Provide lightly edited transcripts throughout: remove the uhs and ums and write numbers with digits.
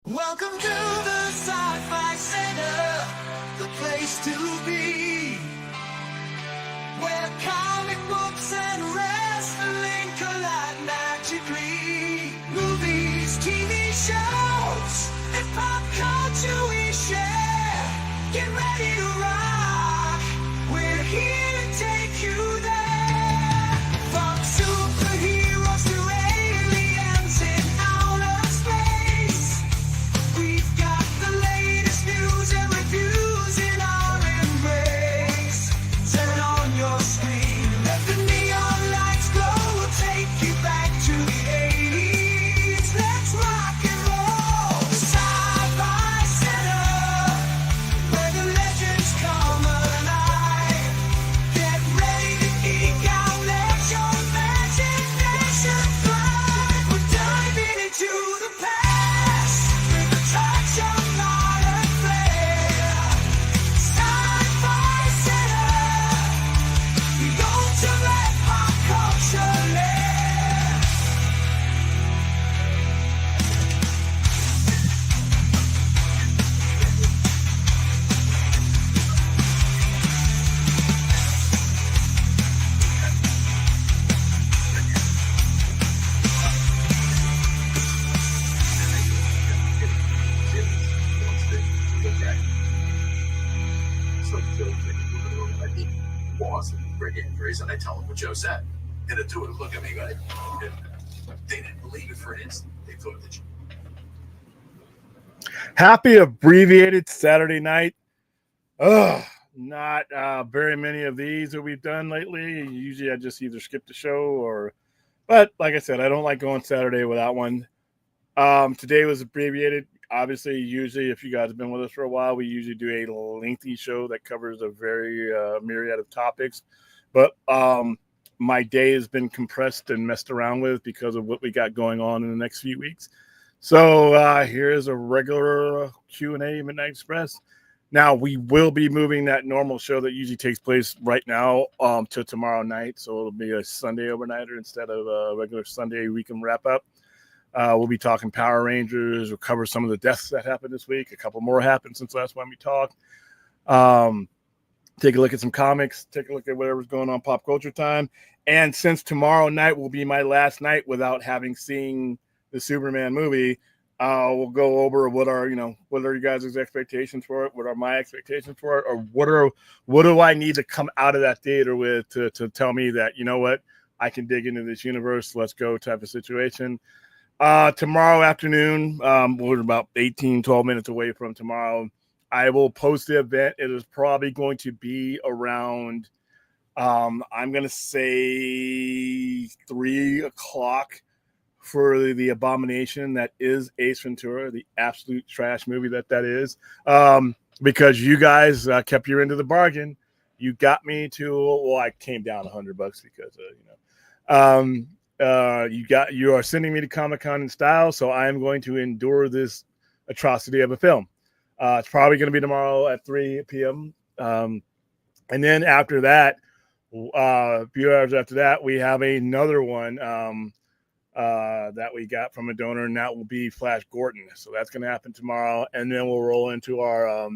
Welcome to the Sci-Fi Center, the place to be, where comic books and wrestling collide magically. Movies, TV shows, and pop culture we share. Get ready to rock, we're here to take you there. From superheroes to aliens in outer space, we've got the latest news and reviews in our embrace. Turn on your screen, let the neon lights glow. We'll take you back to the 80s. Let's rock and roll. The Sci-Fi Center, where the legends come alive. Get ready to geek out, let your imagination fly. We're diving into the past with a touch of modern flair. Sci-Fi Center, the ultimate pop culture lair. Lost and bring injuries, and I tell them what Joe said. And the two would look at me like, they didn't believe it for an instant. They thought that Happy abbreviated Saturday night. Not very many of these that we've done lately. Usually I just either skip the show but like I said, I don't like going Saturday without one. Today was abbreviated. Obviously, usually if you guys have been with us for a while, we usually do a lengthy show that covers a very myriad of topics. But my day has been compressed and messed around with because of what we got going on in the next few weeks. So here's a regular Q&A Midnight Express. Now, we will be moving that normal show that usually takes place right now to tomorrow night. So it'll be a Sunday overnighter instead of a regular Sunday weekend wrap-up. We'll be talking Power Rangers. We'll cover some of the deaths that happened this week. A couple more happened since last time we talked. Take a look at some comics. Take a look at whatever's going on pop culture time. And since tomorrow night will be my last night without having seen the Superman movie, we'll go over what are you guys' expectations for it? What are my expectations for it? Or what do I need to come out of that theater with to tell me that, you know what, I can dig into this universe. Let's go type of situation. Tomorrow afternoon, we're about 12 minutes away from tomorrow. I will post the event. It is probably going to be around, I'm going to say 3 o'clock for the abomination that is Ace Ventura, the absolute trash movie that is. Because you guys kept your end of the bargain. You got me to, I came down $100 because, you are sending me to Comic-Con in style, so I am going to endure this atrocity of a film. It's probably going to be tomorrow at 3 p.m. And then after that, a few hours after that, we have another one that we got from a donor, and that will be Flash Gordon. So that's going to happen tomorrow, and then we'll roll into our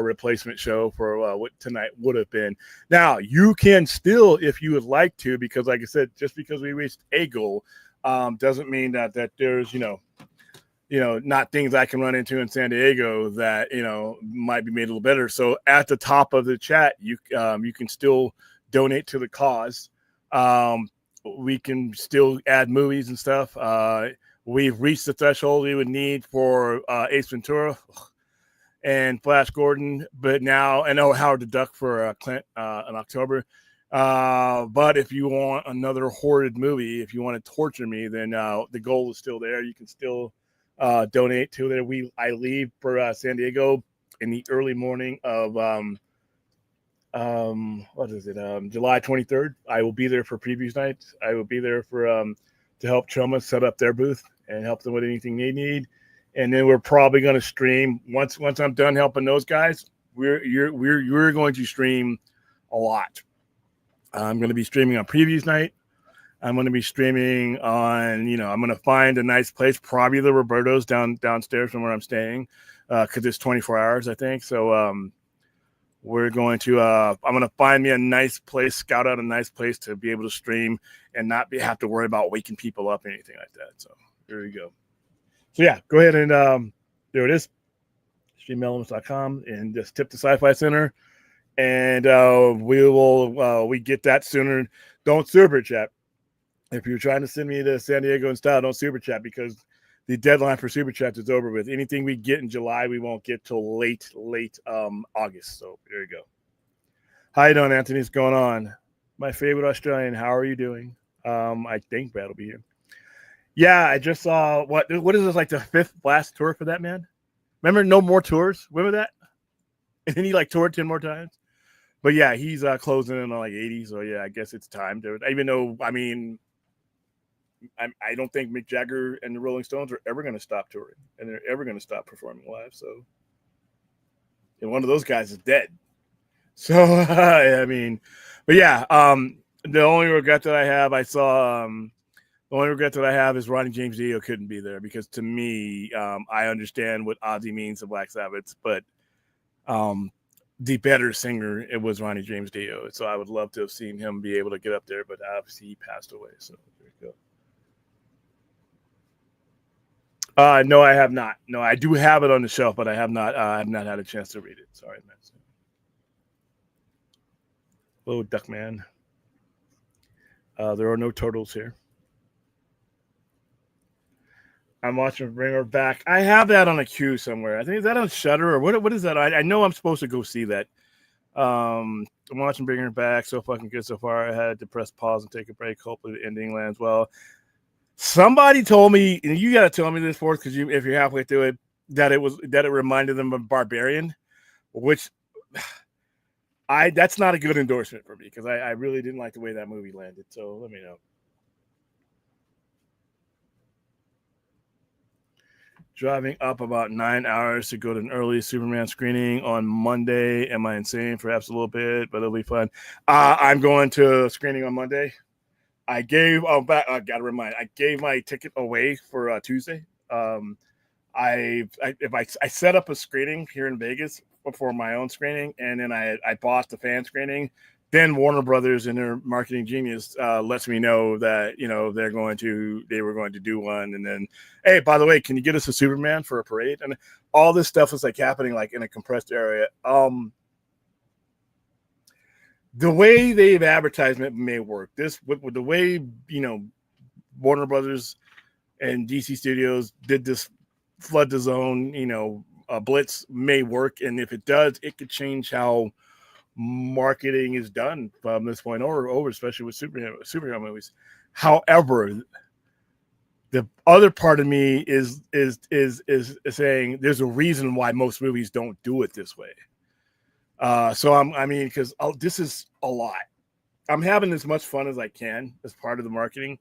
replacement show for what tonight would have been. Now, you can still, if you would like to, because like I said, just because we reached a goal doesn't mean that there's, not things I can run into in San Diego that, might be made a little better. So at the top of the chat, you can still donate to the cause. We can still add movies and stuff. We've reached the threshold we would need for Ace Ventura and Flash Gordon, but now I know Howard the Duck for Clint in October. But if you want another horrid movie, if you want to torture me, then the goal is still there. You can still donate to it. I leave for San Diego in the early morning of July 23rd. I will be there for previews night. I will be there for to help Troma set up their booth and help them with anything they need. And then we're probably going to stream once I'm done helping those guys. We're going to stream a lot. I'm going to be streaming on previews night. I'm going to be streaming on, I'm going to find a nice place, probably the Roberto's downstairs from where I'm staying, because it's 24 hours, I think. So we're going to, I'm going to find me a nice place, scout out a nice place to be able to stream and not have to worry about waking people up or anything like that. So there you go. So yeah, go ahead and there it is, streamelements.com, and just tip the Sci-Fi Center, and we get that sooner. Don't super chat. If you're trying to send me to San Diego in style, don't super chat, because the deadline for super chats is over with. Anything we get in July, we won't get till late August. So there you go. How you doing, Anthony? What's going on? My favorite Australian. How are you doing? I think Brad will be here. Yeah, I just saw what is this, like the 5th last tour for that man? Remember No More Tours? Remember that? And then he like toured 10 more times. But yeah, he's closing in on like 80. So yeah, I guess it's time to. Even though, I mean, I don't think Mick Jagger and the Rolling Stones are ever going to stop touring, and they're ever going to stop performing live. So, and one of those guys is dead. So I mean, but yeah, the only regret that I have, the only regret that I have is Ronnie James Dio couldn't be there, because to me, I understand what Ozzy means to Black Sabbath, but the better singer, it was Ronnie James Dio. So I would love to have seen him be able to get up there, but obviously he passed away. So there you go. No, I have not. No, I do have it on the shelf, but I have not had a chance to read it. Sorry, man. Hello, Duckman. There are no turtles here. I'm watching Bring Her Back. I have that on a queue somewhere. I think, is that on Shudder or what is that? I know I'm supposed to go see that. I'm watching Bring Her Back. So fucking good so far. I had to press pause and take a break. Hopefully the ending lands well. Somebody told me, and you got to tell me this, Forth, because if you're halfway through it, that it reminded them of Barbarian, which that's not a good endorsement for me, because I really didn't like the way that movie landed. So let me know. Driving up about 9 hours to go to an early Superman screening on Monday. Am I insane? Perhaps a little bit, but it'll be fun. I'm going to a screening on Monday. I gave my ticket away for Tuesday. I set up a screening here in Vegas for my own screening, and then I bought the fan screening. Then Warner Brothers, in their marketing genius, lets me know that they were going to do one, and then, hey, by the way, can you get us a Superman for a parade? And all this stuff was like happening like in a compressed area. The way they've advertisement may work. This with the way Warner Brothers and DC Studios did this flood the zone, blitz may work, and if it does, it could change how marketing is done from this point over, especially with superhero movies. However, the other part of me is saying there's a reason why most movies don't do it this way. Because this is a lot. I'm having as much fun as I can as part of the marketing,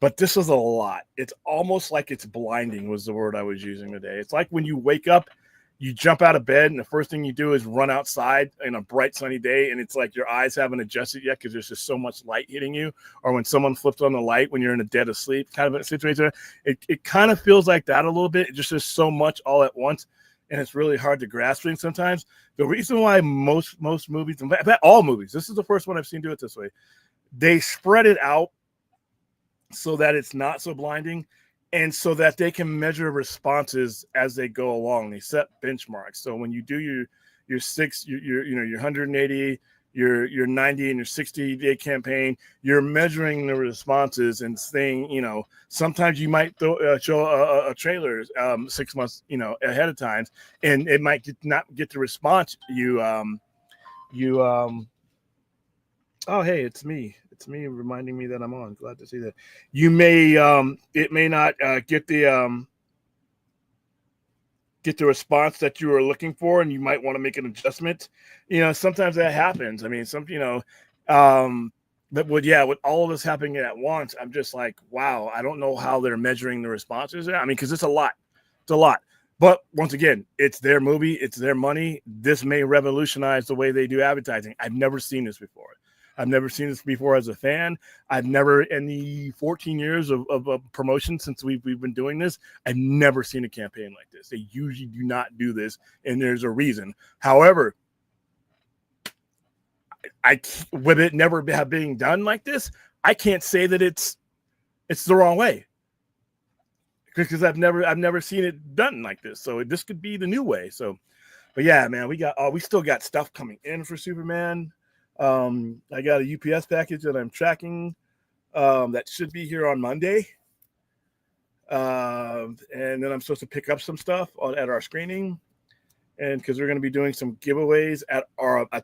but this is a lot. It's almost like it's blinding was the word I was using today. It's like when you wake up, you jump out of bed, and the first thing you do is run outside in a bright sunny day, and it's like your eyes haven't adjusted yet because there's just so much light hitting you. Or when someone flips on the light when you're in a dead of sleep kind of a situation, it kind of feels like that a little bit. It just is so much all at once, and it's really hard to grasp things sometimes. The reason why most movies, in fact, all movies, this is the first one I've seen do it this way, they spread it out so that it's not so blinding, and so that they can measure responses as they go along. They set benchmarks. So when you do your 180, your 90 and your 60-day campaign, you're measuring the responses and saying, sometimes you might show a trailer 6 months, ahead of time, and it might not get the response oh, hey, it's me. It's me reminding me that I'm on. Glad to see that. You may, it may not get the response that you were looking for, and you might want to make an adjustment. Sometimes that happens. I mean, but with all of this happening at once, I'm just like, wow, I don't know how they're measuring the responses. I mean, because it's a lot. It's a lot. But once again, it's their movie. It's their money. This may revolutionize the way they do advertising. I've never seen this before. I've never seen this before as a fan. I've never, in the 14 years of promotion since we've been doing this, I've never seen a campaign like this. They usually do not do this, and there's a reason. However, with it never have being done like this, I can't say that it's the wrong way, because I've never seen it done like this. So this could be the new way. So, but yeah, man, we still got stuff coming in for Superman. I got a UPS package that I'm tracking that should be here on Monday. And then I'm supposed to pick up some stuff at our screening, and because we're going to be doing some giveaways at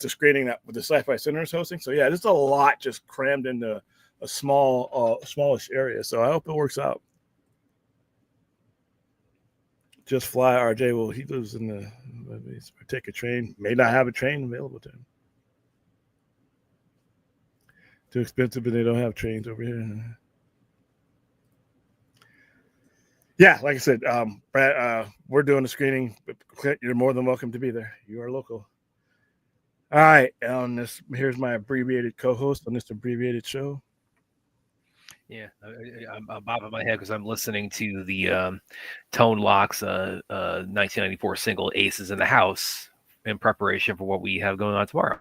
the screening that the Sci-Fi Center is hosting. So yeah, there's a lot just crammed into a smallish area. So I hope it works out. Just fly, RJ. Well, he lives in the. Take a train. May not have a train available to him. Too expensive, but they don't have trains over here. Yeah, like I said, Brad, we're doing a screening. But Clint, you're more than welcome to be there. You are local. All right, here's my abbreviated co-host on this abbreviated show. Yeah, I'm bobbing my head because I'm listening to the Tone Locks 1994 single "Aces in the House" in preparation for what we have going on tomorrow.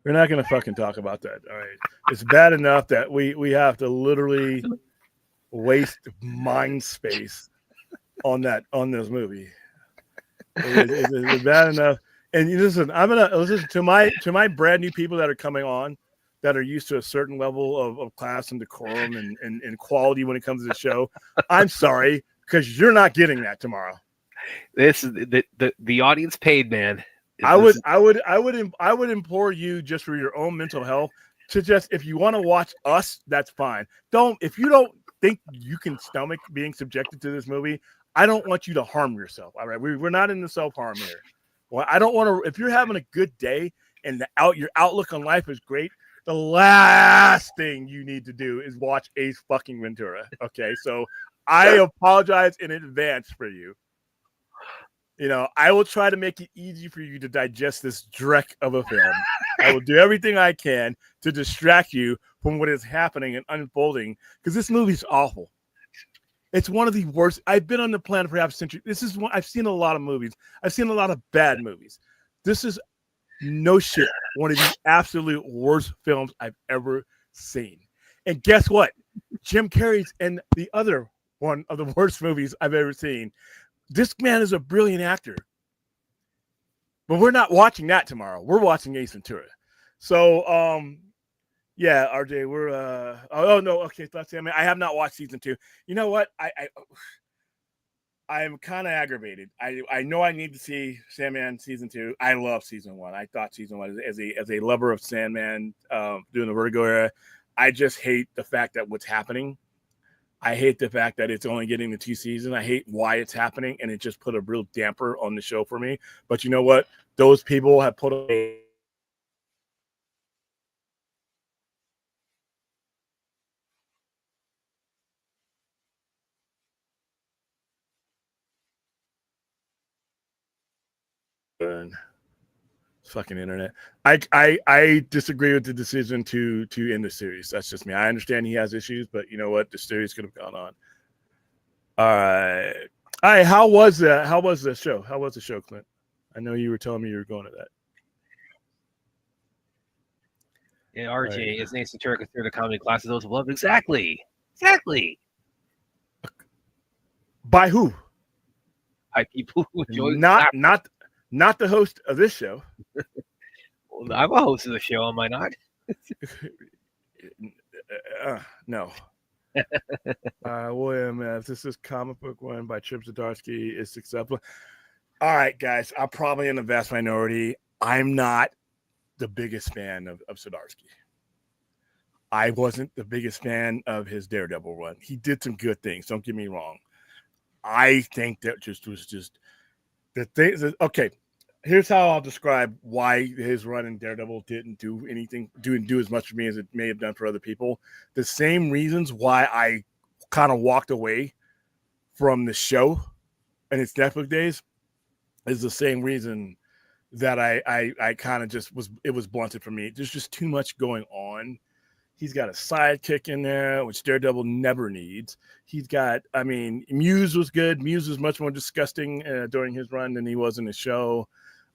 We're not going to fucking talk about that. All right, it's bad enough that we have to literally waste mind space on this movie. It's bad enough. And listen, I'm gonna listen to my brand new people that are coming on, that are used to a certain level of class and decorum and quality when it comes to the show. I'm sorry, because you're not getting that tomorrow. This is the audience paid, man. I would implore you, just for your own mental health, to just, if you want to watch us, that's fine. If you don't think you can stomach being subjected to this movie, I don't want you to harm yourself. All right, we're not in the self-harm here. Well, I don't want to. If you're having a good day and your outlook on life is great, the last thing you need to do is watch Ace fucking Ventura. Okay, so I apologize in advance for you. You know, I will try to make it easy for you to digest this dreck of a film. I will do everything I can to distract you from what is happening and unfolding, because this movie's awful. It's one of the worst. I've been on the planet for half a century. This is one. I've seen a lot of movies. I've seen a lot of bad movies. This is no shit one of the absolute worst films I've ever seen. And guess what? Jim Carrey's in the other one of the worst movies I've ever seen. This man is a brilliant actor. But we're not watching that tomorrow. We're watching Ace Ventura. So, yeah, RJ, we're no, okay. Let's see. I mean, I have not watched season 2. You know what? I'm kind of aggravated. I know I need to see Sandman season 2. I love season 1. I thought season 1 as a lover of Sandman, during the Vertigo era, I just hate the fact that what's happening. I hate the fact that it's only getting the 2 seasons. I hate why it's happening, and it just put a real damper on the show for me. But you know what? Those people have put a fucking internet. I disagree with the decision to end the series. That's just me. I understand he has issues, but you know what? The series could have gone on. All right. How was the show? How was the show, Clint? I know you were telling me you were going to that. Yeah, RJ, right. Is Ace Ventura considered a comedy class of those of love? Exactly. By who? By people who enjoy not the host of this show. Well, I'm a host of the show, am I not? No. William, if this is comic book one by Chip Zdarsky, is acceptable. All right, guys, I'm probably in the vast minority. I'm not the biggest fan of Zdarsky. I wasn't the biggest fan of his Daredevil run. He did some good things. Don't get me wrong. I think that was just the thing. Okay, here's how I'll describe why his run in Daredevil didn't do as much for me as it may have done for other people. The same reasons why I kind of walked away from the show and its Netflix days is the same reason that I kind of just was blunted for me. There's just too much going on. He's got a sidekick in there, which Daredevil never needs. He's got, I mean, Muse was good. Muse was much more disgusting during his run than he was in the show.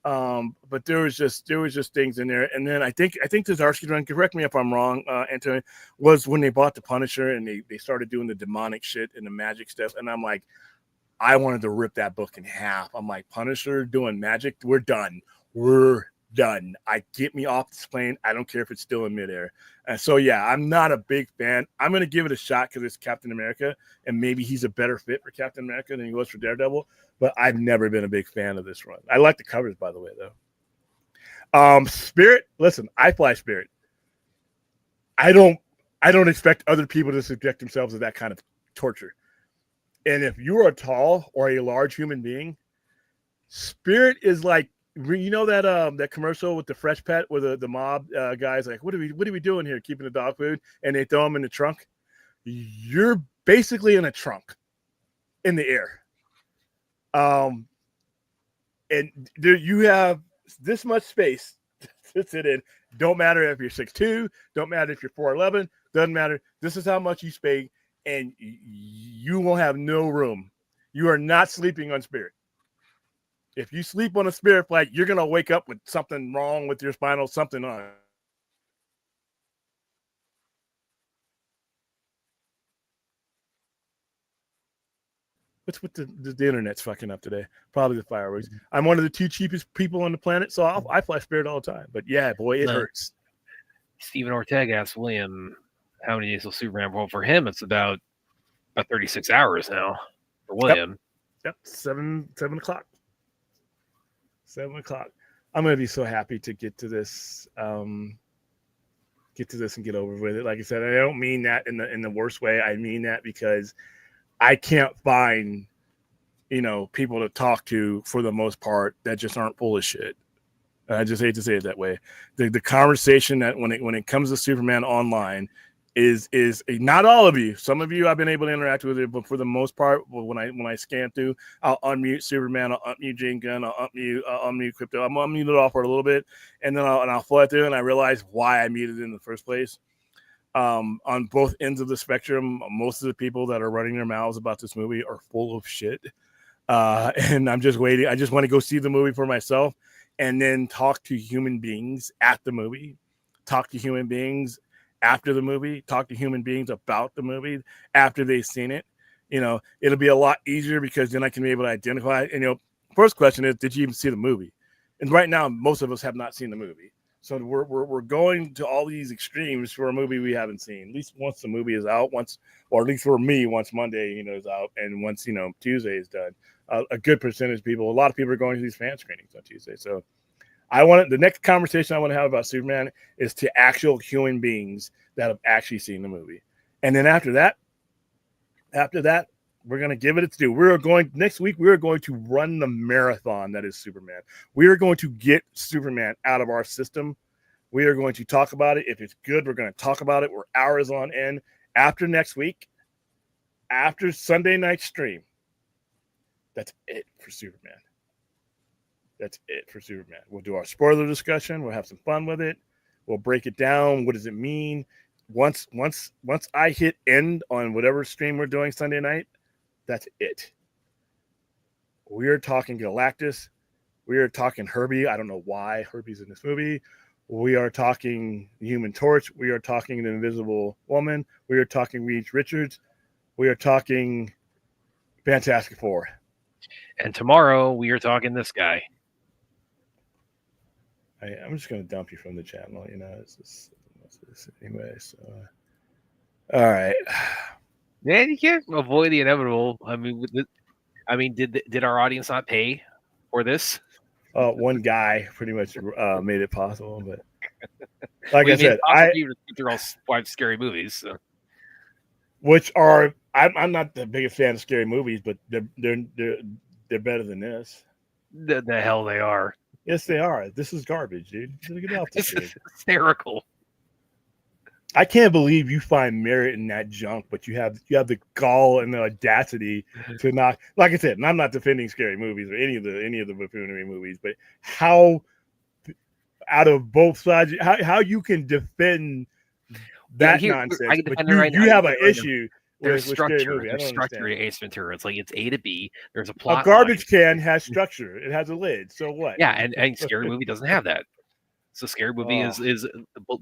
But there was just things in there. And then I think Zdarsky's run, correct me if I'm wrong, Antonio, was when they bought the Punisher and they started doing the demonic shit and the magic stuff. And I'm like, I wanted to rip that book in half. I'm like, Punisher doing magic, we're done. We're done. Get me off this plane. I don't care if it's still in midair. And so, yeah, I'm not a big fan. I'm going to give it a shot because it's Captain America, and maybe he's a better fit for Captain America than he was for Daredevil. But I've never been a big fan of this run. I like the covers, by the way, though. Spirit, listen, I fly Spirit. I don't expect other people to subject themselves to that kind of torture. And if you're a tall or a large human being, Spirit is like, you know that commercial with the Fresh Pet where the mob guys like, what are we doing here, keeping the dog food, and they throw them in the trunk. You're basically in a trunk in the air. And there you have this much space to sit in. Don't matter if you're 6'2", don't matter if you're 4'11", doesn't matter. This is how much you pay, and you will have no room. You are not sleeping on Spirit. If you sleep on a Spirit flight, you're going to wake up with something wrong with your spinal, something on. What's with the internet's fucking up today? Probably the fireworks. I'm one of the 2 cheapest people on the planet, so I fly Spirit all the time. But yeah, boy, it hurts. Stephen Ortega asked William how many days will Superman? Well, for him, it's about 36 hours now. For William. Yep. 7 o'clock. 7 o'clock. I'm gonna be so happy to get to this. Get to this and get over with it. Like I said, I don't mean that in the worst way. I mean that because I can't find, people to talk to for the most part that just aren't full of shit. I just hate to say it that way. The conversation that when it comes to Superman online is not all of you. Some of you I've been able to interact with it, but for the most part, when I scan through, I'll unmute Superman, I'll unmute Jane Gunn, I'll unmute Crypto, I'll unmute it all for a little bit, and then I'll fly through, and I realize why I muted it in the first place. On both ends of the spectrum, most of the people that are running their mouths about this movie are full of shit, and I'm just waiting. I just want to go see the movie for myself, and then talk to human beings at the movie, talk to human beings after the movie, talk to human beings about the movie after they've seen it. It'll be a lot easier because then I can be able to identify. And first question is, did you even see the movie? And right now, most of us have not seen the movie, so we're going to all these extremes for a movie we haven't seen. At least once the movie is out, or at least for me, once Monday is out, and once Tuesday is done. A good percentage of people, a lot of people are going to these fan screenings on Tuesday. So the next conversation I want to have about Superman is to actual human beings that have actually seen the movie. And then after that, we're going to give it its due. Next week, we are going to run the marathon that is Superman. We are going to get Superman out of our system. We are going to talk about it. If it's good, we're going to talk about it. We're hours on end. After next week, after Sunday night stream, that's it for Superman. That's it for Superman. We'll do our spoiler discussion. We'll have some fun with it. We'll break it down. What does it mean? Once I hit end on whatever stream we're doing Sunday night, that's it. We are talking Galactus. We are talking Herbie. I don't know why Herbie's in this movie. We are talking the Human Torch. We are talking the Invisible Woman. We are talking Reed Richards. We are talking Fantastic Four. And tomorrow we are talking this guy. I'm just going to dump you from the channel. It's anyway. So, all right. Yeah, you can't avoid the inevitable. Did our audience not pay for this? One guy pretty much made it possible, but like I said, they're all 5 scary movies. So. Which are I'm not the biggest fan of scary movies, but they're better than this. The hell they are. Yes, they are. This is garbage, dude. Get off this, is hysterical. I can't believe you find merit in that junk, but you have the gall and the audacity to not. Like I said, and I'm not defending scary movies or any of the buffoonery movies, but how out of both sides, how you can defend that I nonsense, can but defend it right now. you I can have defend an it right now. issue There's with scary structure. movie. I There's don't structure understand. to Ace Ventura. It's like it's A to B. There's a A plot garbage line. can has structure. It has a lid. So what? Yeah, and Scary Movie doesn't have that. So Scary Movie Oh. is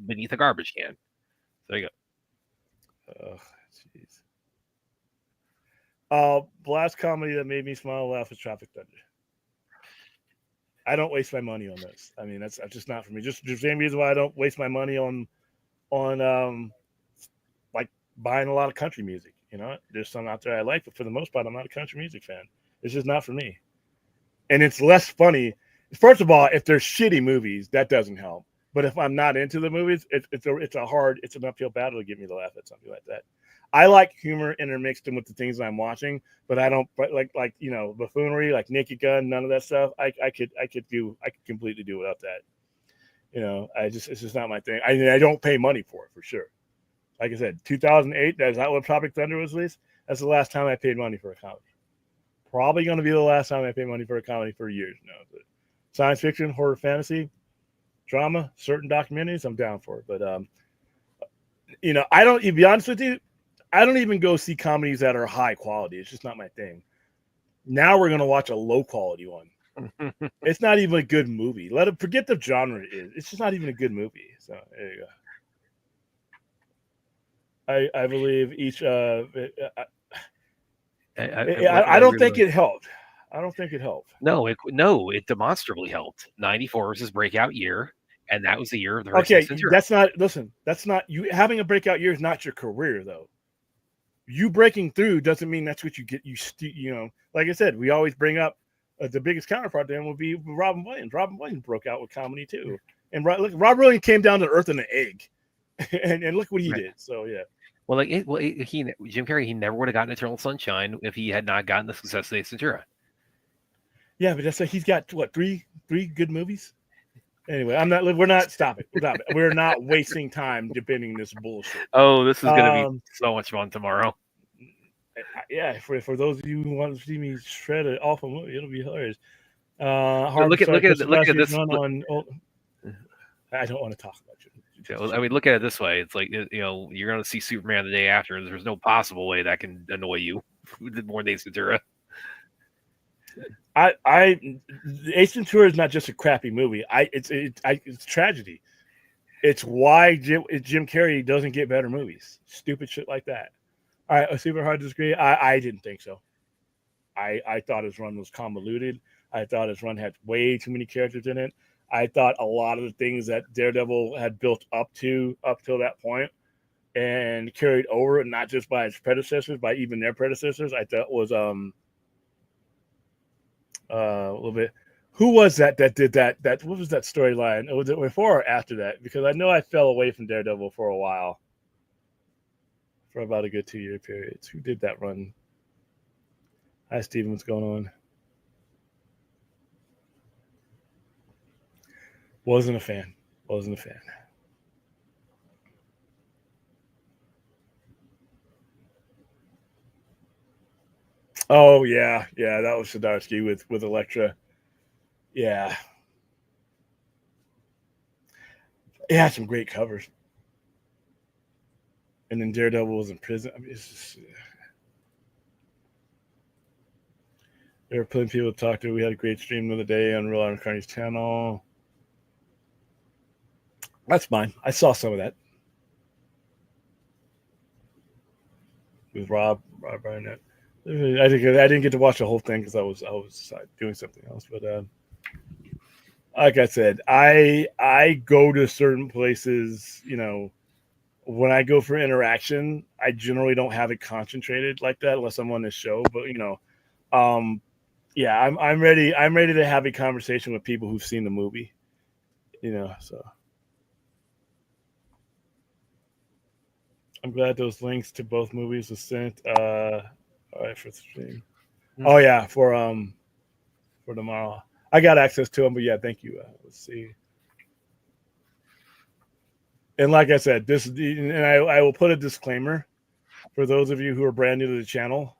beneath a garbage can. There you go. Oh, jeez. The last comedy that made me smile and laugh was Tropic Thunder. I don't waste my money on this. I mean, that's just not for me. Just the same reason why I don't waste my money on like buying a lot of country music. You know, there's some out there I like, but for the most part, I'm not a country music fan. It's just not for me. And it's less funny. First of all, if they're shitty movies, that doesn't help. But if I'm not into the movies, it's an uphill battle to get me to laugh at something like that. I like humor intermixed in with the things I'm watching, but I don't like you know, buffoonery, like Naked Gun, none of that stuff. I could completely do without that. You know, it's just not my thing. I don't pay money for it for sure. Like I said, 2008. That's not when Tropic Thunder was released. That's the last time I paid money for a comedy. Probably going to be the last time I pay money for a comedy for years now. But science fiction, horror, fantasy, drama, certain documentaries, I'm down for it. But you know, to be honest with you, I don't even go see comedies that are high quality. It's just not my thing. Now we're gonna watch a low quality one. It's not even a good movie. Forget the genre it is. It's just not even a good movie. So there you go. I believe each. I don't think it helped. I don't think it helped. No, it demonstrably helped. 94 was his breakout year, and that was the year of the Okay, Ace Ventura. that's not you having a breakout year is not your career though. You breaking through doesn't mean that's what you get. You know, like I said, we always bring up the biggest counterpart to him would be Robin Williams. Robin Williams broke out with comedy too, and look, Rob Williams came down to earth in an egg, and look what he did. So yeah. Well, Jim Carrey, he never would have gotten Eternal Sunshine if he had not gotten the success of Ace Ventura. Yeah, but that's like he's got what three good movies. Anyway, we're not stop it. We're not wasting time defending this bullshit. Oh, this is gonna be so much fun tomorrow. Yeah, for those of you who want to see me shred an awful movie, it'll be hilarious. Look at this. I don't want to talk about you. I mean, look at it this way. It's like, you know, you're going to see Superman the day after. There's no possible way that can annoy you more than Ace Ventura. Ace Ventura is not just a crappy movie. It's tragedy. It's why Jim Carrey doesn't get better movies. Stupid shit like that. All right, super hard to disagree. I didn't think so. I thought his run was convoluted. I thought his run had way too many characters in it. I thought a lot of the things that Daredevil had built up till that point and carried over, not just by his predecessors, by even their predecessors, I thought was a little bit. Who was that did that? What was that storyline? Was it before or after that? Because I know I fell away from Daredevil for a while, for about a good 2-year period. Who did that run? Hi, Steven. What's going on? Wasn't a fan. Oh yeah, that was Zdarsky with Elektra. Yeah, it had some great covers. And then Daredevil was in prison. I mean, it's just there were plenty of people to talk to. We had a great stream the other day on Real Iron Carney's channel. That's fine. I saw some of that with Rob Barnett. I didn't get to watch the whole thing because I was doing something else. But like I said, I go to certain places. You know, when I go for interaction, I generally don't have it concentrated like that unless I'm on this show. But you know, yeah, I'm ready. I'm ready to have a conversation with people who've seen the movie. You know, so. I'm glad those links to both movies were sent. All right, for the stream. Oh yeah, for tomorrow. I got access to them, but yeah, thank you. Let's see. And like I said, I will put a disclaimer for those of you who are brand new to the channel.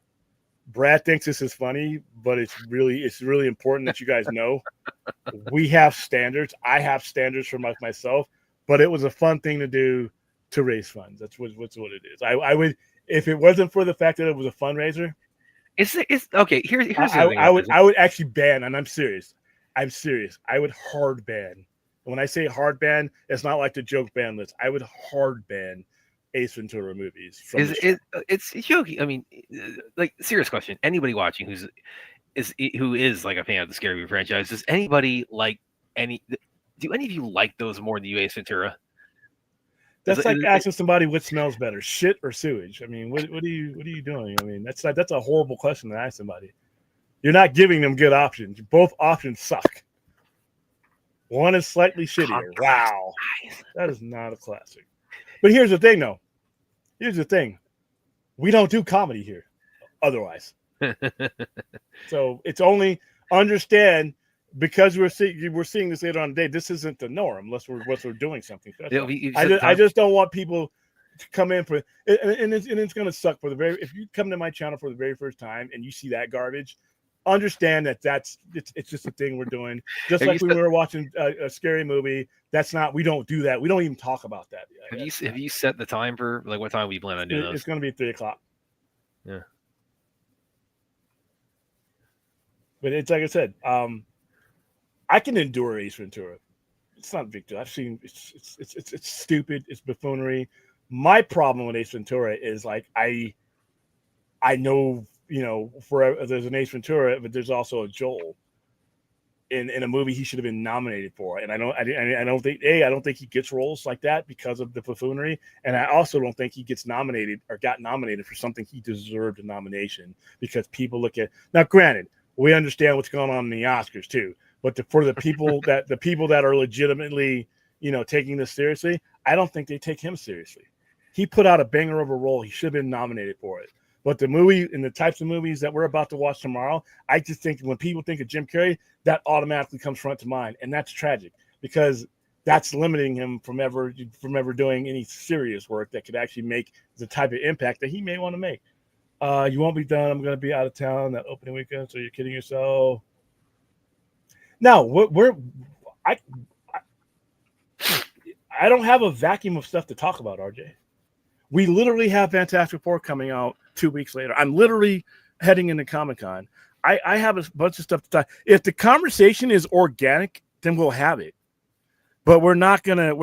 Brad thinks this is funny, but it's really important that you guys know we have standards. I have standards for myself, but it was a fun thing to do to raise funds. That's what it is. I would, if it wasn't for the fact that it was a fundraiser. It's okay. Here's the thing I would actually ban, and I'm serious. I would hard ban. And when I say hard ban, it's not like the joke ban list. I would hard ban Ace Ventura movies. It's joking. I mean, like, serious question. Anybody watching who is like a fan of the Scary Movie franchise, does anybody like do any of you like those more than you, Ace Ventura? That's like asking somebody what smells better, shit or sewage. I mean, what are you doing? I mean, that's a horrible question to ask somebody. You're not giving them good options. Both options suck. One is slightly shittier. Wow, that is not a classic. But here's the thing, though. Here's the thing. We don't do comedy here otherwise. So it's only understand, because we're seeing this later on today, this isn't the norm unless we're doing something special. I just don't want people to come in for and it's going to suck if you come to my channel for the very first time and you see that garbage, understand that it's just a thing we're doing. Just like when we were watching a scary movie, we don't do that. We don't even talk about that. Have you set the time for, like, what time we plan on doing those? It's going to be 3:00. Yeah. But it's like I said, I can endure Ace Ventura. It's not a big deal. I've seen it's stupid. It's buffoonery. My problem with Ace Ventura is, like, I know, there's an Ace Ventura, but there's also a Joel in a movie he should have been nominated for. And I don't think he gets roles like that because of the buffoonery. And I also don't think he got nominated for something he deserved a nomination, because people look at, now granted, we understand what's going on in the Oscars too. But for the people that are legitimately, taking this seriously, I don't think they take him seriously. He put out a banger of a role. He should have been nominated for it. But the movie and the types of movies that we're about to watch tomorrow, I just think when people think of Jim Carrey, that automatically comes front to mind. And that's tragic, because that's limiting him from ever doing any serious work that could actually make the type of impact that he may want to make. You won't be done. I'm going to be out of town that opening weekend. So you're kidding yourself. Now, I don't have a vacuum of stuff to talk about, RJ. We literally have Fantastic Four coming out 2 weeks later. I'm literally heading into Comic-Con. I have a bunch of stuff to talk. If the conversation is organic, then we'll have it. But we're not gonna.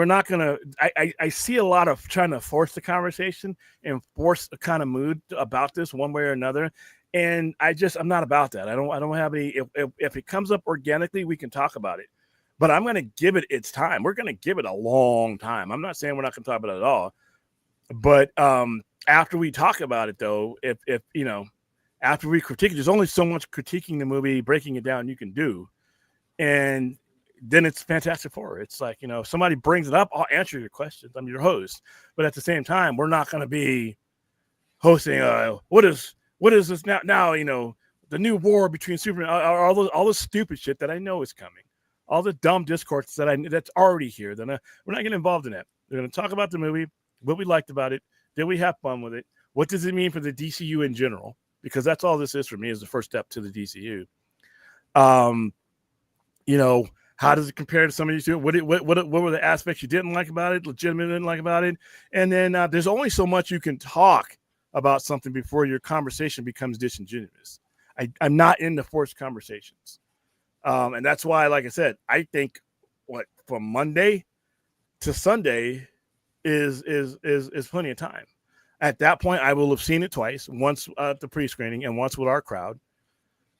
I see a lot of trying to force the conversation and force a kind of mood about this one way or another. And I'm not about that. I don't have any. If it comes up organically, we can talk about it. But I'm going to give it its time. We're going to give it a long time. I'm not saying we're not going to talk about it at all. But after we talk about it, though, if after we critique it, there's only so much critiquing the movie, breaking it down you can do. And then it's Fantastic Four. It's like, if somebody brings it up, I'll answer your questions. I'm your host. But at the same time, we're not going to be hosting what is this now, the new war between Superman, all the stupid shit that I know is coming. All the dumb discourse that's already here. Then we're not getting involved in that. We're going to talk about the movie, what we liked about it. Did we have fun with it? What does it mean for the DCU in general? Because that's all this is for me, is the first step to the DCU. How does it compare to some of these two? What were the aspects you didn't like about it, legitimately didn't like about it? And then there's only so much you can talk about something before your conversation becomes disingenuous. I'm not into forced conversations. And that's why, like I said, I think from Monday to Sunday is plenty of time. At that point, I will have seen it twice, once at the pre-screening and once with our crowd.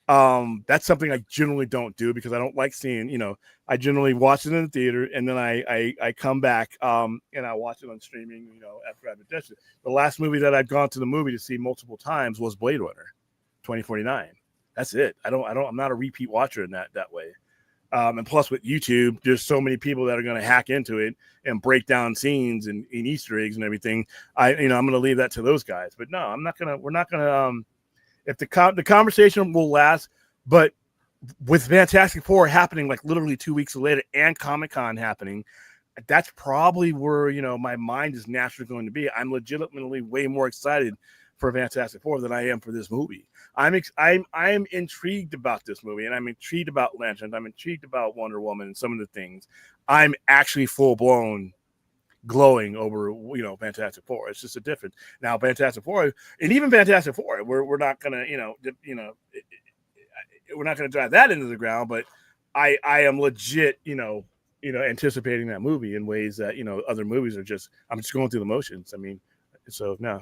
That's something I generally don't do, because I don't like seeing, I generally watch it in the theater and then I come back and I watch it on streaming, after I've adjusted. The last movie that I've gone to the movie to see multiple times was Blade Runner 2049. That's it. I'm not a repeat watcher in that way. And plus with YouTube, there's so many people that are going to hack into it and break down scenes and Easter eggs and everything. I'm going to leave that to those guys. But no, we're not going to, if the conversation will last, but with Fantastic Four happening like literally 2 weeks later and Comic-Con happening, that's probably where my mind is naturally going to be. I'm legitimately way more excited for Fantastic Four than I am for this movie. I'm intrigued about this movie, and I'm intrigued about Lantern. I'm intrigued about Wonder Woman and some of the things. I'm actually full blown glowing over Fantastic Four. It's just a difference. Now Fantastic Four, and even Fantastic Four, we're not gonna we're not gonna drive that into the ground, but I am legit anticipating that movie in ways that other movies are just, I'm just going through the motions. I mean, so no.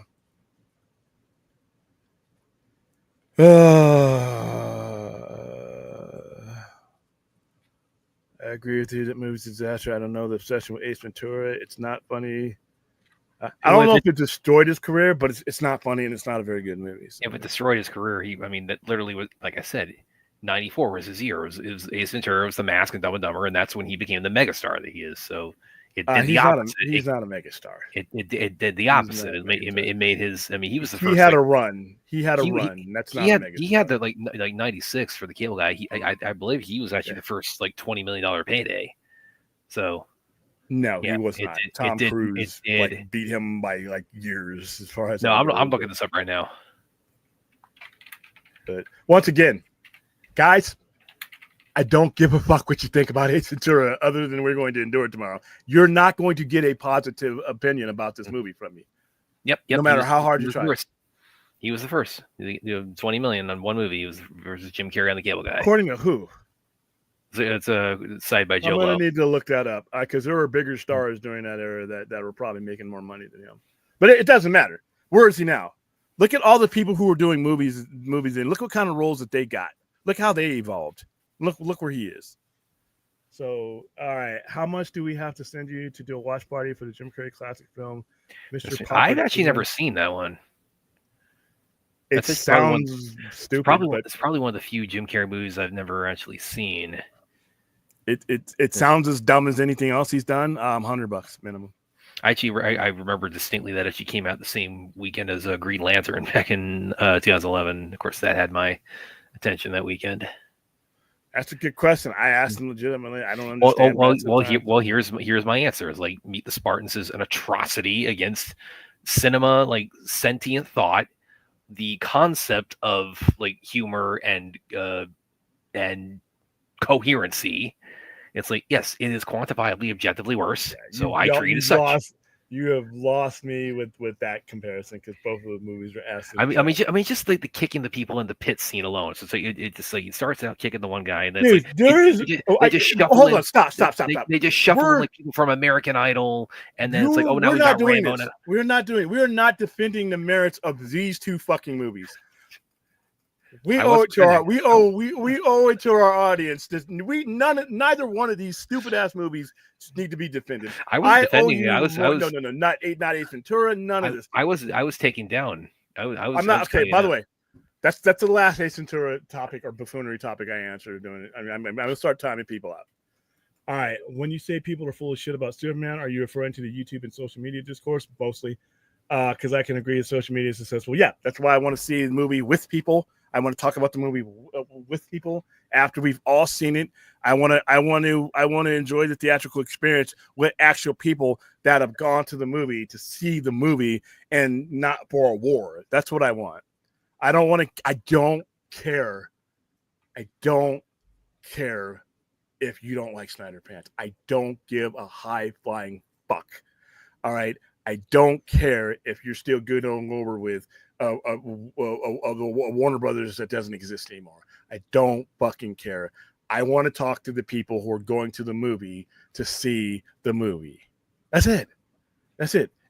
I agree with you that movie's a disaster. I don't know the obsession with Ace Ventura. It's not funny. I don't know if it destroyed his career, but it's not funny and it's not a very good movie. So. If it destroyed his career, that literally was, like I said, 94 was his year. It was Ace Ventura, was The Mask, and Dumb and Dumber, and that's when he became the megastar that he is. So it did the opposite. He's not a megastar. It did the opposite. It made his. He was the first. He had a run. He had a run. That's not a megastar. He had the like 96 for the Cable Guy. I believe he was actually the first like $20 million payday. So. No, he was not. Tom Cruise beat him by like years as far as. No, I'm looking this up right now. But once again, guys, I don't give a fuck what you think about Ace Ventura other than we're going to endure it tomorrow. You're not going to get a positive opinion about this movie from me. Yep. No matter how hard you try. He was the first. 20 million on one movie. He was versus Jim Carrey on the Cable Guy. According to who? It's a side by Joe. I'm going to need to look that up because there were bigger stars during that era that were probably making more money than him. But it doesn't matter. Where is he now? Look at all the people who are doing movies, and look what kind of roles that they got. Look how they evolved. Look where he is. So, all right, how much do we have to send you to do a watch party for the Jim Carrey classic film, Mr. Papa? I've actually never seen that one. It sounds stupid. It's probably one of the few Jim Carrey movies I've never actually seen. It sounds as dumb as anything else he's done. $100 minimum. I remember distinctly that it came out the same weekend as Green Lantern back in 2011. Of course, that had my attention that weekend. That's a good question. I asked him legitimately. I don't understand. Here's my answer. Is like Meet the Spartans is an atrocity against cinema, like sentient thought, the concept of like humor and coherency. It's like, yes, it is quantifiably, objectively worse. So I treat it as such. You have lost me with that comparison because both of the movies are asked. I mean, just like the kicking the people in the pit scene alone. So it's like it just like it starts out kicking the one guy, and then dude, hold on, stop. They just shuffle like people from American Idol, and then it's like, oh, now we got Rambo. We are not defending the merits of these two fucking movies. We owe it to our audience. Neither one of these stupid ass movies need to be defended. I was defending it. No, not Ace Ventura. None of this. I was taken down. I'm not okay. By the way, that's the last Ace Ventura topic or buffoonery topic I answered doing it. I'm gonna start timing people out. All right. When you say people are full of shit about Superman, are you referring to the YouTube and social media discourse mostly? Because I can agree that social media is successful. Yeah, that's why I want to see the movie with people. I want to talk about the movie with people after we've all seen it. I want to enjoy the theatrical experience with actual people that have gone to the movie to see the movie and not for a war. That's what I want. I don't care. I don't care if you don't like Snyder Pants. I don't give a high flying fuck. All right. I don't care if you're still good on over with the Warner Brothers that doesn't exist anymore. I don't fucking care. I want to talk to the people who are going to the movie to see the movie. That's it.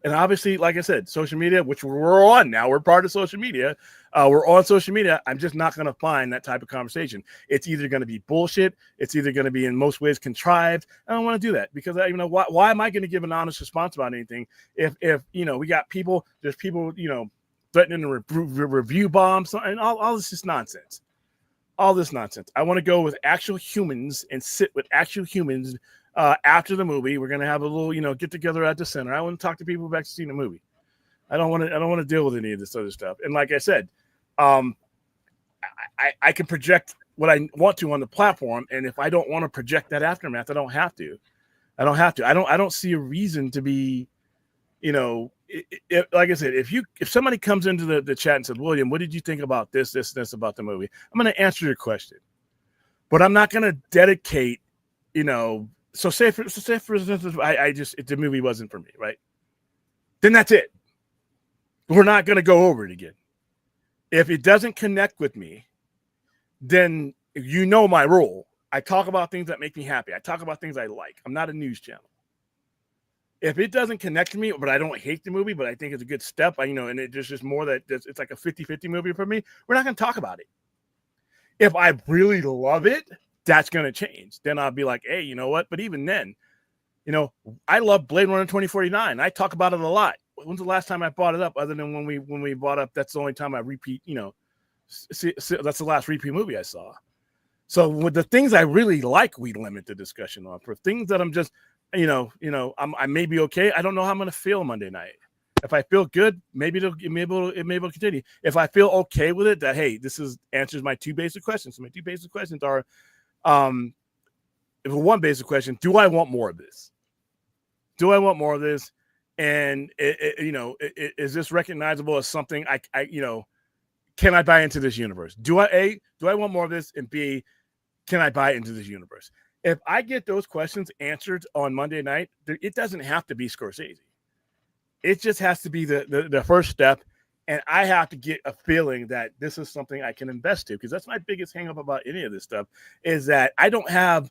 And obviously, like I said, social media, which we're on now, we're part of social media. We're on social media. I'm just not going to find that type of conversation. It's either going to be bullshit. It's either going to be in most ways contrived. I don't want to do that because why am I going to give an honest response about anything if we got people, there's people, threatening to review bombs and all this is nonsense. All this nonsense. I want to go with actual humans and sit with actual humans. After the movie, we're gonna have a little, get together at the center. I want to talk to people back to seeing the movie. I don't want to deal with any of this other stuff. And like I said, I can project what I want to on the platform, and if I don't want to project that aftermath, I don't have to. I don't have to. I don't see a reason to be, you know, like I said, if somebody comes into the chat and says, William, what did you think about this about the movie? I'm going to answer your question, but I'm not going to dedicate, you know. So say for instance, the movie wasn't for me, right? Then that's it. We're not going to go over it again. If it doesn't connect with me, then you know my rule. I talk about things that make me happy. I talk about things I like. I'm not a news channel. If it doesn't connect to me, but I don't hate the movie, but I think it's a good step, and it's just more that it's like a 50-50 movie for me, we're not going to talk about it. If I really love it, that's going to change. Then I'll be like, hey, you know what? But even then, I love Blade Runner 2049. I talk about it a lot. When's the last time I brought it up? Other than when we brought up, that's the only time I repeat. That's the last repeat movie I saw. So with the things I really like, we limit the discussion on. For things that I'm just, I may be okay. I don't know how I'm going to feel Monday night. If I feel good, maybe it'll continue. If I feel okay with it, that hey, answers my two basic questions. So my two basic questions are, one basic question: do I want more of this? Do I want more of this? And is this recognizable as something can I buy into this universe? Do I want more of this? And B, can I buy into this universe? If I get those questions answered on Monday night, it doesn't have to be Scorsese. It just has to be the first step. And I have to get a feeling that this is something I can invest to, because that's my biggest hang up about any of this stuff, is that I don't have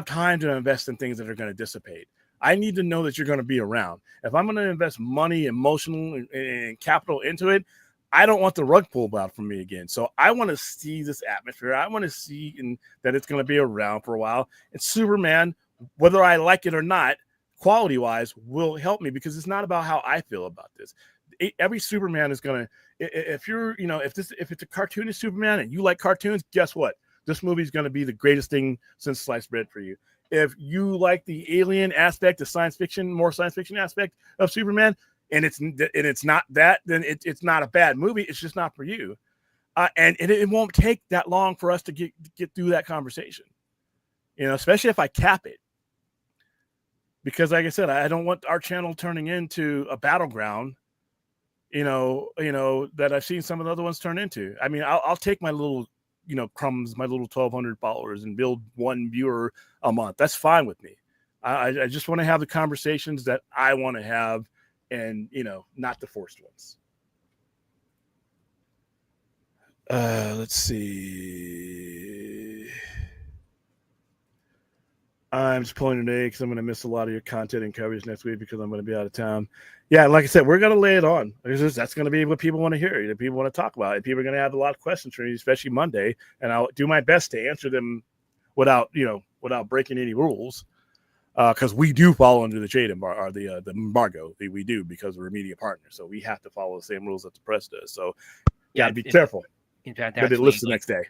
time to invest in things that are going to dissipate. I need to know that you're going to be around. If I'm going to invest money, emotional, and capital into it, I don't want the rug pulled out from me again. So I want to see this atmosphere. I want to see that it's going to be around for a while. And Superman, whether I like it or not, quality-wise, will help me, because it's not about how I feel about this. Every Superman is going to, if it's a cartoonish Superman and you like cartoons, guess what? This movie is going to be the greatest thing since sliced bread for you. If you like the alien aspect, the more science fiction aspect of Superman, and it's not that, then it's not a bad movie. It's just not for you. And it won't take that long for us to get through that conversation, especially if I cap it. Because like I said, I don't want our channel turning into a battleground, that I've seen some of the other ones turn into. I mean, I'll take my little, crumbs, my little 1,200 followers, and build one viewer a month. That's fine with me. I just want to have the conversations that I want to have, and not the forced ones. Let's see. I'm just pulling today because I'm going to miss a lot of your content and coverage next week because I'm going to be out of town. Yeah, like I said, we're going to lay it on. That's going to be what people want to hear. People want to talk about it. People are going to have a lot of questions for me, especially Monday, and I'll do my best to answer them without breaking any rules. Because we do fall under the trade embargo, the embargo. We do, because we're a media partner, so we have to follow the same rules that the press does. So, you got to be careful. In fact, but it lists the next day.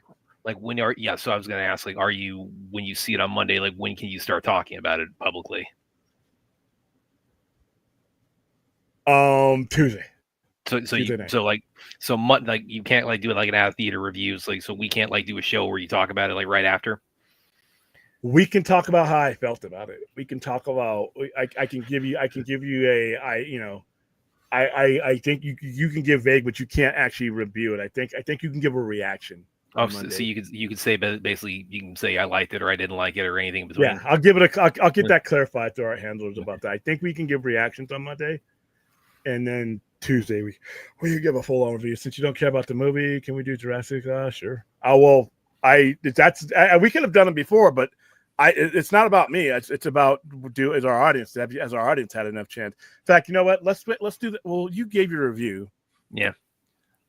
So I was going to ask, when you see it on Monday, when can you start talking about it publicly? Tuesday. So you can't do it like an out of theater reviews, so we can't do a show where you talk about it right after. We can talk about how I felt about it. We can talk about. I can give you I think you can give vague, but you can't actually review it. I think you can give a reaction. Oh, so you could say, basically you can say I liked it or I didn't like it or anything between. Yeah, I'll give it I'll get that clarified to our handlers about that. I think we can give reactions on Monday, and then Tuesday we can give a full on review. Since you don't care about the movie, can we do Jurassic? Sure. We could have done it before, but it's not about me. It's about as our audience. As our audience had enough chance. In fact, you know what? Let's do that. Well, you gave your review. Yeah.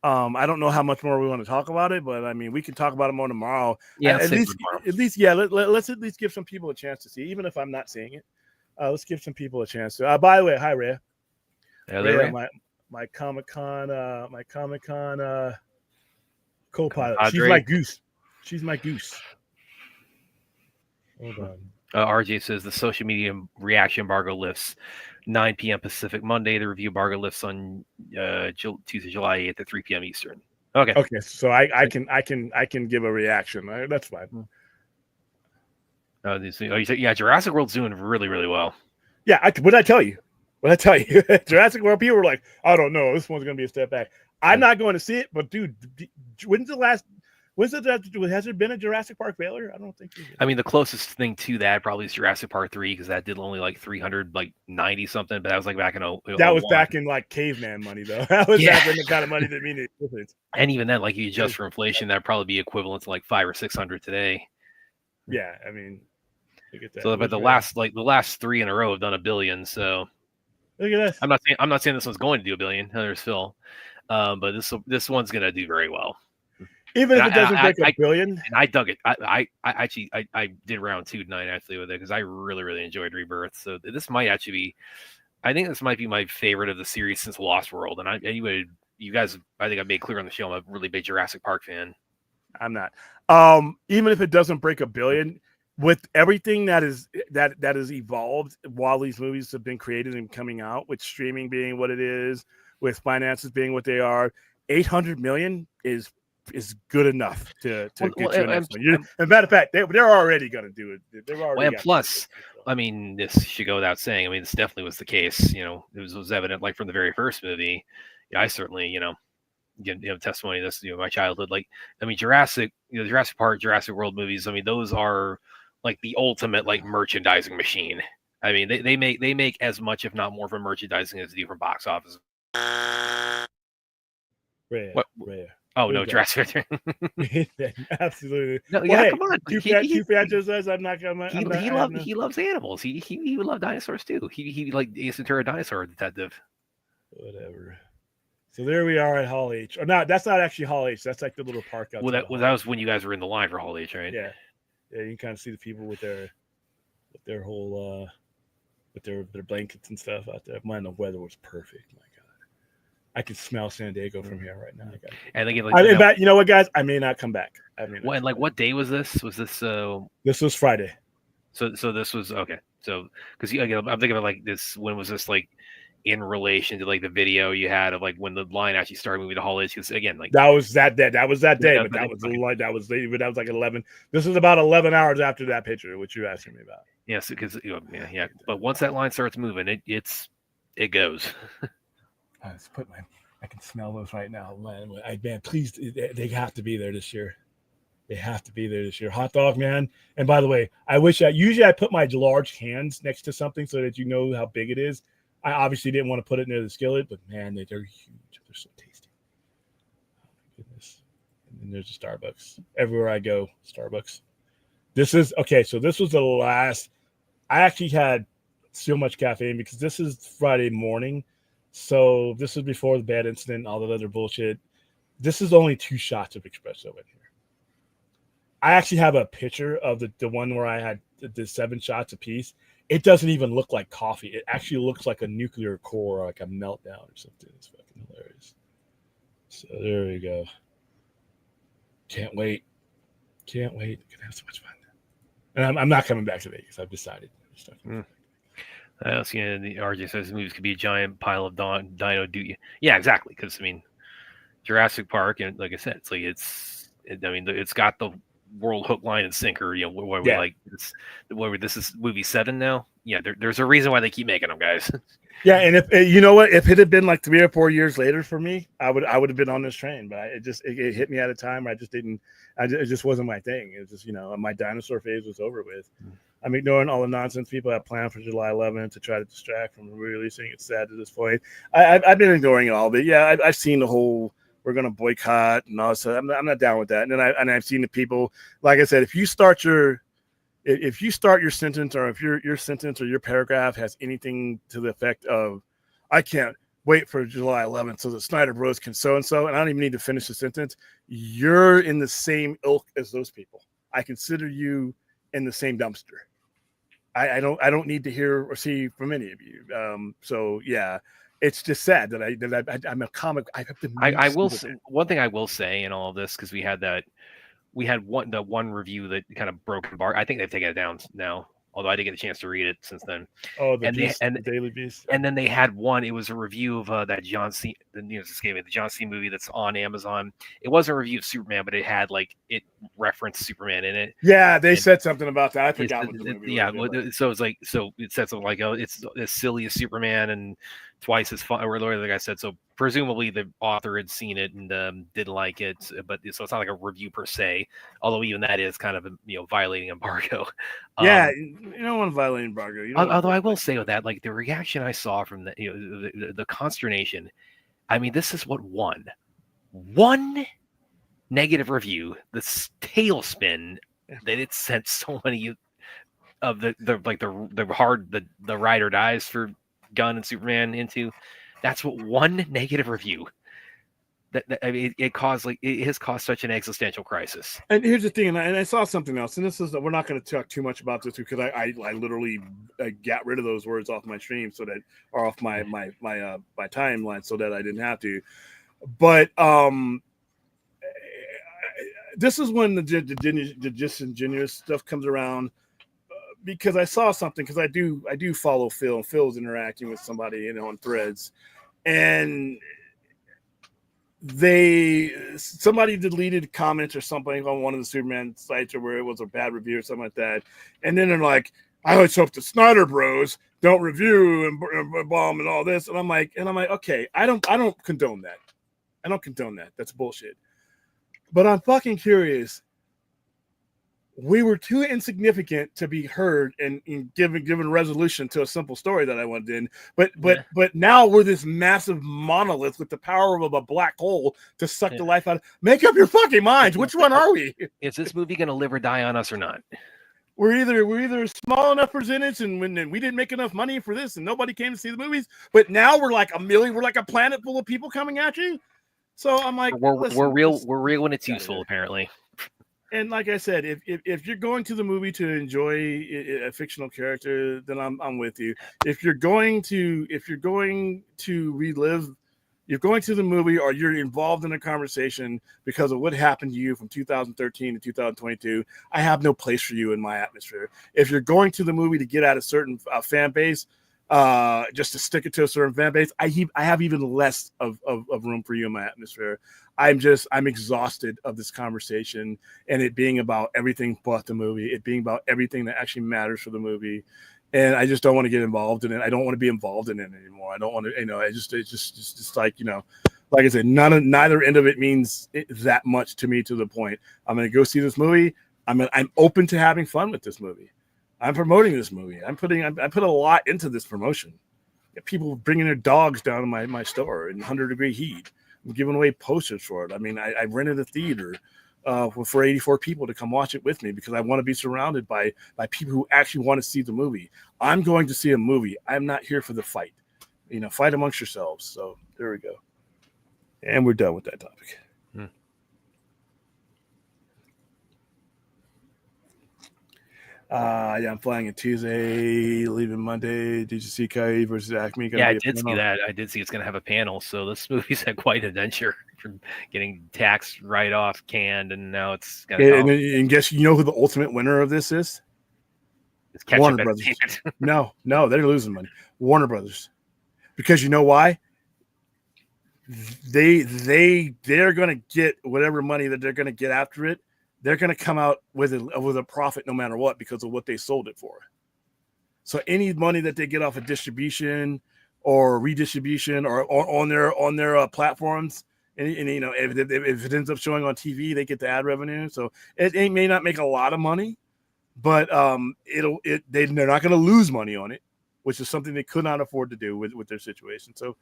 I don't know how much more we want to talk about it, but I mean, we can talk about it more tomorrow. Yeah, at least, let's at least give some people a chance to see, even if I'm not seeing it. Let's give some people a chance to. By the way, hi Rhea. Rhea, my Comic-Con co-pilot. She's my goose. Hold on. RJ says the social media reaction embargo lifts 9 p.m. Pacific Monday. The review embargo lifts on Tuesday, July 8th at 3 p.m. Eastern. Okay. So I can give a reaction. That's fine. Yeah, Jurassic World's doing really, really well. Yeah, what did I tell you? What did I tell you? Jurassic World, people were like, I don't know, this one's going to be a step back. I'm not going to see it, but dude, has there been a Jurassic Park Baylor? I don't think. I mean, the closest thing to that probably is Jurassic Park 3 because that did only like 390 something, but that was like back in that was back in like caveman money though. That was back in the kind of money that means difference. And even then, like you adjust for inflation, that'd probably be equivalent to like 500 or 600 today. Yeah, I mean, look at that. So, but the last 3 in a row have done $1 billion. So look at this. I'm not saying this one's going to do $1 billion. There's Phil, but this one's going to do very well. Even if it doesn't break $1 billion. And I dug it. I actually did round 2 tonight actually with it because I really, really enjoyed Rebirth. So this might actually be, I think this might be my favorite of the series since Lost World. And you guys, I think I made clear on the show, I'm a really big Jurassic Park fan. I'm not. Even if it doesn't break $1 billion, with everything that is evolved while these movies have been created and coming out, with streaming being what it is, with finances being what they are, 800 million is good enough to get you a next one. As a matter of fact, they're already going to do it. They're already. And plus, I mean, this should go without saying. I mean, this definitely was the case. You know, it was evident, like from the very first movie. Yeah, I certainly, give testimony of this. My childhood. Like, I mean, Jurassic Park, Jurassic World movies. I mean, those are like the ultimate like merchandising machine. I mean, they make as much, if not more, from merchandising as they do from box office. Rare. Oh no, Jurassic! Absolutely. No, yeah, come on. Two franchise says I'm not gonna. He loves animals. He would love dinosaurs too. He like Ace Ventura Dinosaur Detective. Whatever. So there we are at Hall H. Or not? That's not actually Hall H. That's like the little park outside. Well, that was when you guys were in the line for Hall H, right? Yeah. You can kind of see the people with their whole with their blankets and stuff out there. Man, the weather was perfect. My God. I can smell San Diego from here right now. And again, you know what, guys? I may not come back. And like, what day was this? Was this? This was Friday. So this was okay. So because again, I'm thinking of like this. When was this like in relation to like the video you had of like when the line actually started moving to Hall H? Because again, like that was that day. That was that day, but that was like 11. This is about 11 hours after that picture, which you're asking me about. Yes, because yeah. But once that line starts moving, it goes. I can smell those right now. Man, please, they have to be there this year. They have to be there this year. Hot dog, man. And by the way, usually I put my large hands next to something so that you know how big it is. I obviously didn't want to put it near the skillet, but man, they're huge. They're so tasty. Oh my goodness. And then there's a Starbucks. Everywhere I go, Starbucks. This is okay. So this was the last. I actually had so much caffeine because this is Friday morning. So this was before the bad incident, all that other bullshit. This is only 2 shots of espresso in here. I actually have a picture of the one where I had the 7 shots apiece. It doesn't even look like coffee. It actually looks like a nuclear core, like a meltdown or something. It's fucking hilarious. So there we go. Can't wait. Gonna have so much fun. And I'm not coming back to Vegas. I've decided. I was the RJ says the movies could be a giant pile of dino do you? Yeah, exactly. Because I mean, Jurassic Park, and like I said, it's got the world hook, line, and sinker. Where we like this. Where this is movie 7 now. Yeah, there's a reason why they keep making them, guys. Yeah, and if you know what, if it had been like 3 or 4 years later for me, I would have been on this train. But it hit me at a time where I just didn't. It just wasn't my thing. It was just my dinosaur phase was over with. I'm ignoring all the nonsense people have planned for July 11th to try to distract from releasing. It's sad to this point. I've been ignoring it all, but yeah, I've seen the whole we're going to boycott and all. So I'm not down with that. And I've seen the people, like I said, if you start your sentence, or if your sentence or your paragraph has anything to the effect of, I can't wait for July 11th so that Snyder Bros can so-and-so, and I don't even need to finish the sentence, you're in the same ilk as those people. I consider you in the same dumpster. I don't need to hear or see from any of you. So yeah, it's just sad that I'm a comic. I will say, one thing I will say in all of this, because we had one review that kind of broke bar. I think they've taken it down now. although I didn't get a chance to read it since then. Oh, the And they Beast, and the Daily Beast. and then they had one. It was a review of that John C. The news escaped me. The John C. movie that's on Amazon. It wasn't a review of Superman, but it had like it referenced Superman in it. Yeah, they And said something about that. I It's, forgot what the movie yeah, was. well, so it's like it said something like, oh, it's as silly as Superman and twice as fun, or whatever the guy said. So presumably the author had seen it and didn't like it, but so it's not like a review per se. Although even that is kind of violating embargo. Yeah, you don't want to violate embargo. You don't Although want I will say with that, like the reaction I saw from the consternation. I mean, this is what one negative review, the tailspin that it sent so many of the ride or dies for Gunn and Superman into. That's what one negative review that I mean, it caused it has caused such an existential crisis. And here's the thing, and I saw something else, and this is we're not going to talk too much about this because I literally got rid of those words off my stream so that or off my timeline so that I didn't have to. But this is when the disingenuous stuff comes around because I saw something because I do follow Phil, and Phil's interacting with somebody on Threads, and somebody deleted comments or something on one of the Superman sites or where it was a bad review or something like that, and then they're like, I always hope the Snyder Bros don't review and bomb and all this, and I'm like, okay, I don't condone that. I don't condone that. That's bullshit. But I'm fucking curious. We were too insignificant to be heard and given resolution to a simple story that I wanted in. But now we're this massive monolith with the power of a black hole to suck the life out of. Make up your fucking minds. Which one are we? Is this movie going to live or die on us or not? We're either small enough percentage and when we didn't make enough money for this and nobody came to see the movies. But now we're like a million. We're like a planet full of people coming at you. So I'm like, we're real when it's useful, apparently. And like I said, if you're going to the movie to enjoy a fictional character, then I'm with you. If you're going to relive, you're going to the movie or you're involved in a conversation because of what happened to you from 2013 to 2022, I have no place for you in my atmosphere. If you're going to the movie to get at a certain fan base, just to stick it to a certain fan base, I have even less of room for you in my atmosphere. I'm exhausted of this conversation and it being about everything but the movie, it being about everything that actually matters for the movie. And I just don't want to get involved in it. I don't want to be involved in it anymore. I don't want to, it's just like, like I said, neither end of it means that much to me to the point. I'm going to go see this movie. I'm open to having fun with this movie. I'm promoting this movie. I put a lot into this promotion. People bringing their dogs down to my store in 100-degree heat. I'm giving away posters for it. I mean, I rented a theater for 84 people to come watch it with me because I want to be surrounded by people who actually want to see the movie. I'm going to see a movie. I'm not here for the fight. Fight amongst yourselves. So there we go. And we're done with that topic. I'm flying on Tuesday, leaving Monday. Did you see Kai versus Acme? Yeah, I did see that. I did see it's going to have a panel. So this movie's had quite an adventure from getting tax write-off canned, and now it's got. And guess you know who the ultimate winner of this is? It's Warner Brothers. No, they're losing money. Warner Brothers, because you know why? They're going to get whatever money that they're going to get after it. They're going to come out with a profit no matter what because of what they sold it for. So any money that they get off of distribution or redistribution or on their platforms, and if it ends up showing on TV, they get the ad revenue. So it may not make a lot of money, but they're not going to lose money on it, which is something they could not afford to do with their situation. So,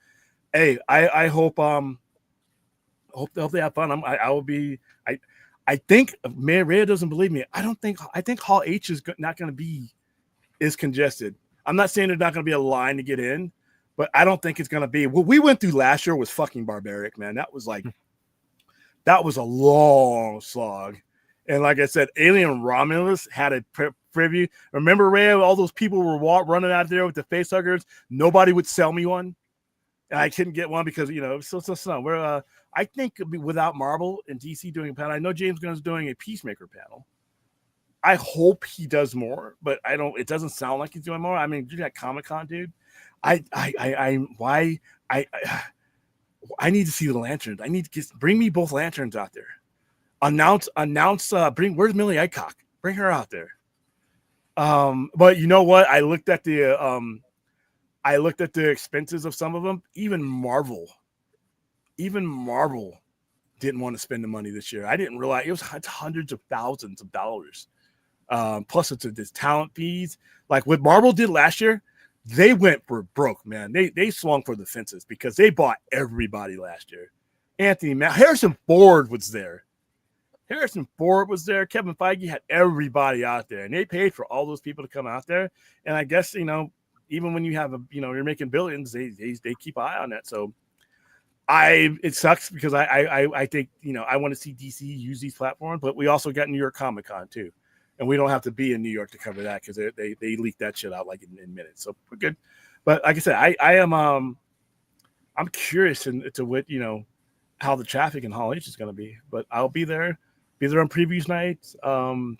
hey, I hope they have fun. I will be. I think Rhea doesn't believe me. I think Hall H is not going to be as congested. I'm not saying there's not going to be a line to get in, but I don't think it's going to be. What we went through last year was fucking barbaric, man. That was a long slog. And like I said, Alien Romulus had a preview. Remember, Rhea, all those people were running out there with the face huggers. Nobody would sell me one. And I couldn't get one because, so we're I think without Marvel and DC doing a panel, I know James Gunn's doing a Peacemaker panel. I hope he does more, but I don't. It doesn't sound like he's doing more. I mean, you got Comic-Con, dude. I need to see the lanterns. I need to bring me both lanterns out there. Announce. Where's Millie Aycock? Bring her out there. But you know what? I looked at the expenses of some of them. Even Marvel didn't want to spend the money this year. I didn't realize it's hundreds of thousands of dollars. Plus it's this talent fees. Like what Marvel did last year, they went for broke, man. They swung for the fences because they bought everybody last year. Harrison Ford was there. Kevin Feige had everybody out there, and they paid for all those people to come out there. And I guess, even when you have you're making billions, they keep an eye on that. So it sucks because I think, I want to see DC use these platforms, but we also got New York Comic-Con too. And we don't have to be in New York to cover that because they leak that shit out like in minutes. So we're good. But like I said, I'm curious into what, how the traffic in Hall H is going to be, but I'll be there on previews nights. I'm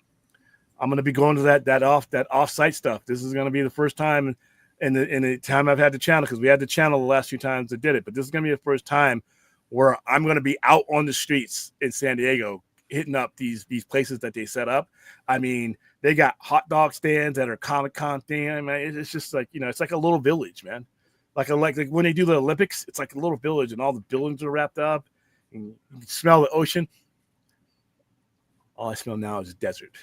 going to be going to that off-site stuff. This is going to be the first time in the time I've had the channel, because we had the channel the last few times that did it, but this is going to be the first time where I'm going to be out on the streets in San Diego, hitting up these places that they set up. I mean, they got hot dog stands that are Comic-Con thing. I mean, it's just like, it's like a little village, man. Like when they do the Olympics, it's like a little village and all the buildings are wrapped up and you can smell the ocean. All I smell now is desert.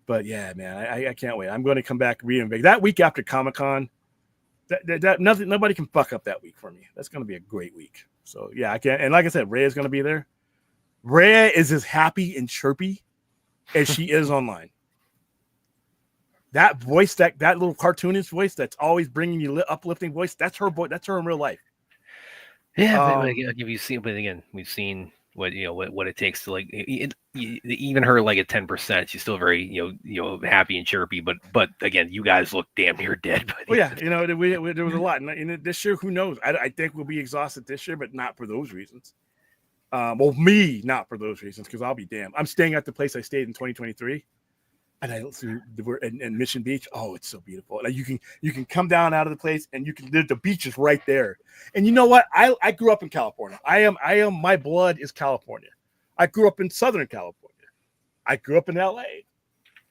But yeah, man, I can't wait. I'm going to come back reinvigorate that week after Comic-Con. Nobody can fuck up that week for me. That's going to be a great week. So yeah, I can't. And like I said, Rhea is going to be there. Rhea is as happy and chirpy as she is online. That voice, that little cartoonist voice that's always bringing you uplifting voice, that's her voice. That's her in real life. Yeah, but you've seen, but again, we've seen what it takes to like even her like at 10%, she's still very happy and chirpy. But again, you guys look damn near dead. Buddy. Well, yeah, there was a lot, and this year, who knows? I think we'll be exhausted this year, but not for those reasons. Well, me, not for those reasons, because I'll be damned. I'm staying at the place I stayed in 2023, and we're in Mission Beach. Oh, it's so beautiful. Like you can come down out of the place, and the beach is right there. And you know what? I grew up in California. My blood is California. I grew up in Southern California. I grew up in LA.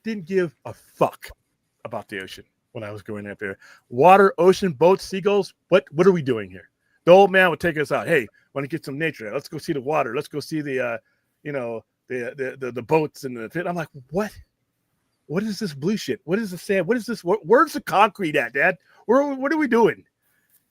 Didn't give a fuck about the ocean when I was growing up there. Water, ocean, boats, seagulls. What are we doing here? The old man would take us out. Hey, want to get some nature? Let's go see the water. Let's go see the boats and the fit. I'm like, what? What is this blue shit? What is the sand? What is this? Where's the concrete at, Dad? What are we doing?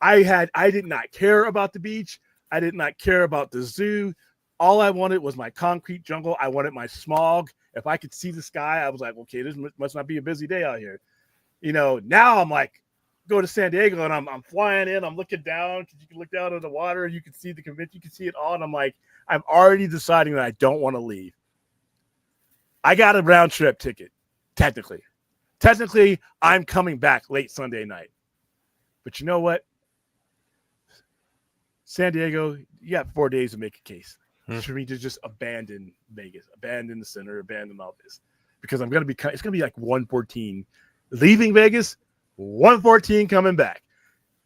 I did not care about the beach. I did not care about the zoo. All I wanted was my concrete jungle. I wanted my smog. If I could see the sky, I was like, okay, this must not be a busy day out here. Now I'm like, go to San Diego and I'm flying in. I'm looking down because you can look down on the water. You can see the convention. You can see it all. And I'm like, I'm already deciding that I don't want to leave. I got a round trip ticket. Technically, I'm coming back late Sunday night. But you know what? San Diego, you got 4 days to make a case. For me to just abandon Vegas, abandon the center, abandon all this. Because it's going to be like 114. Leaving Vegas, 114 coming back.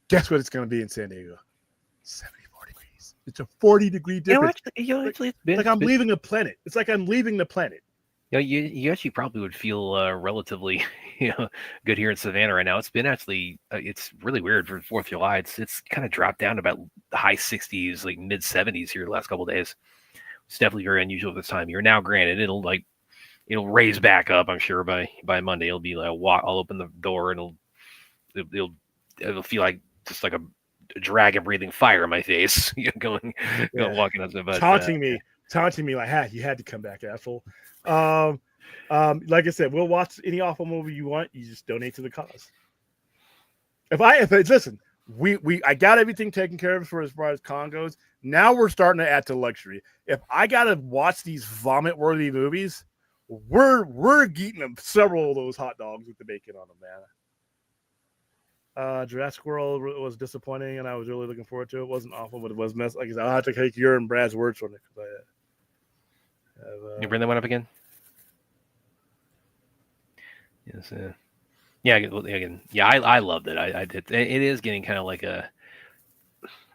Guess what it's going to be in San Diego? 74 degrees. It's a 40-degree difference. I'm leaving a planet. It's like I'm leaving the planet. You actually probably would feel relatively good here in Savannah right now. It's been actually it's really weird for 4th of July. It's kind of dropped down to about the high 60s, like mid 70s here the last couple of days. It's definitely very unusual this time of year. Now, granted, it'll raise back up. I'm sure by Monday it'll be like I'll open the door and it'll feel like just like a dragon breathing fire in my face, walking up. But, taunting me like, you had to come back, asshole. Like I said, we'll watch any awful movie you want. You just donate to the cause. Listen, I got everything taken care of as far as con goes. Now we're starting to add to luxury. If I gotta watch these vomit-worthy movies, we're eating several of those hot dogs with the bacon on them, man. Jurassic World was disappointing, and I was really looking forward to it. It wasn't awful, but it was mess. Like I said, I'll have to take your and Brad's words on it. You bring that one up again? Yes, yeah. Again, yeah. I loved it. I did. It is getting kind of like a.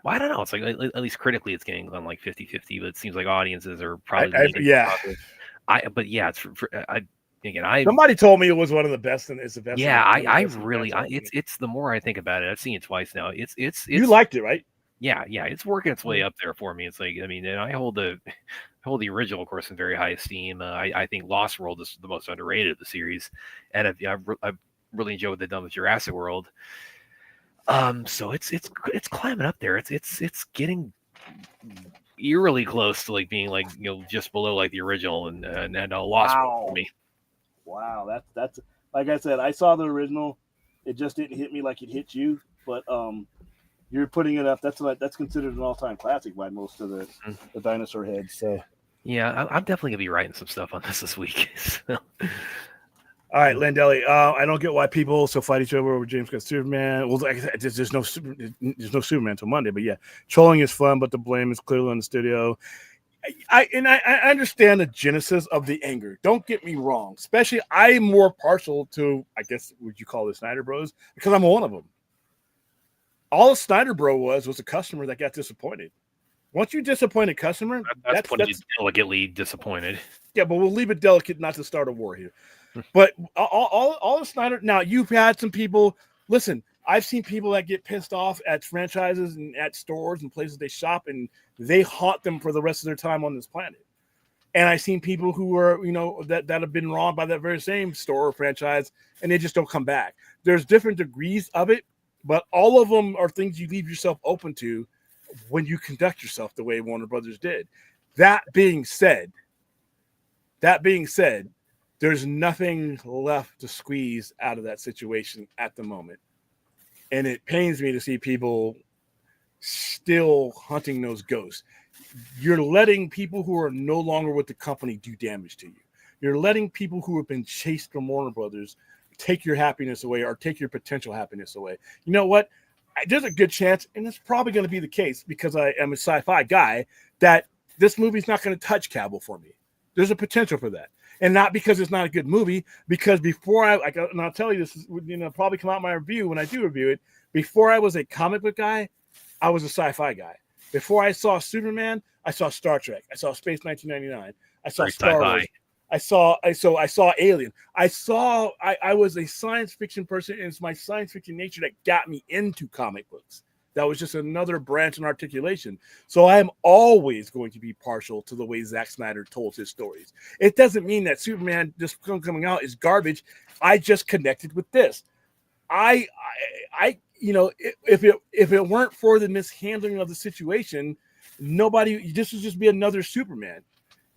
Well, I don't know. It's like at least critically, it's getting on like 50-50, but it seems like audiences are probably leaning Yeah. positive. But yeah, it's again, Somebody told me it was one of the best, and it's the best. yeah, one of the I best in really, franchise. it's the more I think about it, I've seen it twice now. It's You liked it, right? yeah, it's working its way up there for me. It's like, I mean, and I hold the original, of course, in very high esteem. I think Lost World is the most underrated of the series, and I've really enjoyed what they've done with Jurassic World. So it's climbing up there. It's getting eerily close to like being like, just below like the original and Lost World for me. Wow, that's like I said, I saw the original. It just didn't hit me like it hit you, but you're putting it up. That's considered an all-time classic by most of the dinosaur heads. So yeah, I'm definitely gonna be writing some stuff on this week. So. All right, Landelli. I don't get why people so fight each other over James Gunn Superman. Well, like I said, there's no Superman until Monday, but yeah, trolling is fun, but the blame is clearly on the studio. I understand the genesis of the anger. Don't get me wrong. Especially, I'm more partial to, I guess, would you call the Snyder Bros? Because I'm one of them. All a Snyder Bro was a customer that got disappointed. Once you disappoint a customer, that's delicately disappointed. Yeah, but we'll leave it delicate not to start a war here. But all the Snyder. Now you've had some people. Listen, I've seen people that get pissed off at franchises and at stores and places they shop, and they haunt them for the rest of their time on this planet. And I've seen people who are, that have been wronged by that very same store or franchise, and they just don't come back. There's different degrees of it, but all of them are things you leave yourself open to when you conduct yourself the way Warner Brothers did. That being said, there's nothing left to squeeze out of that situation at the moment. And it pains me to see people still hunting those ghosts. You're letting people who are no longer with the company do damage to you. You're letting people who have been chased from Warner Brothers take your happiness away or take your potential happiness away. You know what? There's a good chance, and it's probably going to be the case because I am a sci-fi guy, that this movie's not going to touch Cavill for me. There's a potential for that. And not because it's not a good movie, because before and I'll tell you this is, probably come out in my review when I do review it. Before I was a comic book guy, I was a sci-fi guy. Before I saw Superman, I saw Star Trek. I saw Space 1999. I saw Star Wars. I saw Alien. I was a science fiction person, and it's my science fiction nature that got me into comic books. That was just another branch and articulation. So I am always going to be partial to the way Zack Snyder told his stories. It doesn't mean that Superman just coming out is garbage. I just connected with this. If it weren't for the mishandling of the situation, this would just be another Superman.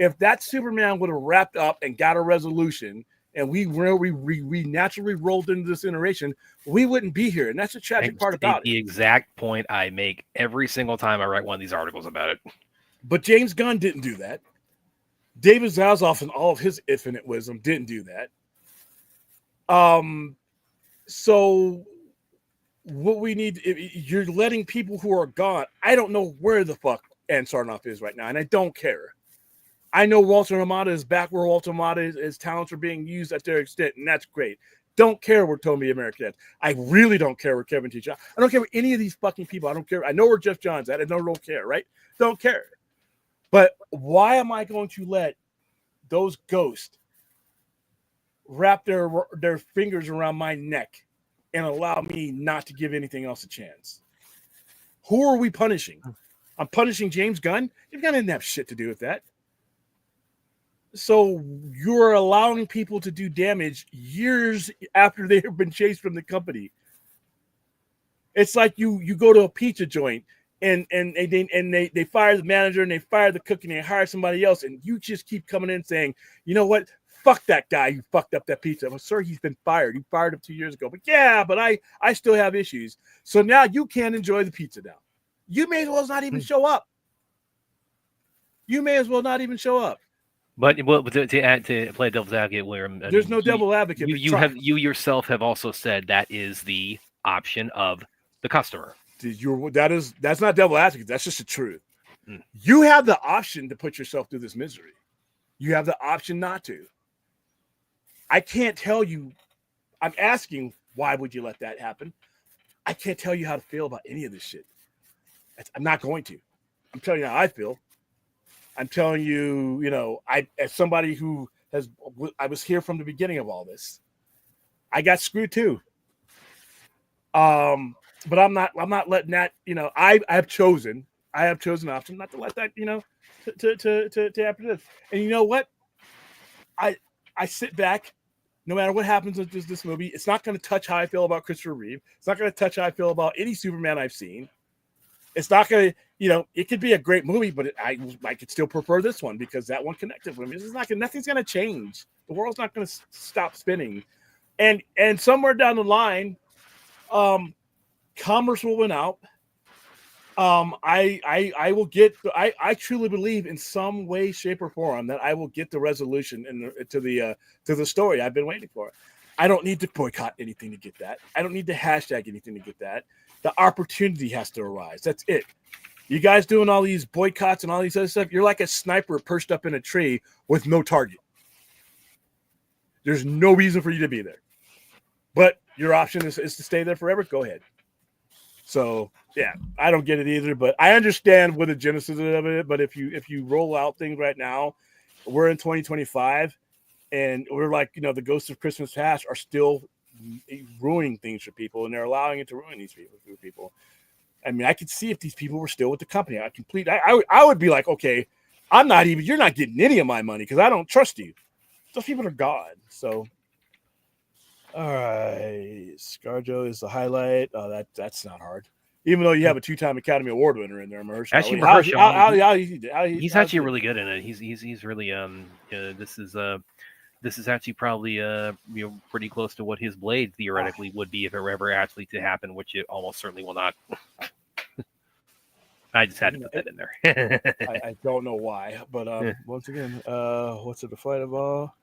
If that Superman would have wrapped up and got a resolution, and we naturally rolled into this iteration, we wouldn't be here. And that's the tragic part about it. The exact point I make every single time I write one of these articles about it. But James Gunn didn't do that. David Zaslav and all of his infinite wisdom didn't do that. So what we need, you're letting people who are gone. I don't know where the fuck Ann Sarnoff is right now, and I don't care. I know Walter Hamada is back where Walter Hamada his talents are being used at their extent, and that's great. Don't care where Toby America is. I really don't care where Kevin T. John. I don't care where any of these fucking people. I don't care. I know where Jeff Johns at. I don't care, right? Don't care. But why am I going to let those ghosts wrap their fingers around my neck and allow me not to give anything else a chance? Who are we punishing? I'm punishing James Gunn? James Gunn didn't have shit to do with that. So you're allowing people to do damage years after they have been chased from the company. It's like you go to a pizza joint and they fire the manager and they fire the cook and they hire somebody else, and you just keep coming in saying, you know what? Fuck that guy who fucked up that pizza. Well, sir, he's been fired. You fired him 2 years ago. But yeah, but I still have issues. So now you can't enjoy the pizza now. You may as well not even show up. But to add to play devil's advocate, where there's no devil advocate. You yourself have also said that is the option of the customer. That's not devil advocate. That's just the truth. You have the option to put yourself through this misery. You have the option not to. I can't tell you I'm asking, why would you let that happen? I can't tell you how to feel about any of this shit. I'm not going to. I'm telling you how I feel. I'm telling you, as somebody who I was here from the beginning of all this. I got screwed too. But I'm not letting that, I have chosen option not to let that, to happen. And you know what? I sit back. No matter what happens with this movie, it's not going to touch how I feel about Christopher Reeve. It's not going to touch how I feel about any Superman I've seen. It's not going to, it could be a great movie, but I could still prefer this one because that one connected with me. Nothing's going to change. The world's not going to stop spinning. And somewhere down the line, commerce will win out. I will get. I truly believe in some way, shape, or form that I will get the resolution to the story I've been waiting for. I don't need to boycott anything to get that. I don't need to hashtag anything to get that. The opportunity has to arise. That's it. You guys doing all these boycotts and all these other stuff. You're like a sniper perched up in a tree with no target. There's no reason for you to be there. But your option is to stay there forever. Go ahead. So yeah, I don't get it either, but I understand what the genesis of it. But if you roll out things right now, we're in 2025, and we're like, the ghosts of Christmas past are still ruining things for people, and they're allowing it to ruin these people. I mean, I could see if these people were still with the company. I would be like, okay, you're not getting any of my money because I don't trust you. Those people are gone. So. All right, ScarJo is the highlight. Oh, that's not hard. Even though you have a 2-time Academy Award winner in there, Mahershala. Actually, he's actually really good in it. He's really this is actually probably pretty close to what his Blade theoretically would be if it were ever actually to happen, which it almost certainly will not. I just had to put that in there. I don't know why, but once again, what's it? The fight of all.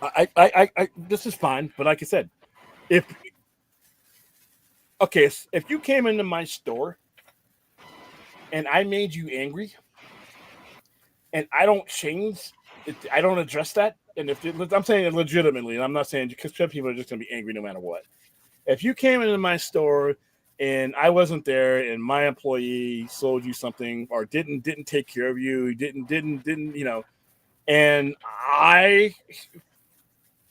I this is fine, but like I said, if you came into my store and I made you angry and I don't change it, I don't address that, and I'm saying it legitimately, and I'm not saying because some people are just going to be angry no matter what. If you came into my store and I wasn't there and my employee sold you something or didn't take care of you, didn't and I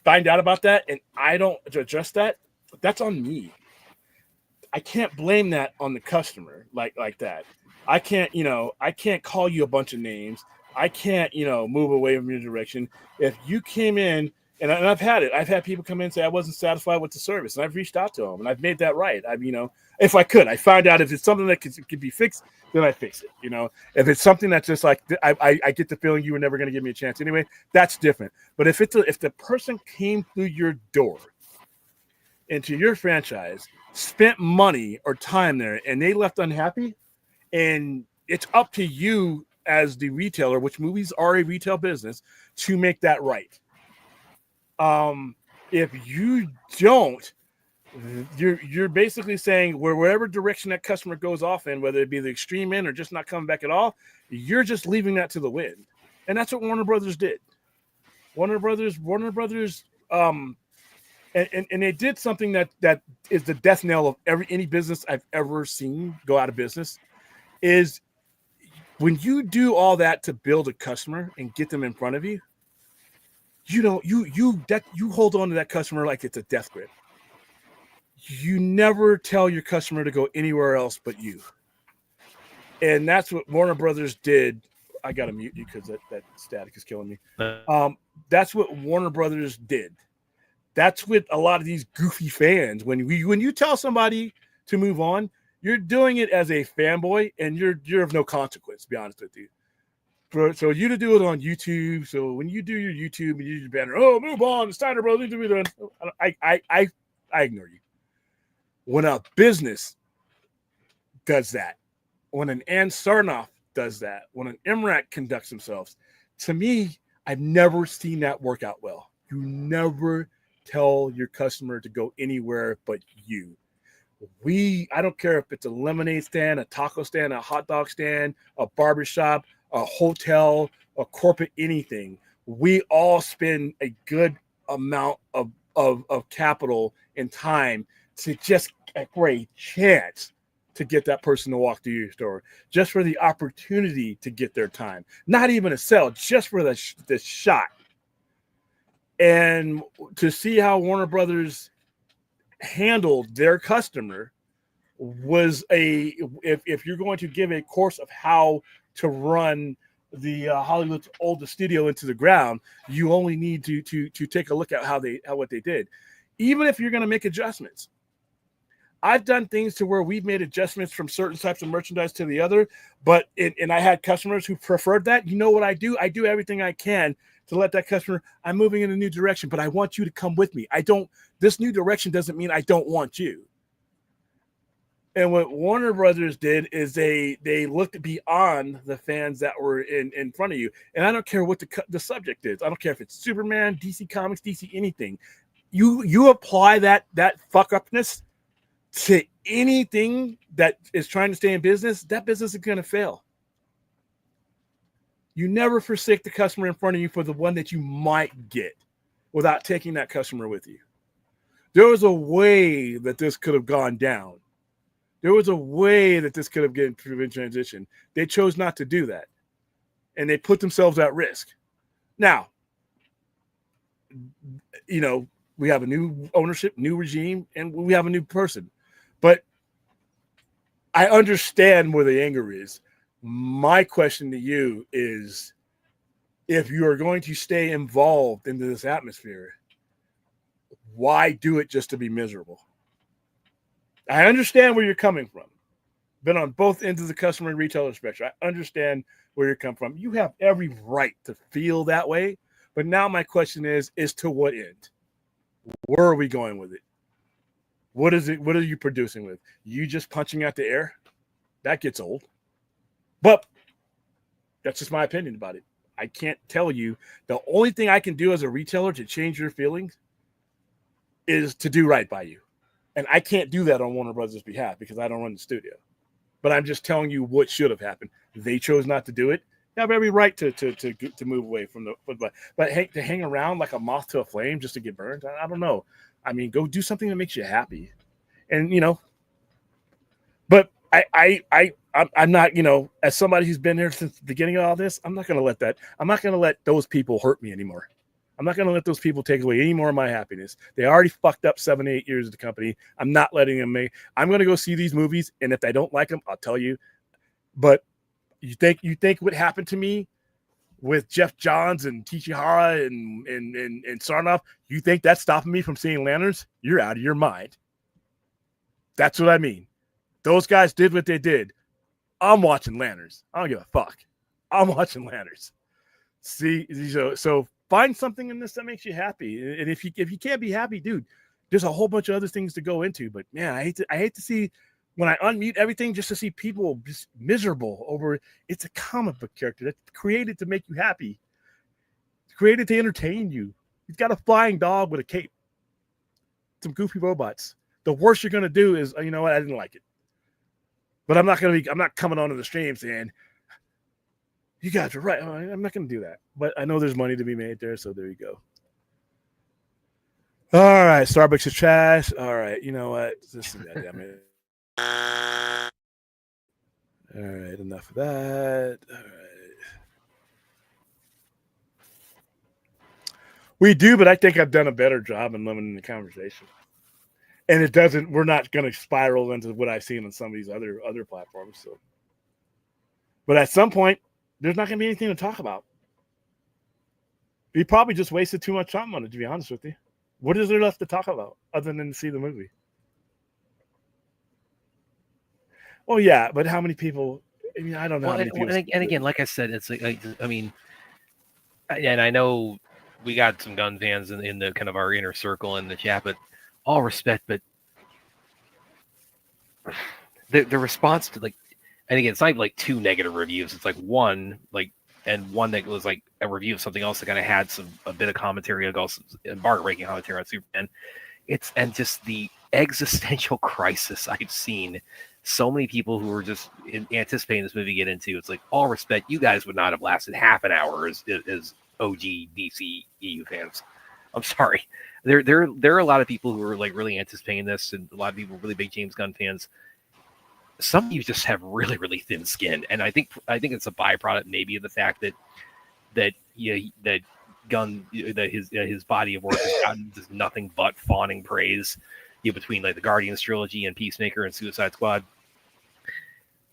find out about that and I don't address that, that's on me. I can't blame that on the customer like that. I can't call you a bunch of names. I can't, move away from your direction. If you came in, and I've had people come in and say I wasn't satisfied with the service, and I've reached out to them and I've made that right. If I could, I find out if it's something that could be fixed, then I fix it. If it's something that's just like I get the feeling you were never going to give me a chance anyway, that's different. But if the person came through your door into your franchise, spent money or time there, and they left unhappy, and it's up to you as the retailer, which movies are a retail business, to make that right. If you don't, you're basically saying wherever direction that customer goes off in, whether it be the extreme end or just not coming back at all, you're just leaving that to the wind. And that's what Warner Brothers did. Warner Brothers, and they did something that is the death knell of any business I've ever seen go out of business, is when you do all that to build a customer and get them in front of you, you hold on to that customer like it's a death grip. You never tell your customer to go anywhere else but you. And that's what Warner Brothers did. I got to mute you because that static is killing me. That's what Warner Brothers did. That's what a lot of these goofy fans, when you tell somebody to move on, you're doing it as a fanboy, and you're of no consequence, to be honest with you. So you to do it on YouTube. So when you do your YouTube and you do your banner, move on, the Steiner Brothers, I ignore you. When a business does that, when an Ann Sarnoff does that, when an Emmerich conducts themselves, to me, I've never seen that work out well. You never tell your customer to go anywhere but you. I don't care if it's a lemonade stand, a taco stand, a hot dog stand, a barbershop, a hotel, a corporate, anything. we all spend a good amount of capital and time to just for a chance to get that person to walk through your store, just for the opportunity to get their time, not even a sell, just for the shot. And to see how Warner Brothers handled their customer was if you're going to give a course of how to run the Hollywood's oldest studio into the ground, you only need to take a look at what they did. Even if you're going to make adjustments, I've done things to where we've made adjustments from certain types of merchandise to the other, but and I had customers who preferred that. You know what I do? I do everything I can to let that customer, I'm moving in a new direction, but I want you to come with me. This new direction doesn't mean I don't want you. And what Warner Brothers did is they looked beyond the fans that were in front of you. And I don't care what the subject is. I don't care if it's Superman, DC Comics, DC anything. You apply that fuck upness to anything that is trying to stay in business, that business is going to fail. You never forsake the customer in front of you for the one that you might get without taking that customer with you. There was a way that this could have gone down. There was a way that this could have been transition. They chose not to do that. And they put themselves at risk. Now, we have a new ownership, new regime, and we have a new person. But I understand where the anger is. My question to you is, if you are going to stay involved into this atmosphere, why do it just to be miserable? I understand where you're coming from. Been on both ends of the customer and retailer spectrum. I understand where you're coming from. You have every right to feel that way. But now my question is to what end? Where are we going with it? What is it? What are you producing with? You just punching out the air? That gets old. But that's just my opinion about it. I can't tell you. The only thing I can do as a retailer to change your feelings is to do right by you. And I can't do that on Warner Brothers' behalf because I don't run the studio. But I'm just telling you what should have happened. They chose not to do it. You have every right to move away from the football. But to hang around like a moth to a flame just to get burned, I don't know. I mean, go do something that makes you happy. And, but I'm not, as somebody who's been here since the beginning of all this, I'm not going to let those people hurt me anymore. I'm not going to let those people take away any more of my happiness. They already fucked up 7 to 8 years of the company. I'm not letting them make. I'm going to go see these movies, and if I don't like them, I'll tell you. But you think what happened to me with Jeff Johns and Tishihara and Sarnoff, you think that's stopping me from seeing Lanterns? You're out of your mind. That's what I mean. Those guys did what they did. I'm watching Lanterns. I don't give a fuck. I'm watching Lanterns. See, so find something in this that makes you happy. And if you can't be happy, dude, there's a whole bunch of other things to go into. But man, I hate to see when I unmute everything just to see people just miserable over. It's a comic book character that's created to make you happy. It's created to entertain you. He's got a flying dog with a cape. Some goofy robots. The worst you're gonna do is, you know what? I didn't like it. But I'm not coming onto the stream saying, you guys are right. I'm not going to do that. But I know there's money to be made there, so there you go. All right, Starbucks is trash. All right, you know what? This is goddamn it. All right, enough of that. All right. We do, but I think I've done a better job in limiting the conversation. And we're not going to spiral into what I've seen on some of these other platforms. So, but at some point, there's not going to be anything to talk about. We probably just wasted too much time on it, to be honest with you. What is there left to talk about other than to see the movie? Well, yeah, but how many people? I mean, I don't know. How many people and again, like I said, it's like I mean, and I know we got some gun fans in the kind of our inner circle in the chat, but all respect, but the response to and again, it's not like 2 negative reviews. It's like one that was like a review of something else that kind of had a bit of commentary, also embargo-breaking commentary on Superman. And just the existential crisis I've seen so many people who were just anticipating this movie get into. It's like, all respect, you guys would not have lasted half an hour as OG DC EU fans. I'm sorry. There are a lot of people who are like really anticipating this, and a lot of people really big James Gunn fans. Some of you just have really, really thin skin, and I think it's a byproduct maybe of the fact that Gunn, that his body of work has gotten just nothing but fawning praise, between like the Guardians trilogy and Peacemaker and Suicide Squad.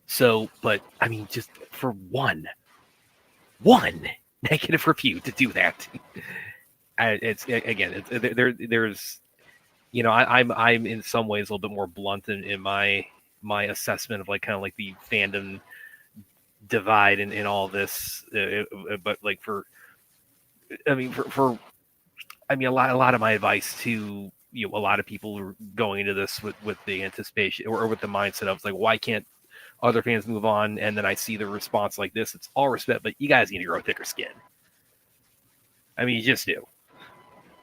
So, but I mean, just for one negative review to do that, there's, I'm in some ways a little bit more blunt in my assessment of like kind of like the fandom divide in all this, but like a lot of my advice to a lot of people who are going into this with the anticipation or with the mindset of like, why can't other fans move on? And then I see the response like this. It's all respect, but you guys need to grow thicker skin. I mean, you just do.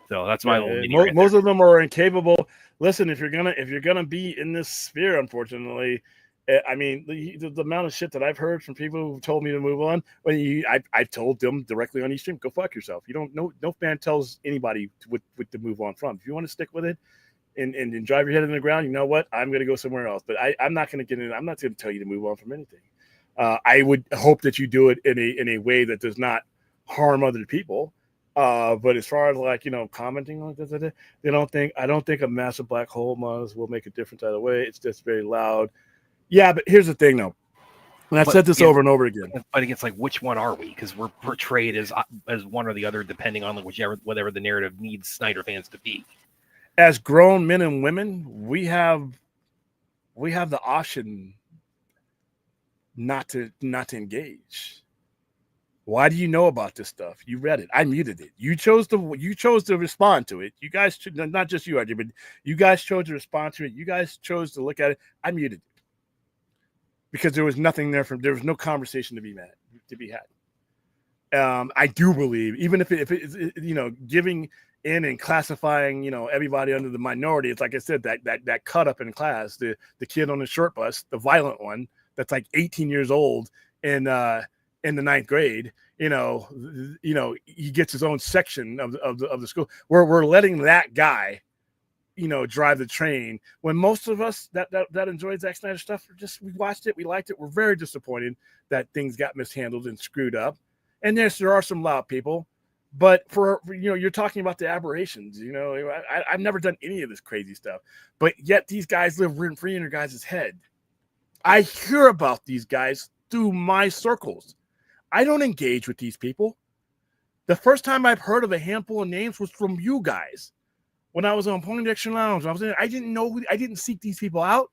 So that's my little most of them are incapable. Listen, if you're gonna be in this sphere, unfortunately, I mean, the amount of shit that I've heard from people who told me to move on. I've told them directly on eStream, go fuck yourself. You don't know. No fan tells anybody what to move on from. If you want to stick with it and drive your head in the ground, you know what? I'm going to go somewhere else. But I'm not going to get in. I'm not going to tell you to move on from anything. I would hope that you do it in a way that does not harm other people. But as far as like, commenting on this, I don't think a massive black hole will make a difference either way. It's just very loud. Yeah, but here's the thing, though. And I've said this over and over again. But it's like, which one are we? Because we're portrayed as one or the other, depending on whatever the narrative needs Snyder fans to be. As grown men and women, we have the option not to engage. Why do you know about this stuff? You read it. I muted it. You chose to respond to it. You guys, not just you, RJ, but you guys chose to respond to it. You guys chose to look at it. I muted it because there was nothing there there was no conversation to be had. I do believe, even if it giving in and classifying, everybody under the minority. It's like I said, that cut up in class, the kid on the short bus, the violent one that's like 18 years old and in the ninth grade, he gets his own section of the school. We're letting that guy, drive the train. When most of us that enjoyed Zack Snyder stuff, we watched it, we liked it. We're very disappointed that things got mishandled and screwed up. And there are some loud people, but you're talking about the aberrations. I've never done any of this crazy stuff, but yet these guys live rent free in your guys' head. I hear about these guys through my circles. I don't engage with these people. The first time I've heard of a handful of names was from you guys. When I was on Poindexter Lounge, I didn't seek these people out,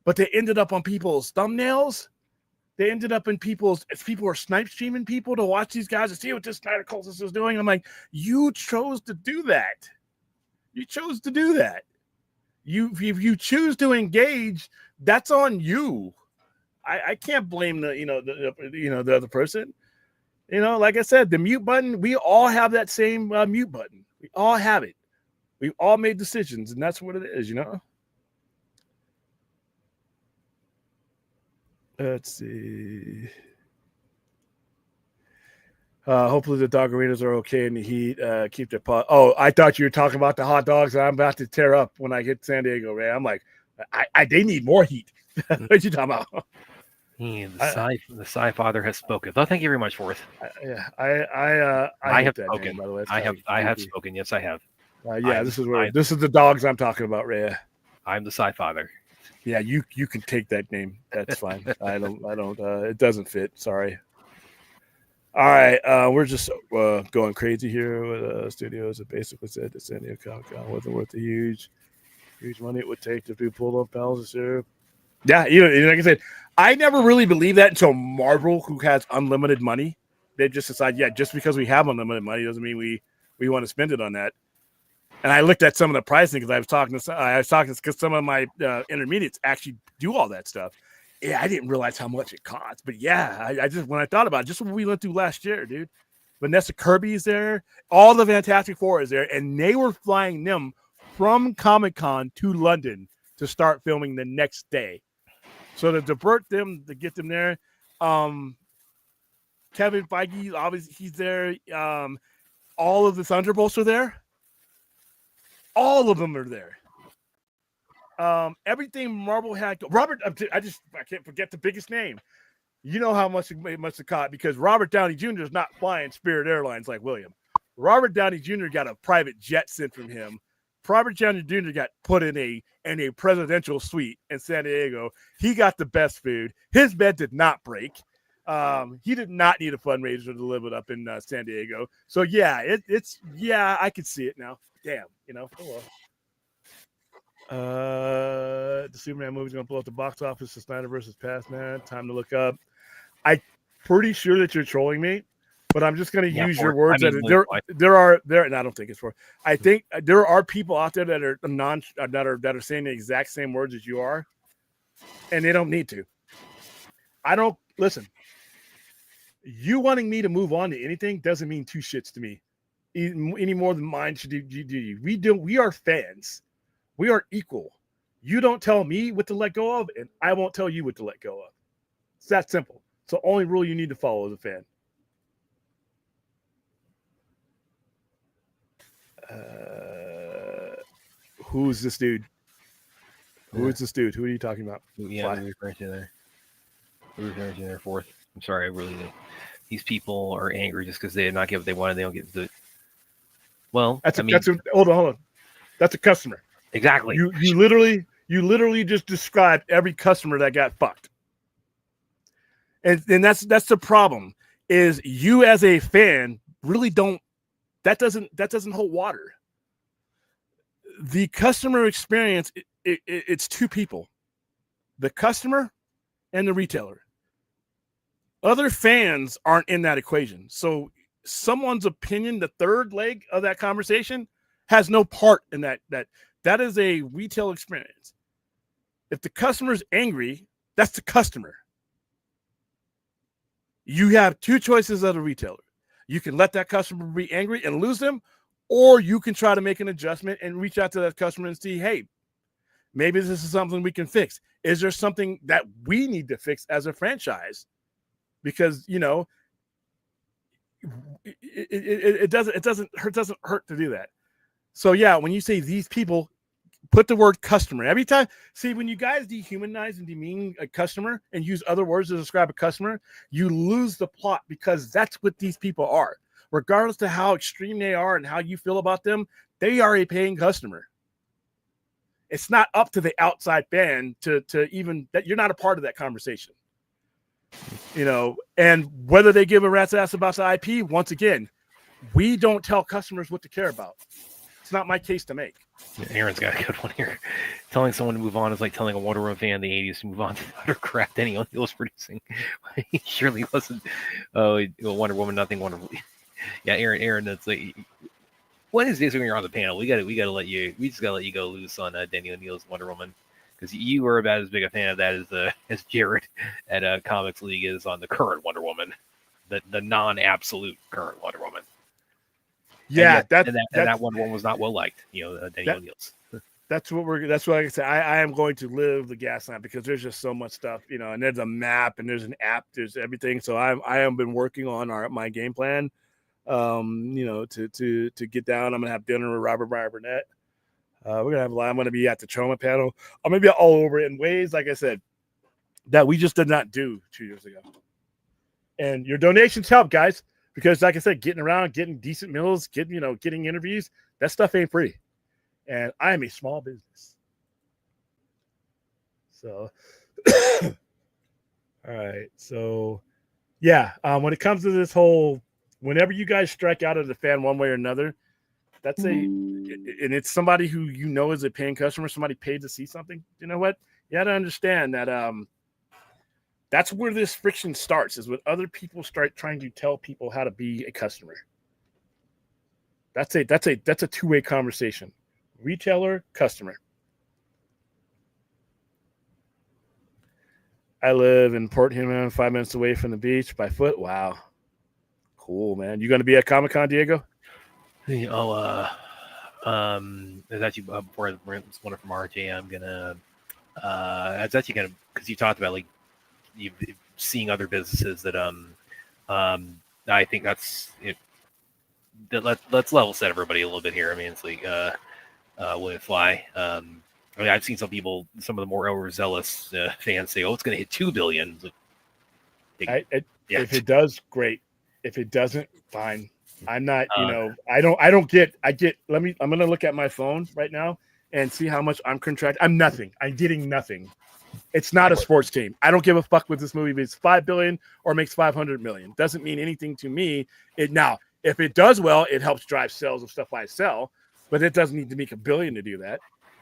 but they ended up on people's thumbnails. They ended up in people are snipe streaming people to watch these guys and see what this Snyder cultist is doing. I'm like, you chose to do that. You chose to do that. If you choose to engage, that's on you. I can't blame the other person. Like I said, the mute button, we all have that same mute button. We all have it. We all made decisions, and that's what it is, Let's see. Hopefully the dog arenas are okay in the heat. Keep their pot. Oh, I thought you were talking about the hot dogs that I'm about to tear up when I get to San Diego, man. I'm like, they need more heat. What you talking about? The Psy Father has spoken. Oh, thank you very much, Forth. I have that spoken. Name, by the way. I have spoken. Yes, I have. This is the dogs I'm talking about, Ray. I'm the Psy Father. Yeah, you can take that name. That's fine. I don't. It doesn't fit. Sorry. All right, we're just going crazy here with studios. It basically said that San Diego Comic-Con wasn't worth the huge money it would take to do pull-up pals this year. Yeah, like I said, I never really believed that until Marvel, who has unlimited money, they just decide, just because we have unlimited money doesn't mean we want to spend it on that. And I looked at some of the pricing because I was talking because some of my intermediates actually do all that stuff. Yeah, I didn't realize how much it costs. But yeah, I just when I thought about it, just what we went through last year, dude. Vanessa Kirby's there, all the Fantastic Four is there, and they were flying them from Comic-Con to London to start filming the next day. So to divert them, to get them there, Kevin Feige, obviously he's there. All of the Thunderbolts are there. All of them are there. Everything Marvel had. Robert, I can't forget the biggest name. You know how much it must have caught because Robert Downey Jr. is not flying Spirit Airlines like William. Robert Downey Jr. got a private jet sent from him. Robert Downey Jr. got put in a presidential suite in San Diego. He got the best food. His bed did not break. He did not need a fundraiser to live it up in San Diego. So yeah, it's I can see it now. Damn, oh well. The Superman movie's gonna blow up the box office. The Snyder versus Past Man. Time to look up. I'm pretty sure that you're trolling me, but I'm just gonna use your words. And I don't think it's for. I think there are people out there that are that are saying the exact same words as you are, and they don't need to. I don't listen. You wanting me to move on to anything doesn't mean two shits to me, any more than mine should do you. We are fans. We are equal. You don't tell me what to let go of, and I won't tell you what to let go of. It's that simple. It's the only rule you need to follow as a fan. Who's this dude? Who is this dude? Who are you talking about? Yeah, we're referring to there. We're referring to there fourth. I'm sorry, I really do. These people are angry just because they did not get what they wanted. They don't get the. Well, hold on. That's a customer. Exactly. You literally just described every customer that got fucked. And that's the problem is you as a fan really don't that doesn't hold water. The customer experience it's two people. The customer and the retailer. Other fans aren't in that equation. So someone's opinion, the third leg of that conversation, has no part in that. That is a retail experience. If the customer's angry, that's the customer. You have two choices as a retailer. You can let that customer be angry and lose them, or you can try to make an adjustment and reach out to that customer and see, hey, maybe this is something we can fix. Is there something that we need to fix as a franchise? Because, it doesn't hurt to do that. So yeah, when you say these people, put the word customer every time. See, when you guys dehumanize and demean a customer and use other words to describe a customer, you lose the plot because that's what these people are. Regardless of how extreme they are and how you feel about them, they are a paying customer. It's not up to the outside fan to even that you're not a part of that conversation. And whether they give a rat's ass about the IP, once again, we don't tell customers what to care about. It's not my case to make. Aaron's got a good one here. Telling someone to move on is like telling a Wonder Woman fan in the 80s to move on to other crap that he was producing. He surely wasn't. Oh, Wonder Woman, nothing Wonder Woman. Yeah, Aaron, that's like one of these days when you're on the panel, we just gotta let you go loose on Danny O'Neill's Wonder Woman. Because you were about as big a fan of that as Jared at Comics League is on the current Wonder Woman, the non-absolute current Wonder Woman. Yeah, that Wonder Woman was not well liked. Danny O'Neill's. That's what I can say. I am going to live the Gaslamp because there's just so much stuff, and there's a map and there's an app, there's everything. So I have been working on my game plan, to get down. I'm gonna have dinner with Robert Meyer Burnett. I'm gonna be at the Trauma panel. I'm gonna be all over it in ways, like I said, that we just did not do 2 years ago. And your donations help, guys, because like I said, getting around, getting decent meals, getting interviews, that stuff ain't free. And I am a small business. So, all right. So, yeah, when it comes to this whole, whenever you guys strike out as a fan one way or another, and it's somebody who is a paying customer, somebody paid to see something. You know what? You got to understand that that's where this friction starts, is when other people start trying to tell people how to be a customer. That's a two-way conversation. Retailer, customer. I live in Port Huron, 5 minutes away from the beach by foot. Wow. Cool, man. You going to be at Comic-Con, Diego? It's actually before this one from RJ. I'm gonna. It's actually gonna, because you talked about like you seeing other businesses that I think that's it. Let's level set everybody a little bit here. I mean, it's like William Fly. I mean, I've seen some people, some of the more overzealous fans say, "Oh, it's going to hit 2 billion." Like, If it does, great. If it doesn't, fine. I'm not, I don't get. I'm going to look at my phone right now and see how much I'm contracted. I'm nothing. I'm getting nothing. It's not a sports team. I don't give a fuck with this movie. If it's 5 billion or makes 500 million, doesn't mean anything to me. If it does well, it helps drive sales of stuff I sell, but it doesn't need to make $1 billion to do that.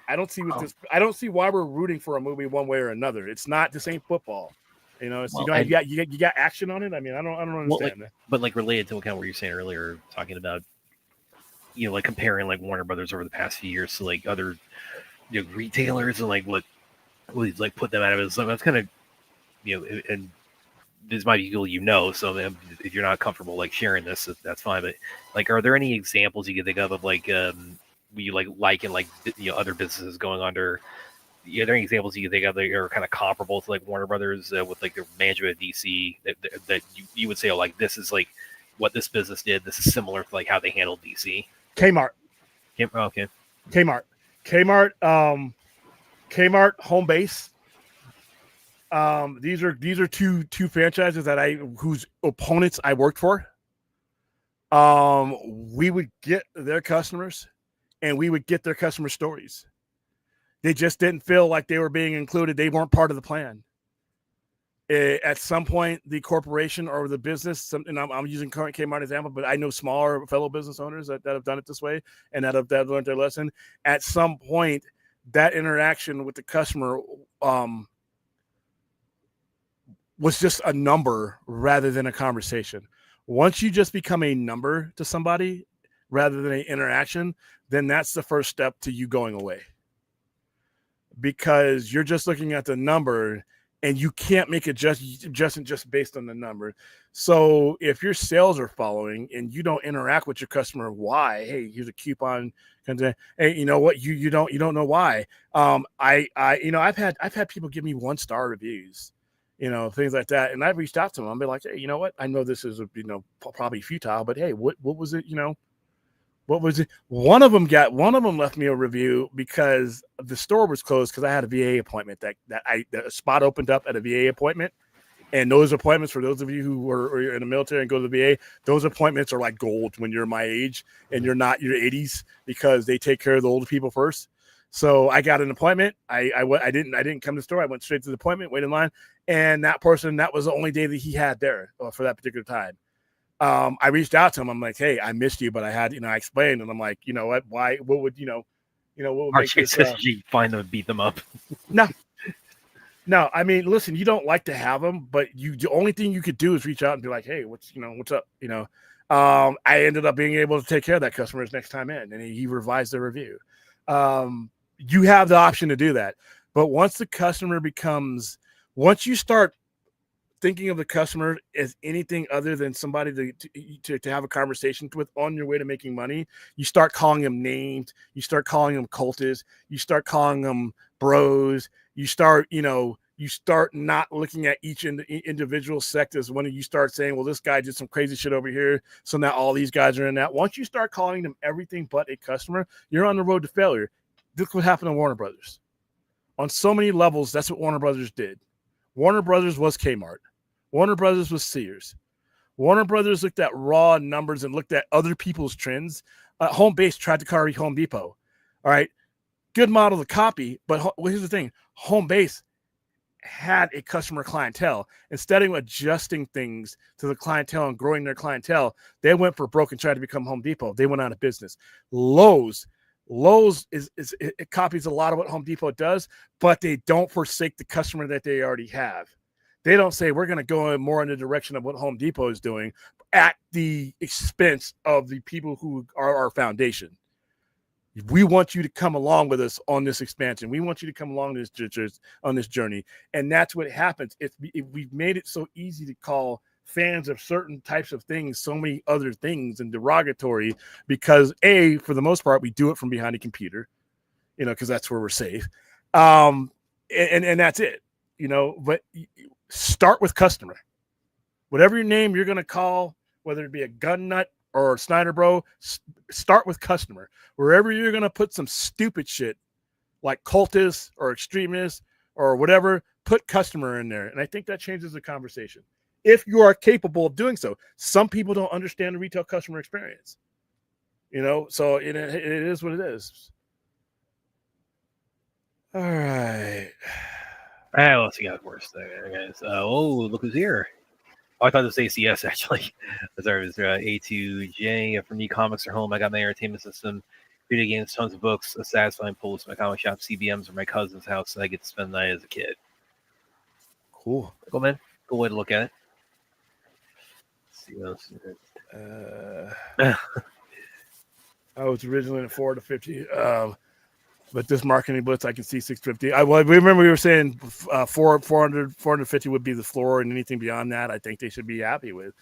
I don't see why we're rooting for a movie one way or another. It's not the same football. You got action on it. I mean, I don't understand that. But like related to kind of what you're saying earlier, talking about, like comparing like Warner Brothers over the past few years to like other retailers and like what like put them out of it. So that's kind of, and this might be people so if you're not comfortable like sharing this, that's fine. But like, are there any examples you can think of like you like in like other businesses going under? Are there any examples you can think of that are kind of comparable to like Warner Brothers with like the management of DC that you would say, oh, like this is like what this business did. This is similar to like how they handled DC. Kmart. Okay. Kmart. Kmart, Home Base. These are two franchises whose opponents I worked for. We would get their customers and we would get their customer stories. They just didn't feel like they were being included. They weren't part of the plan. At some point, the corporation or the business, and I'm using current Kmart example, but I know smaller fellow business owners that have done it this way and that have learned their lesson. At some point, that interaction with the customer was just a number rather than a conversation. Once you just become a number to somebody rather than an interaction, then that's the first step to you going away. Because you're just looking at the number and you can't make adjustment just based on the number. So if your sales are following and you don't interact with your customer, why? Hey, here's a coupon. Hey, you know what? You don't know why. I've had people give me 1-star reviews, things like that. And I've reached out to them. I'll be like, hey, you know what? I know this is, probably futile, but hey, what was it? What was it? One of them left me a review because the store was closed because I had a VA appointment that a spot opened up at a VA appointment. And those appointments, for those of you who are in the military and go to the VA, those appointments are like gold when you're my age and you're not your 80s because they take care of the older people first. So I got an appointment. I didn't come to the store. I went straight to the appointment, waited in line, and that was the only day that he had there for that particular time. I reached out to him. I'm like, hey, I missed you, but I had, I explained, and I'm like, you know what? Why? What would what would make this? You find them and beat them up. No. I mean, listen, you don't like to have them, but the only thing you could do is reach out and be like, hey, what's up? I ended up being able to take care of that customer his next time in, and he revised the review. You have the option to do that, but once you start thinking of the customer as anything other than somebody to have a conversation with on your way to making money, you start calling them names, you start calling them cultists, you start calling them bros, you start not looking at each individual sect as when you start saying, well, this guy did some crazy shit over here, so now all these guys are in that. Once you start calling them everything but a customer, you're on the road to failure. Look what happened to Warner Brothers. On so many levels, that's what Warner Brothers did. Warner Brothers was Kmart. Warner Brothers was Sears. Warner Brothers looked at raw numbers and looked at other people's trends. Home Base tried to copy Home Depot. All right. Good model to copy, but here's the thing. Home Base had a customer clientele. Instead of adjusting things to the clientele and growing their clientele, they went for broke and tried to become Home Depot. They went out of business. Lowe's it copies a lot of what Home Depot does, but they don't forsake the customer that they already have. They don't say we're going to go more in the direction of what Home Depot is doing at the expense of the people who are our foundation. We want you to come along with us on this expansion. We want you to come along on this journey. And that's what happens. We've made it so easy to call fans of certain types of things so many other things and derogatory because for the most part, we do it from behind a computer, because that's where we're safe. And that's it, but start with customer. Whatever your name you're going to call, whether it be a gun nut or Snyder Bro, start with customer. Wherever you're going to put some stupid shit like cultists or extremists or whatever, put customer in there. And I think that changes the conversation. If you are capable of doing so. Some people don't understand the retail customer experience. So it is what it is. All right. What else you got for us there, guys? Look who's here. I thought this was ACS, actually. Sorry, it was A2J. For me, comics are home. I got my entertainment system, video games, tons of books, a satisfying pull to my comic shop, CBMs, or my cousin's house, and I get to spend the night as a kid. Cool. Cool, man. Cool way to look at it. Let's see what else. I was originally at 4 to 50. But this marketing blitz, I can see 650. We remember we were saying 450 would be the floor, and anything beyond that, I think they should be happy with.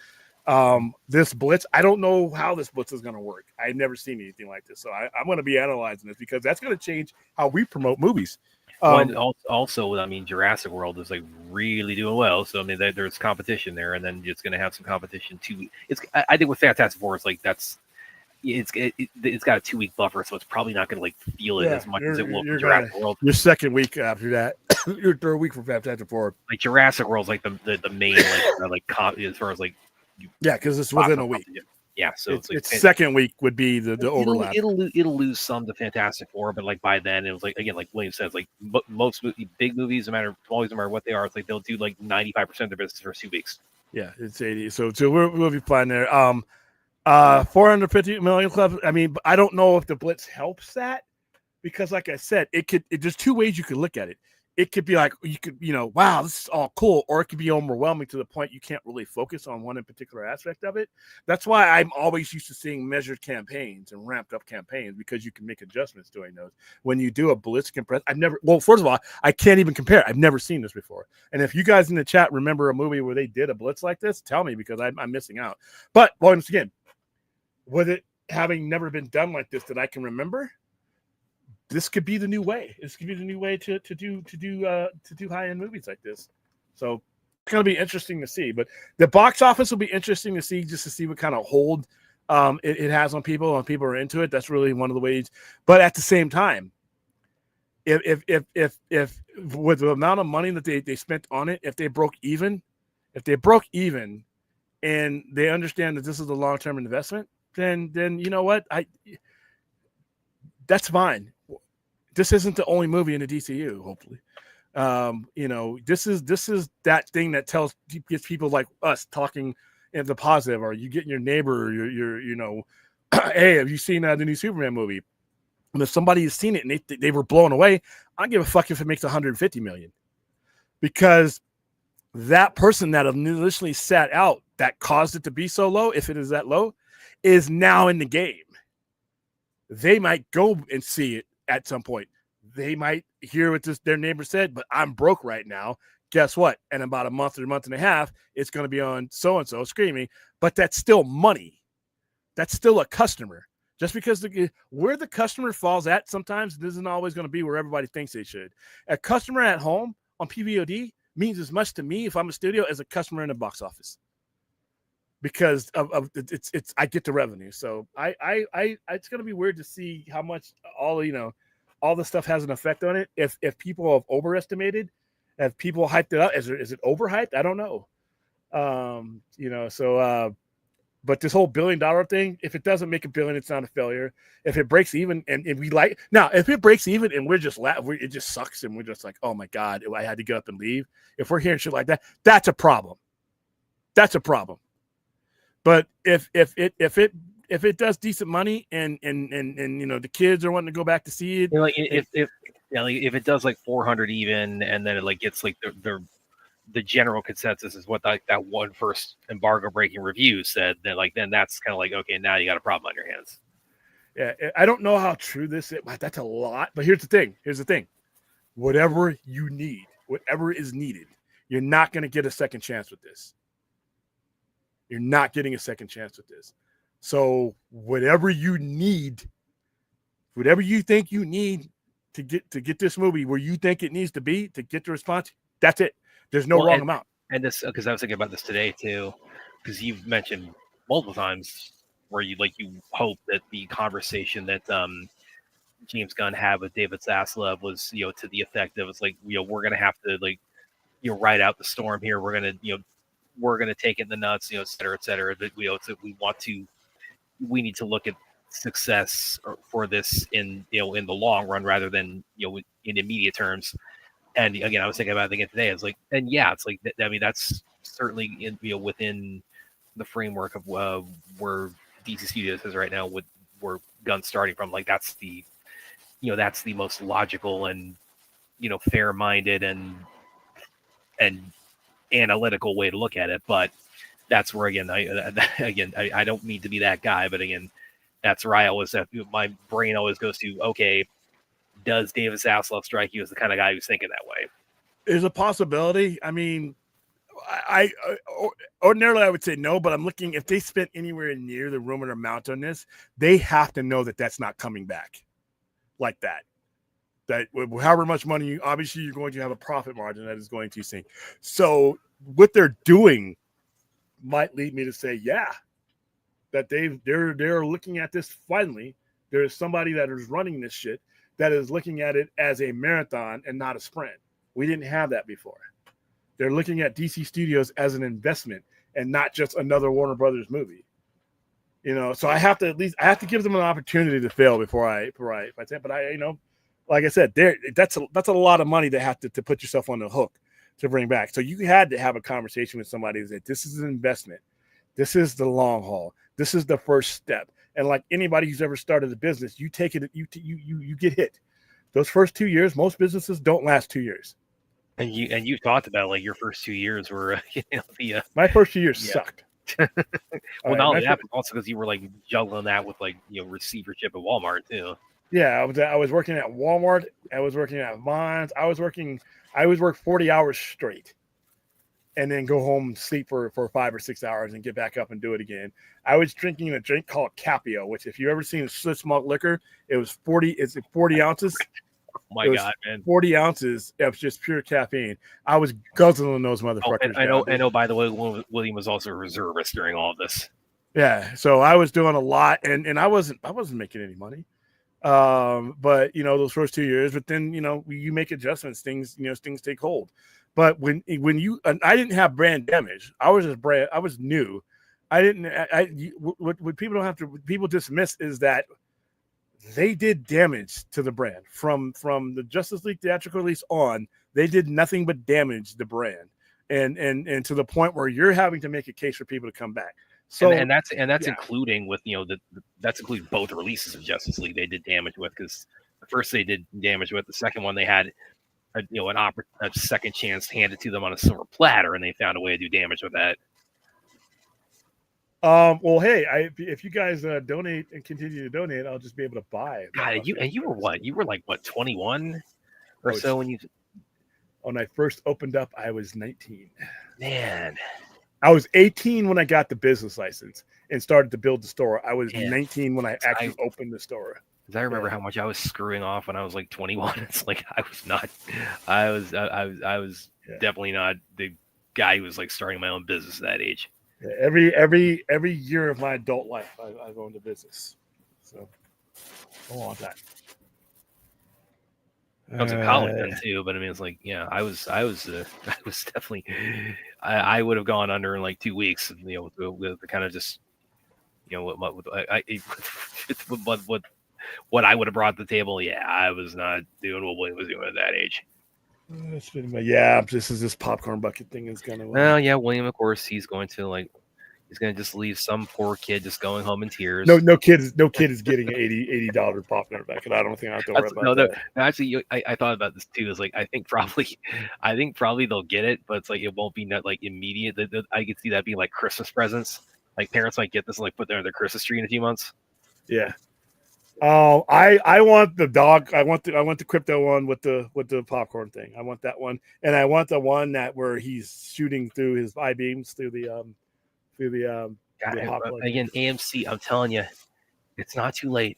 This blitz, I don't know how this blitz is going to work. I've never seen anything like this, so I'm going to be analyzing this because that's going to change how we promote movies. Also, I mean, Jurassic World is like really doing well, so I mean, there's competition there, and then it's going to have some competition too. I think with Fantastic Four, it's like it's got a 2-week buffer, so it's probably not going to like feel it as much as it will for Jurassic World. Your second week after that, your third week for Fantastic Four. Like Jurassic World's like the main as far as like because it's within a week. Yeah, so it's like second week would be the overlap. It'll lose some to Fantastic Four, but like by then it was like, again, like William says, like most big movies, no matter what they are, it's like they'll do like 95% of their business for 2 weeks. Yeah, it's 80. So we'll be fine there. 450 million club. I mean, I don't know if the blitz helps that because, like I said, there's two ways you could look at it. It could be like wow, this is all cool, or it could be overwhelming to the point you can't really focus on one in particular aspect of it. That's why I'm always used to seeing measured campaigns and ramped up campaigns because you can make adjustments during those. When you do a blitz compress, first of all, I can't even compare. I've never seen this before. And if you guys in the chat remember a movie where they did a blitz like this, tell me because I'm missing out. But once again, with it having never been done like this that I can remember, this could be the new way. This could be the new way to do high-end movies like this. So it's going to be interesting to see. But the box office will be interesting to see, just to see what kind of hold it has on people. And people are into it. That's really one of the ways. But at the same time, if with the amount of money that they spent on it, if they broke even, and they understand that this is a long-term investment, then you know what? That's fine. This isn't the only movie in the DCU, hopefully. This is that thing that gets people like us talking in the positive, or you getting your neighbor, hey, have you seen the new Superman movie? And if somebody has seen it and they were blown away, I don't give a fuck if it makes 150 million. Because that person that initially sat out that caused it to be so low, if it is that low, is now in the game. They might go and see it at some point. They might hear what their neighbor said, but I'm broke right now. Guess what? In about a month or a month and a half, it's going to be on so-and-so screaming, but that's still money. That's still a customer. Just because where the customer falls at sometimes, this isn't always going to be where everybody thinks they should. A customer at home on PVOD means as much to me if I'm a studio as a customer in the box office. Because of it's I get the revenue. So I it's gonna be weird to see how much all the stuff has an effect on it. If people have overestimated, if people hyped it up, is it overhyped? I don't know. But this whole $1 billion thing, if it doesn't make $1 billion, it's not a failure. If it breaks even, and if it breaks even and we're just it just sucks and we're just like, oh my God, I had to get up and leave. If we're hearing shit like that, that's a problem. That's a problem. But if it does decent money and the kids are wanting to go back to see it, if it does like 400 even, and then it like gets like the general consensus is what that one first embargo breaking review said, then that's kind of like, okay, now you got a problem on your hands. Yeah, I don't know how true this is. That's a lot. But here's the thing. Whatever you need, whatever is needed, you're not going to get a second chance with this. You're not getting a second chance with this. So whatever you need, whatever you think you need to get this movie where you think it needs to be to get the response, that's it. There's no wrong amount. And this, because I was thinking about this today too, because you've mentioned multiple times where you hope that the conversation that James Gunn had with David Zaslav was, to the effect of, it's like, we're gonna have to ride out the storm here. We're gonna take it in the nuts, et cetera, et cetera. That we need to look at success for this in the long run rather than in immediate terms. And again, I was thinking about it again today. I was like, and yeah, it's like, I mean, that's certainly within the framework of where DC Studios is right now, with where Gunn's starting from. Like, that's the most logical and fair-minded and analytical way to look at it. But that's where, again, I don't mean to be that guy, but again, that's where I always have, my brain always goes to, okay, does David Zaslav strike you as the kind of guy who's thinking that way? There's a possibility. I mean, I ordinarily I would say no, but I'm looking, if they spent anywhere near the rumored amount on this, they have to know that that's not coming back like that. That however much money, obviously you're going to have a profit margin that is going to sink. So what they're doing might lead me to say, yeah, that they're looking at this finally. There's somebody that is running this shit that is looking at it as a marathon and not a sprint. We didn't have that before. They're looking at DC Studios as an investment and not just another Warner Brothers movie. So I have to give them an opportunity to fail before I say. But like I said, that's a lot of money to have to put yourself on the hook to bring back. So you had to have a conversation with somebody that this is an investment. This is the long haul. This is the first step. And like anybody who's ever started a business, you take it, you get hit. Those first 2 years, most businesses don't last 2 years. And you talked about, like, your first 2 years were my first 2 years sucked. Well, not only that, but also because you were like juggling that with receivership at Walmart too. Yeah, I was working at Walmart. I was working at Vons. I would work 40 hours straight, and then go home, sleep for 5 or 6 hours, and get back up and do it again. I was drinking a drink called Capio, which, if you ever seen Schlitz malt liquor, it was 40 ounces. Oh my God, man! 40 ounces of just pure caffeine. I was guzzling those motherfuckers. I know. By the way, William was also a reservist during all of this. Yeah, so I was doing a lot, and I wasn't making any money. But those first 2 years, but then you make adjustments. Things take hold. But when I didn't have brand damage. I was new. What people dismiss is that they did damage to the brand from the Justice League theatrical release on. They did nothing but damage the brand, and to the point where you're having to make a case for people to come back. So and that's including with that's including both releases of Justice League they did damage with, because the first they did damage with, the second one they had a second chance handed to them on a silver platter, and they found a way to do damage with that. Well, hey, if you guys donate and continue to donate, I'll just be able to buy. God, you were what? You were like what, 21 or so when you? When I first opened up, I was 19. Man, I was 18 when I got the business license and started to build the store. I was 19 when I actually opened the store. Because I remember how much I was screwing off when I was like 21. It's like I was definitely not the guy who was like starting my own business at that age. Yeah, every year of my adult life, I've owned a business. So a long time. I was in college then too, but I mean, it's like, yeah, I was definitely, I would have gone under in like 2 weeks, with the kind of just, what I would have brought to the table. Yeah, I was not doing what William was doing at that age. This popcorn bucket thing is gonna. Well, yeah, William, of course, he's going to just leave some poor kid just going home in tears. No kid is getting an $80 popcorn bucket. I don't think I have to worry about that. Actually, I thought about this too. It's like I think probably they'll get it, but it's like it won't be like immediate. I could see that being like Christmas presents. Like parents might get this and like put it under their Christmas tree in a few months. Yeah. I want the dog. I want the crypto one with the popcorn thing. I want that one, and I want the one where he's shooting through his I-beams through the popcorn. Again, AMC. I'm telling you, it's not too late.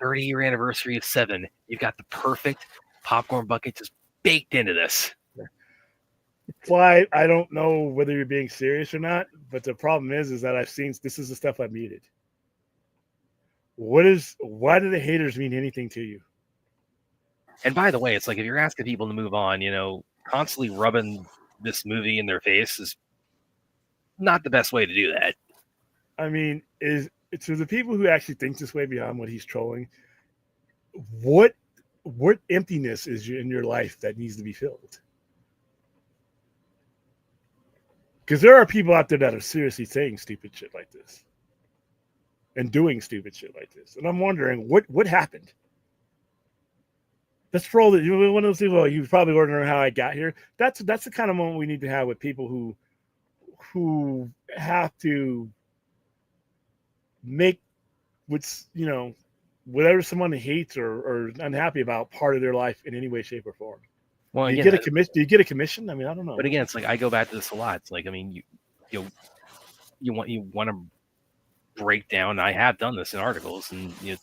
30-year anniversary of 7. You've got the perfect popcorn bucket just baked into this. Clyde, I don't know whether you're being serious or not, but the problem is that I've seen this is the stuff I muted. Why do the haters mean anything to you? And by the way, it's like if you're asking people to move on, constantly rubbing this movie in their face is not the best way to do that. I mean, is to the people who actually think this way beyond what he's trolling, what emptiness is in your life that needs to be filled? Because there are people out there that are seriously saying stupid shit like this and doing stupid shit like this, and I'm wondering what happened. Let's roll it. You one of those people. You probably wondering how I got here. That's the kind of moment we need to have with people who have to make what's whatever someone hates or unhappy about part of their life in any way, shape, or form. Well, Do you again, get a commission? Do you get a commission? I mean, I don't know. but again, it's like I go back to this a lot. It's like, I mean, you want to break down. I have done this in articles, and you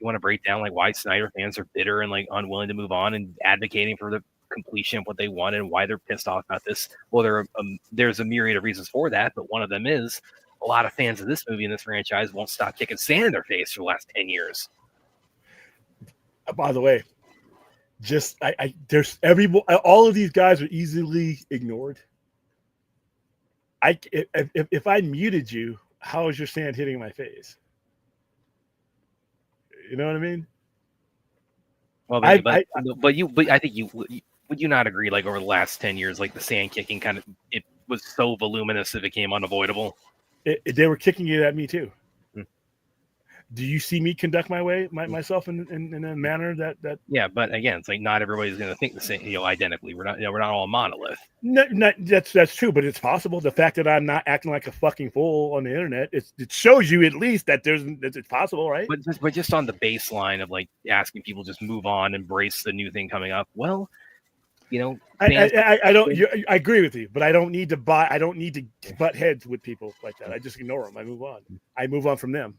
want to break down like why Snyder fans are bitter and like unwilling to move on and advocating for the completion of what they wanted and why they're pissed off about this. Well, there's a myriad of reasons for that, but one of them is a lot of fans of this movie and this franchise won't stop kicking sand in their face for the last 10 years. By the way, there's all of these guys are easily ignored. If I muted you, how is your sand hitting my face? You know what I mean? Well, but I think would you not agree? Like over the last 10 years, like the sand kicking it was so voluminous that it became unavoidable. They were kicking it at me too. Hmm. Do you see me conduct myself in a manner that? Yeah, but again, it's like not everybody's going to think the same, identically. We're not all a monolith. No, that's true, but it's possible. The fact that I'm not acting like a fucking fool on the internet, it shows you at least that it's possible, right? But just on the baseline of like asking people just move on, embrace the new thing coming up. Well, I don't. I agree with you, but I don't need to butt heads with people like that. I just ignore them. I move on. I move on from them.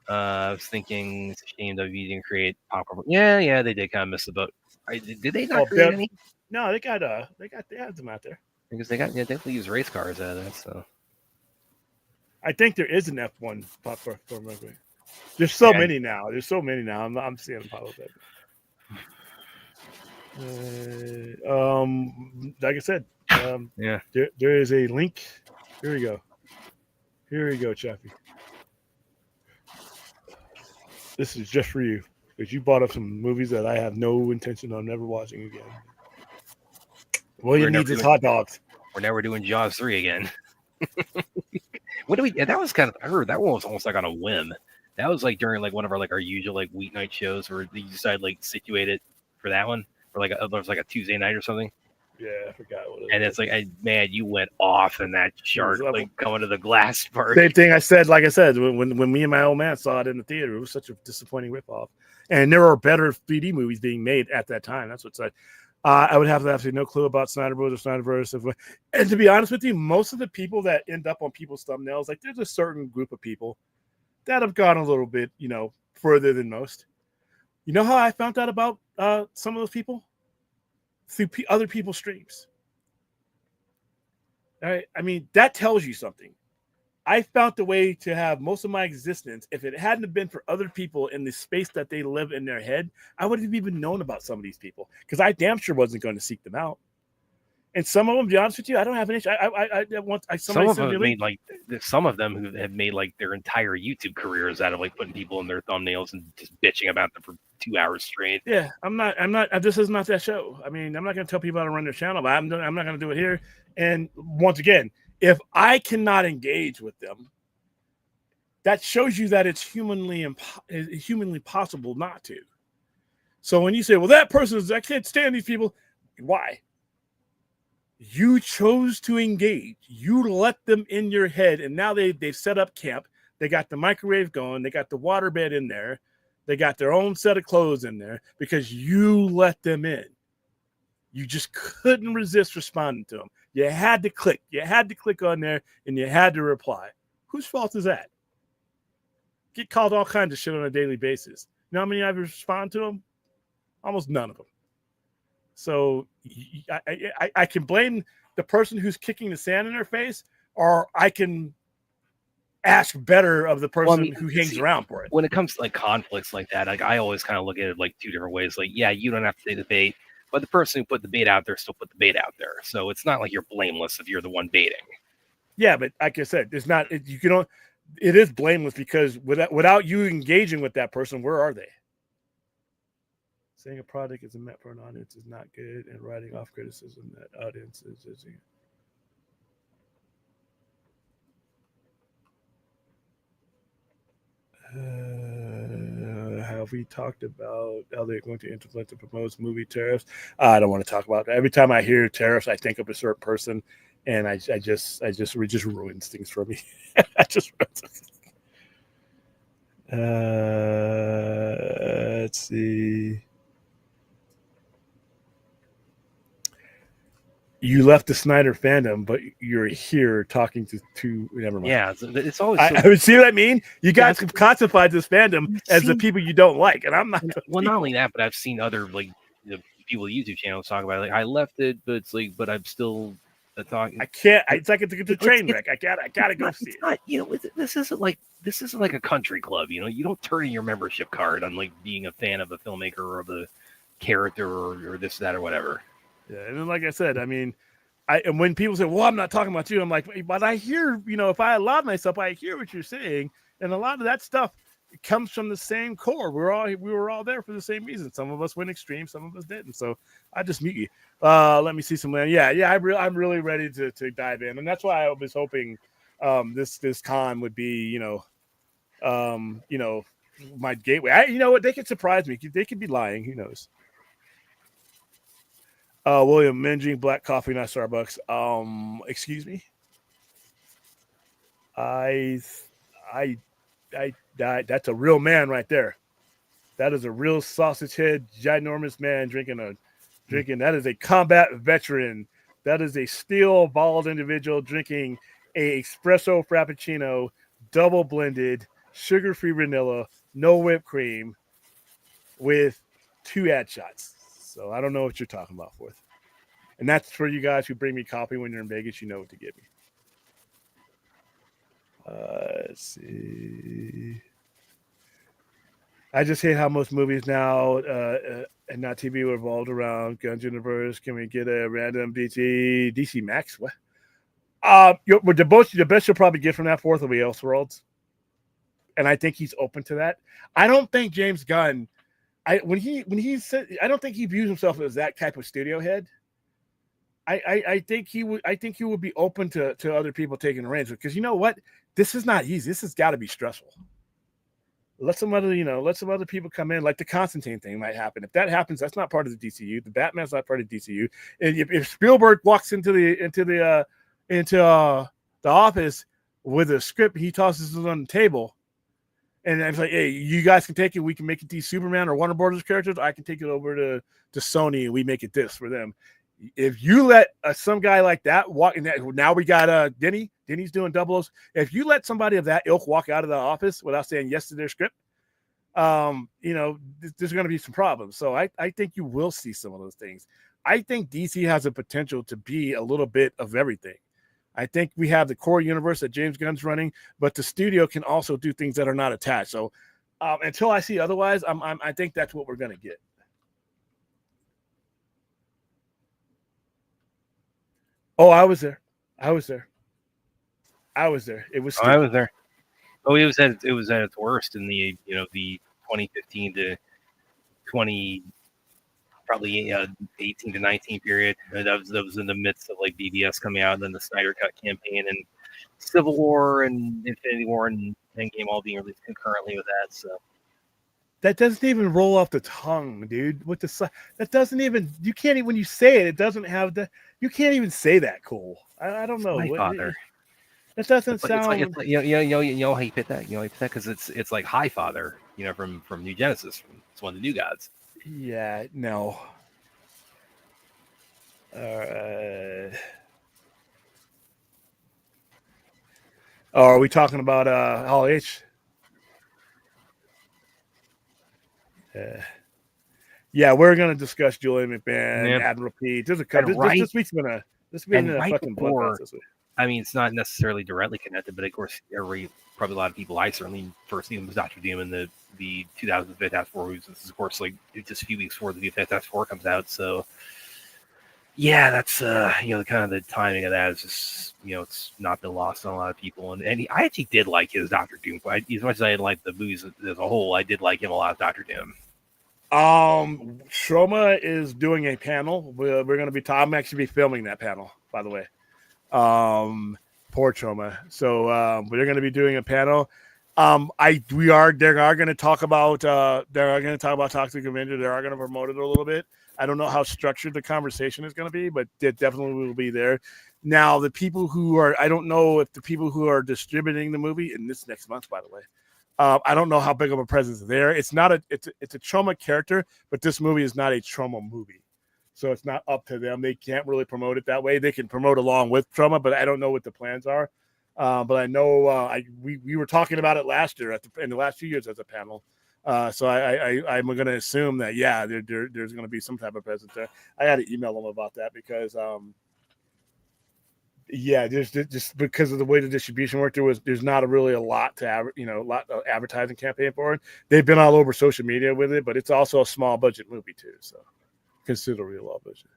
I was thinking it's a shame WWE didn't create popcorn. Yeah, they did kind of miss the boat. Did they not create any? No, they had them out there because they definitely use race cars out of that. So I think there is an F1 popcorn movie. There's so many now. I'm seeing them pop up. Like I said, there is a link. Here we go, Chappie. This is just for you because you brought up some movies that I have no intention of never watching again. William needs his hot dogs. We're never doing Jaws 3 again. What do we? That was I heard that one was almost like on a whim. That was like during like one of our usual like weeknight shows where you decided like situate it for that one. Or like it was like a Tuesday night or something. Yeah, I forgot what it was. And it's like, man, you went off in that chart, like going to the glass part. Same thing I said, when me and my old man saw it in the theater, it was such a disappointing ripoff. And there are better 3D movies being made at that time. That's what's I would have absolutely no clue about Snyder Bros. Or Snyderverse. And to be honest with you, most of the people that end up on people's thumbnails, like there's a certain group of people that have gone a little bit, further than most. You know how I found out about some of those people? Through other people's streams. All right? I mean, that tells you something. I found a way to have most of my existence. If it hadn't have been for other people in the space that they live in their head, I wouldn't have even known about some of these people because I damn sure wasn't going to seek them out. And some of them, to be honest with you, I don't have an issue. Some of them who have made like their entire YouTube careers out of like putting people in their thumbnails and just bitching about them for 2 hours straight. Yeah, I'm not. This is not that show. I mean, I'm not going to tell people how to run their channel, but I'm not going to do it here. And once again, if I cannot engage with them, that shows you that it's humanly possible not to. So when you say, "Well, I can't stand these people," why? You chose to engage. You let them in your head, and now they've set up camp. They got the microwave going. They got the waterbed in there. They got their own set of clothes in there because you let them in. You just couldn't resist responding to them. You had to click. You had to click on there, and you had to reply. Whose fault is that? Get called all kinds of shit on a daily basis. You know how many I've responded to them? Almost none of them. So I can blame the person who's kicking the sand in their face, or I can ask better of the person who hangs around for it. When it comes to like conflicts like that, like I always kind of look at it like two different ways. Like, yeah, you don't have to take the bait, but the person who put the bait out there still put the bait out there. So it's not like you're blameless if you're the one baiting. Yeah, but like I said, it's not. You can. It is blameless because without you engaging with that person, where are they? Saying a product isn't meant for an audience is not good, and writing off criticism that audience is. Have we talked about how they're going to implement and propose movie tariffs? I don't want to talk about that. Every time I hear tariffs, I think of a certain person, and it just ruins things for me. I just. Let's see. You left the Snyder fandom, but you're here talking to never mind. Yeah, it's always. I would see what I mean. You guys have classified this fandom as the people you don't like, and I'm not. Well, not only that, but I've seen other like people with YouTube channels talk about it. Like I left it, but it's like, but I'm still talking. I can't. It's like it's a train wreck. I gotta go see it. This isn't like a country club. You don't turn in your membership card on like being a fan of a filmmaker or of a character or this, that, or whatever. Yeah, and then like I said, I mean, and when people say, "Well, I'm not talking about you," I'm like, "But I hear, if I allowed myself, I hear what you're saying, and a lot of that stuff comes from the same core. We were all there for the same reason. Some of us went extreme, some of us didn't. So I just mute you. Let me see some land. Yeah. I'm really ready to dive in, and that's why I was hoping this con would be, my gateway. You know what? They could surprise me. They could be lying. Who knows? William, men drink black coffee, not Starbucks. Excuse me. That's a real man right there. That is a real sausage head, ginormous man drinking. That is a combat veteran. That is a steel bald individual drinking a espresso frappuccino, double blended, sugar-free vanilla, no whipped cream, with 2 ad shots. So I don't know what you're talking about, Fourth. And that's for you guys who bring me coffee when you're in Vegas. You know what to give me. Let's see. I just hate how most movies now and not TV were revolved around Guns Universe. Can we get a random DC Max? What? The best you'll probably get from that Fourth will be Elseworlds, and I think he's open to that. I don't think James Gunn. When he said, I don't think he views himself as that type of studio head. I think he would be open to other people taking the reins, because you know what? This is not easy. This has got to be stressful. Let some other people come in. Like the Constantine thing might happen. If that happens, that's not part of the DCU. The Batman's not part of DCU. And if Spielberg walks into the office with a script, he tosses it on the table, and it's like, hey, you guys can take it. We can make it these Superman or Warner Brothers characters. I can take it over to Sony, and we make it this for them. If you let some guy like that walk in, now we got Denny's doing doubles. If you let somebody of that ilk walk out of the office without saying yes to their script, there's going to be some problems. So I think you will see some of those things. I think DC has a potential to be a little bit of everything. I think we have the core universe that James Gunn's running, but the studio can also do things that are not attached. So until I see otherwise, I think that's what we're going to get. Oh, I was there. It was. I was there. Oh, it was at its worst in the the 2015 to 20 probably 18 to 19 period. That was in the midst of like BBS coming out, and then the Snyder Cut campaign and Civil War and Infinity War and Endgame all being released concurrently with that. So that doesn't even roll off the tongue, dude. That doesn't even, you can't even, when you say it, it doesn't have the, you can't even say that cool. I don't know. My father. That doesn't sound. It's like, you know how you put that? Because it's like High Father, from New Genesis. It's one of the New Gods. Yeah, no. Are we talking about Hall H? Yeah, we're gonna discuss Julian McMahon, Yeah. Admiral Pete. There's a And couple. right- This week's been and a right fucking before- bloodbath this week. I mean, it's not necessarily directly connected, but of course, probably a lot of people. I certainly first seen was Doctor Doom in the 2000 Fantastic Four movies. This is, of course, like just a few weeks before the new Fantastic Four comes out. So, yeah, that's kind of the timing of that is just it's not been lost on a lot of people. And I actually did like his Doctor Doom. As much as I didn't like the movies as a whole, I did like him a lot as Doctor Doom. Shroma is doing a panel. We're going to be. I'm actually be filming that panel, by the way. Poor Shroma. So we're going to be doing a panel. They are going to talk about Toxic Avenger. They are going to promote it a little bit. I don't know how structured the conversation is going to be, but it definitely will be there. Now, the people who are, I don't know if the people who are distributing the movie in this next month, by the way, I don't know how big of a presence there. It's a Troma character, but this movie is not a Troma movie. So it's not up to them. They can't really promote it that way. They can promote along with Troma, but I don't know what the plans are. But I know we were talking about it last year in the last few years as a panel. So I'm going to assume that, yeah, there's going to be some type of presence there. I got to email them about that because, there's just because of the way the distribution worked, there's not really a lot to lot of advertising campaign for it. They've been all over social media with it, but it's also a small budget movie too, so considerably low budget.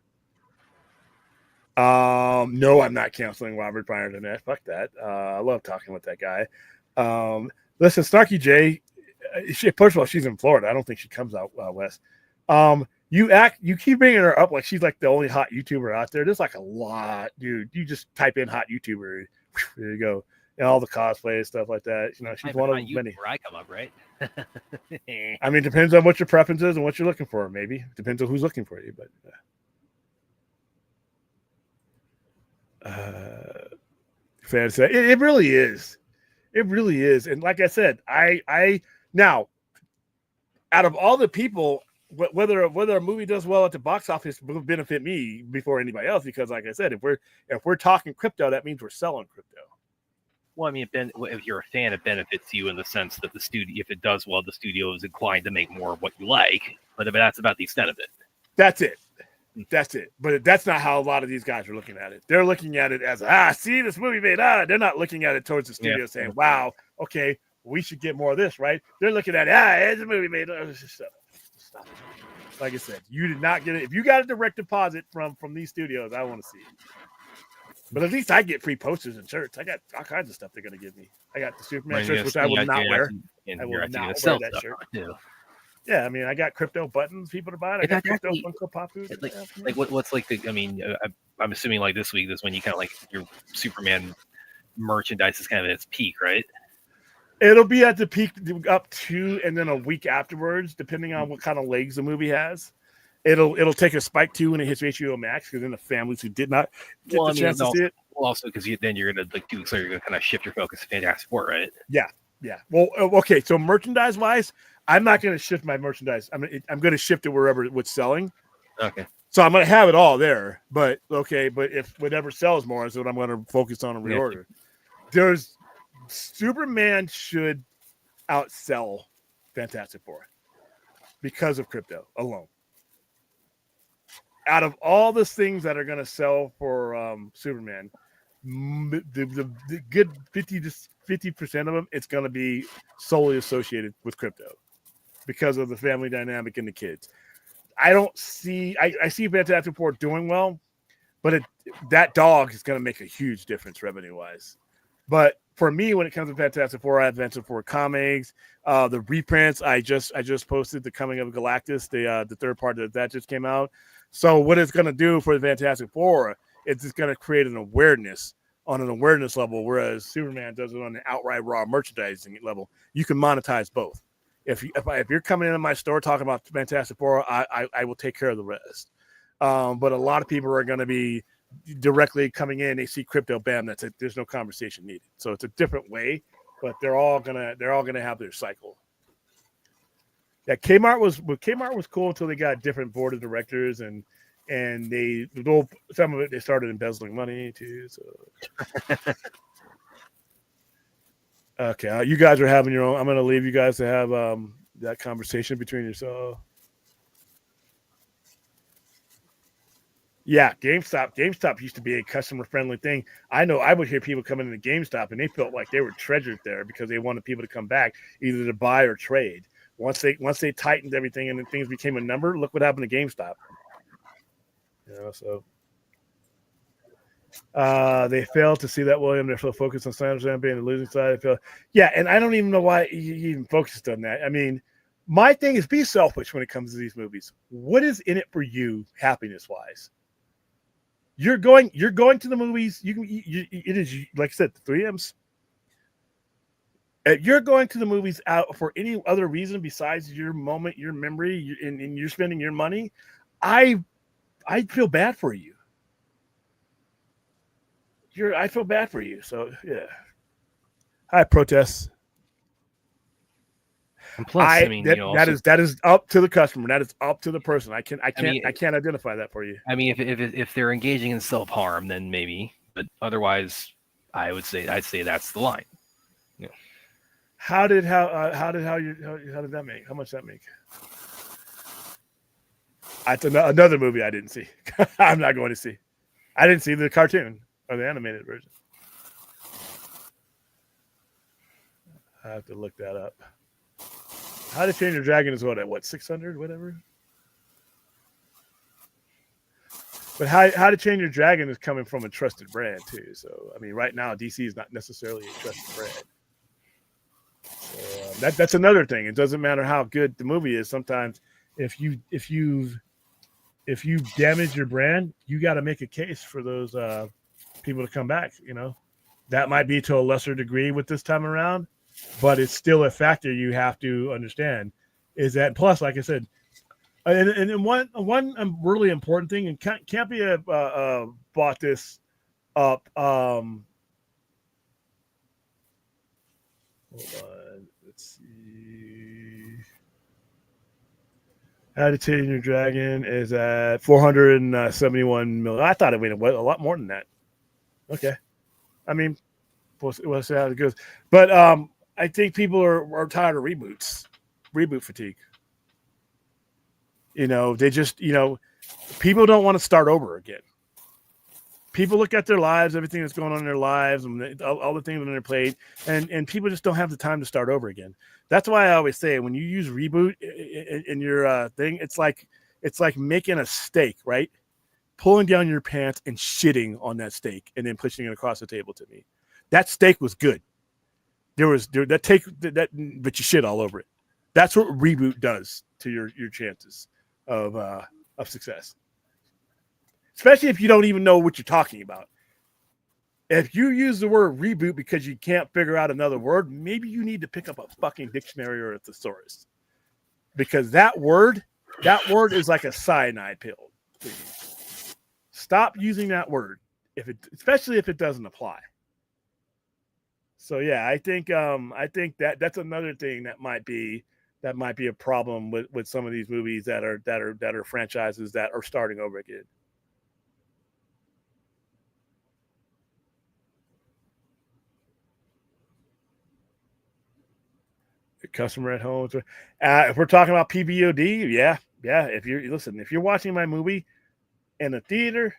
No, I'm not canceling Robert Bryan tonight. Fuck that. I love talking with that guy. Listen, Snarky J. First of all, she's in Florida. I don't think she comes out west. You keep bringing her up like she's like the only hot YouTuber out there. There's like a lot, dude. You just type in hot YouTuber, there you go, and all the cosplay and stuff like that. She's one of many. Where I come up, right? I mean, depends on what your preference is and what you're looking for. Maybe depends on who's looking for you, but. Fantasy. It really is. It really is. And like I said, I now out of all the people, whether a movie does well at the box office will benefit me before anybody else, because like I said, if we're talking crypto, that means we're selling crypto. Well, I mean, if you're a fan, it benefits you in the sense that the studio, if it does well, the studio is inclined to make more of what you like. But that's about the extent of it. That's it. That's it. But that's not how a lot of these guys are looking at it. They're looking at it as, see, this movie made, They're not looking at it towards the studio saying, wow, okay, we should get more of this, right? They're looking at, it's a movie made. Stop it. Like I said, you did not get it. If you got a direct deposit from these studios, I want to see it. But at least I get free posters and shirts. I got all kinds of stuff they're going to give me. I got the Superman shirts, which I will not wear. I will not wear that shirt. Yeah, I mean, I got crypto buttons people to buy. I got crypto Funko Pop food. What's like the? I mean, I'm assuming like this week is when you kind of like your Superman merchandise is kind of at its peak, right? It'll be at the peak up to, and then a week afterwards, depending on what kind of legs the movie has. It'll take a spike too when it hits HBO Max, because then the families who did not get the chance to see it. Well, also because then you're gonna like 2 weeks later, you're gonna kind of shift your focus to Fantastic Four, right? Yeah. Well, okay. So merchandise wise, I'm not going to shift my merchandise. I'm going to shift it wherever it's selling. Okay. So I'm going to have it all there, but if whatever sells more is what I'm going to focus on and reorder. There's Superman should outsell Fantastic Four because of crypto alone. Out of all the things that are going to sell for Superman, the good 50% of them, it's going to be solely associated with crypto because of the family dynamic and the kids. I see Fantastic Four doing well, but that dog is going to make a huge difference revenue wise. But for me, when it comes to Fantastic Four, I have Fantastic Four comics, the reprints. I just posted the Coming of Galactus, the third part that just came out. So what it's going to do for the Fantastic Four, it's just going to create an awareness on an awareness level, whereas Superman does it on an outright raw merchandising level. You can monetize both. If you're coming into my store talking about Fantastic Four, I will take care of the rest. But a lot of people are going to be directly coming in. They see crypto, bam, that's it. There's no conversation needed. So it's a different way, but they're all gonna have their cycle. Yeah, Kmart was cool until they got different board of directors and some of it they started embezzling money too. So okay, you guys are having your own. I'm gonna leave you guys to have that conversation between yourself. Yeah, GameStop used to be a customer friendly thing. I know I would hear people coming into GameStop and they felt like they were treasured there because they wanted people to come back either to buy or trade. Once they tightened everything and then things became a number, look what happened to GameStop. So they failed to see that, William. They're so focused on Sanders being the losing side. Yeah, and I don't even know why he even focused on that. I mean, my thing is be selfish when it comes to these movies. What is in it for you, happiness wise? You're going to the movies. It is like I said, the 3Ms. If you're going to the movies out for any other reason besides your moment, your memory, and you're spending your money, I feel bad for you. I feel bad for you. So yeah. Hi, protests. And plus, I mean, that is up to the customer. That is up to the person. I can't identify that for you. I mean, if they're engaging in self-harm, then maybe, but otherwise, I'd say that's the line. Yeah. How did that make? How much that make? That's another movie I didn't see. I'm not going to see. I didn't see the cartoon or the animated version. I have to look that up. How to Train Your Dragon is what 600, whatever. But How to Train Your Dragon is coming from a trusted brand too. So I mean, right now DC is not necessarily a trusted brand. So, that's another thing. It doesn't matter how good the movie is. Sometimes if you damage your brand, you got to make a case for those people to come back. That might be to a lesser degree with this time around. But it's still a factor you have to understand is that plus, like I said, and one really important thing, and can't be bought this up. Hold on, let's see. How to Train Your Dragon is at 471 million. I thought it went a lot more than that. Okay, I mean, we'll see how it goes, but I think people are tired of reboot fatigue. They just, people don't want to start over again. People look at their lives, everything that's going on in their lives, and all the things that they're played, and people just don't have the time to start over again. That's why I always say when you use reboot in your thing, it's like making a steak, right? Pulling down your pants and shitting on that steak and then pushing it across the table to me. That steak was good. But you shit all over it. That's what reboot does to your chances of success. Especially if you don't even know what you're talking about. If you use the word reboot because you can't figure out another word, maybe you need to pick up a fucking dictionary or a thesaurus. Because that word is like a cyanide pill. Stop using that word, especially if it doesn't apply. So yeah, I think that's another thing that might be a problem with some of these movies that are franchises that are starting over again. The customer at home. If we're talking about PVOD, yeah. If you're watching my movie in a theater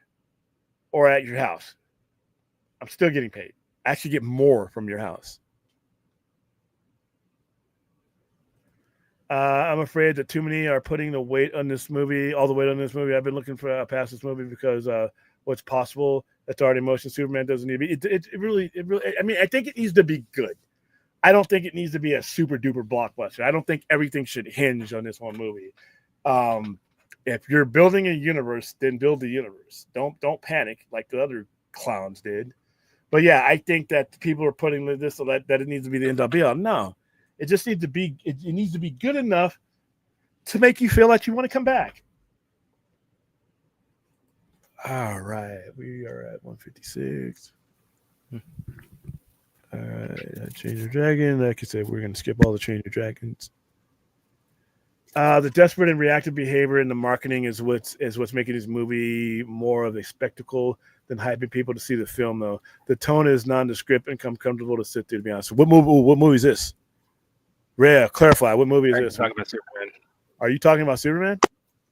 or at your house, I'm still getting paid. Actually get more from your house. I'm afraid that too many are putting all the weight on this movie. I've been looking for past this movie because what's possible. That's already motion. Superman doesn't need to be. It really. I mean, I think it needs to be good. I don't think it needs to be a super duper blockbuster. I don't think everything should hinge on this one movie. If you're building a universe, then build the universe. Don't panic like the other clowns did. But yeah, I think that people are putting this so that it needs to be the end all be all. No, it just needs to be. It needs to be good enough to make you feel like you want to come back. All right, we are at 156. All right, Change Your Dragon. Like I said, we're going to skip all the Change Your Dragons. The desperate and reactive behavior in the marketing is what's making this movie more of a spectacle than hyping people to see the film, though. The tone is nondescript and comfortable to sit through, to be honest. What movie is this? Rhea, clarify. What movie is this? Talking about Superman. Are you talking about Superman?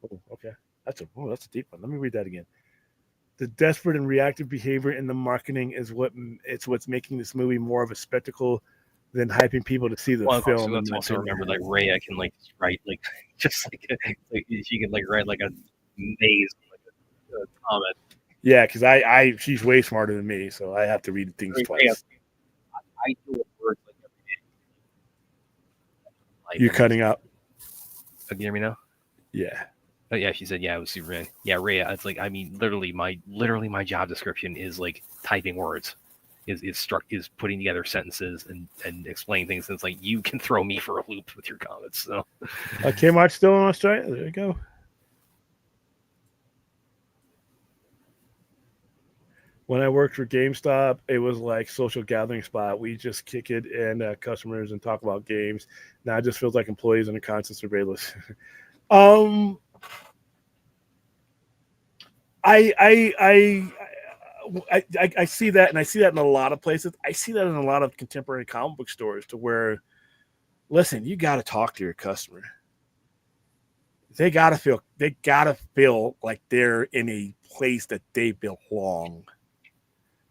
Oh, okay. That's a deep one. Let me read that again. The desperate and reactive behavior in the marketing is what's making this movie more of a spectacle than hyping people to see the Well, film. let's also remember like Rhea can like write like just like she can like write like a maze like a comment. Yeah, because I she's way smarter than me, so I have to read things twice. I do words like every day. Like, You're cutting out. Can you hear me now? Yeah. Oh yeah, she said yeah, it was Superman. Yeah, Rhea. It's like I mean, literally my job description is like typing words, is putting together sentences and explaining things. And it's like you can throw me for a loop with your comments. So Kmart's still in Australia. There you go. When I worked for GameStop, it was like social gathering spot. We just kick it and customers and talk about games. Now it just feels like employees under constant surveillance. I see that, and I see that in a lot of places. I see that in a lot of contemporary comic book stores, to where, listen, you got to talk to your customer. They gotta feel like they're in a place that they belong.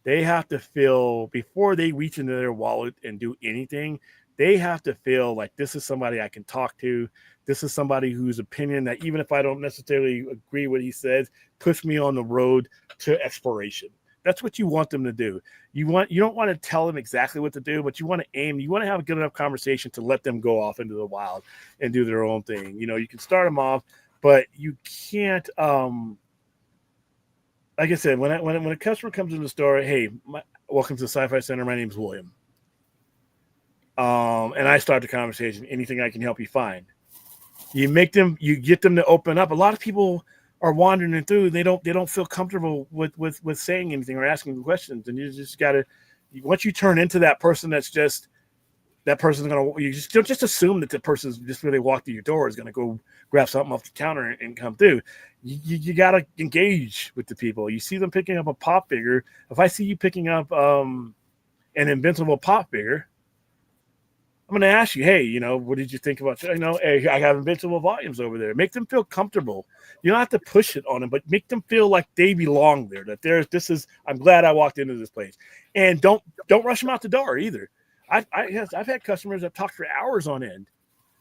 They have to feel, before they reach into their wallet and do anything, they have to feel like this is somebody I can talk to. This is somebody whose opinion, that even if I don't necessarily agree what he says, puts me on the road to exploration. That's what you want them to do. You don't want to tell them exactly what to do, but you want to aim. You want to have a good enough conversation to let them go off into the wild and do their own thing. You know, you can start them off, but you can't. Like I said, when a customer comes in the store, hey, welcome to the Sci-Fi Center. My name is William. And I start the conversation. Anything I can help you find. You get them to open up. A lot of people are wandering through. They don't feel comfortable with saying anything or asking questions. And you just gotta, once you turn into that person, that's just, that person's gonna, you just assume that the person's just when they walk through your door is gonna go grab something off the counter and come through. You gotta engage with the people. You see them picking up a pop figure. If I see you picking up an Invincible pop figure, I'm going to ask you, hey, what did you think about, hey, I have Invincible volumes over there. Make them feel comfortable. You don't have to push it on them, but make them feel like they belong there, that I'm glad I walked into this place. And don't rush them out the door either. I've had customers that talk for hours on end.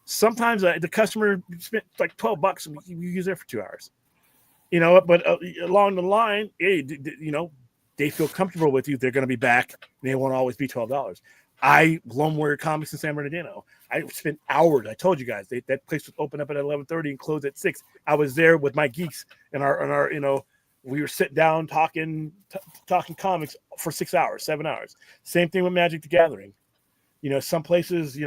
Sometimes the customer spent like $12 and we use there for 2 hours. But along the line, hey, they feel comfortable with you. They're going to be back. And they won't always be $12. Lone Warrior Comics in San Bernardino. I spent hours. I told you guys that place was open up at 11:30 and closed at 6. I was there with my geeks and our we were sitting down talking comics for 6 hours, 7 hours. Same thing with Magic the Gathering. Some places,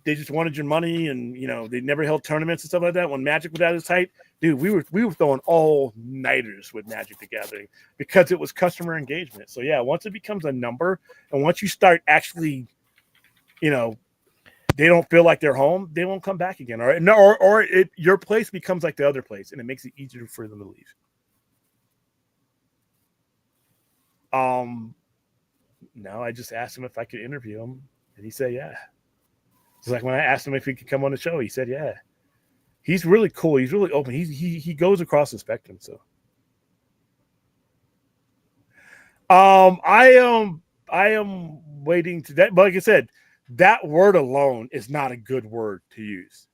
they just wanted your money, and they never held tournaments and stuff like that. When Magic was at its height, dude, we were throwing all nighters with Magic the Gathering because it was customer engagement. So yeah, once it becomes a number, and once you start actually, they don't feel like they're home, they won't come back again. Or your place becomes like the other place, and it makes it easier for them to leave. Now I just asked him if I could interview him, and he said yeah. It's like when I asked him if he could come on the show, he said yeah. He's really cool. He's really open. He goes across the spectrum. So, I am waiting to that. But like I said, that word alone is not a good word to use.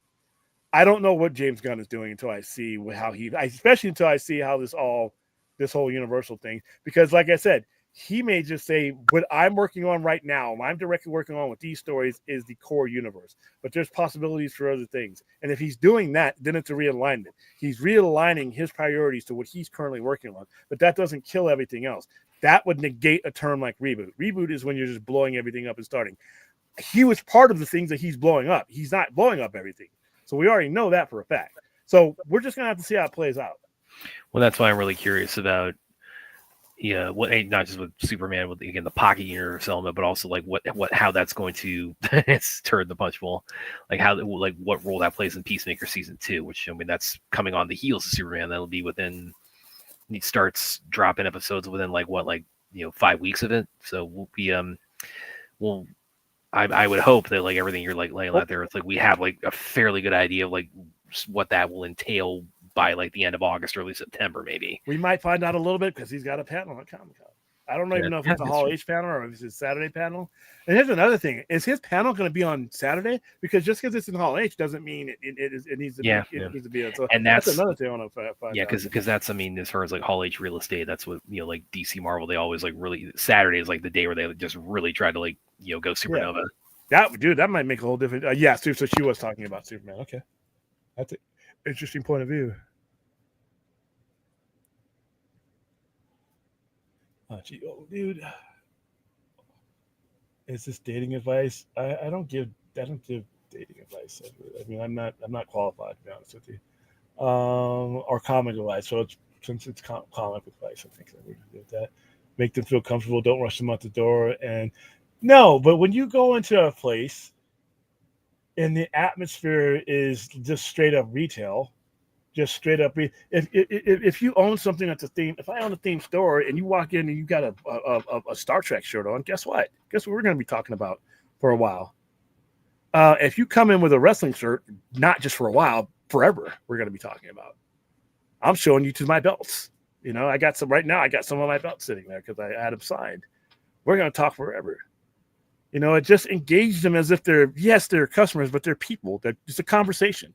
I don't know what James Gunn is doing until I see especially until I see how this whole Universal thing. Because like I said, he may just say, what I'm working on right now, what I'm directly working on with these stories is the core universe. But there's possibilities for other things. And if he's doing that, then it's a realignment. He's realigning his priorities to what he's currently working on. But that doesn't kill everything else. That would negate a term like reboot. Reboot is when you're just blowing everything up and starting. He was part of the things that he's blowing up. He's not blowing up everything. So we already know that for a fact. So we're just going to have to see how it plays out. Well, that's why I'm really curious about not just with Superman, with again the pocket universe element, but also like how that's going to it's turn the punch bowl, like what role that plays in Peacemaker season 2, which that's coming on the heels of Superman. That'll be he starts dropping episodes within 5 weeks of it. So we'll be I would hope that everything you're laying out there, it's we have a fairly good idea of what that will entail by like the end of August, early September, maybe. We might find out a little bit because he's got a panel at Comic-Con. I don't even know if it's a Hall H panel or if it's a Saturday panel. And here's another thing: is his panel going to be on Saturday? Because just because it's in Hall H doesn't mean it needs to be. It needs to be. So and that's another thing I want to find. Yeah, because that's, I mean, as far as like Hall H real estate, that's what, you know, like DC Marvel, they always like really, Saturday is like the day where they just really try to like, you know, go supernova. That might make a whole different. So she was talking about Superman. Okay, that's an interesting point of view. Dude, is this dating advice? I don't give dating advice. I mean, I'm not qualified, to be honest with you. Or comic advice. So since it's comic advice, I think that we can do that. Make them feel comfortable. Don't rush them out the door. And no, but when you go into a place and the atmosphere is just straight up retail. Just straight up. If you own something that's a theme, if I own a theme store and you walk in and you got a Star Trek shirt on, guess what? Guess what we're going to be talking about for a while. If you come in with a wrestling shirt, not just for a while, forever, we're going to be talking about. I'm showing you to my belts. You know, I got some right now. I got some of my belts sitting there because I had them signed. We're going to talk forever. You know, it just engage them as if they're customers, but they're people. It's a conversation.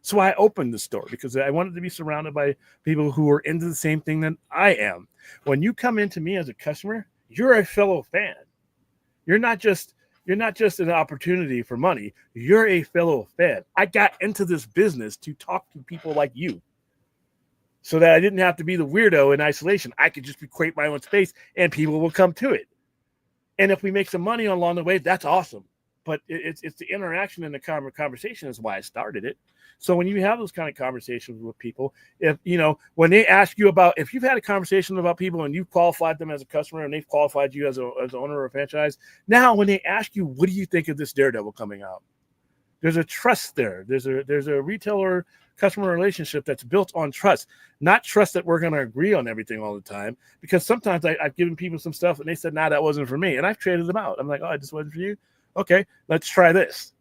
So I opened the store because I wanted to be surrounded by people who are into the same thing that I am. When you come into me as a customer, you're a fellow fan. You're not just an opportunity for money. You're a fellow fan. I got into this business to talk to people like you so that I didn't have to be the weirdo in isolation. I could just create my own space and people will come to it. And if we make some money along the way, that's awesome. But it's the interaction and the conversation is why I started it. So when you have those kind of conversations with people, if you know, when they ask you about, if you've had a conversation about people and you've qualified them as a customer and they've qualified you as an owner of a franchise, now when they ask you, what do you think of this Daredevil coming out? There's a trust there. There's a retailer customer relationship that's built on trust, not trust that we're going to agree on everything all the time. Because sometimes I've given people some stuff and they said, nah, that wasn't for me. And I've traded them out. I'm like, oh, this wasn't for you. Okay, let's try this.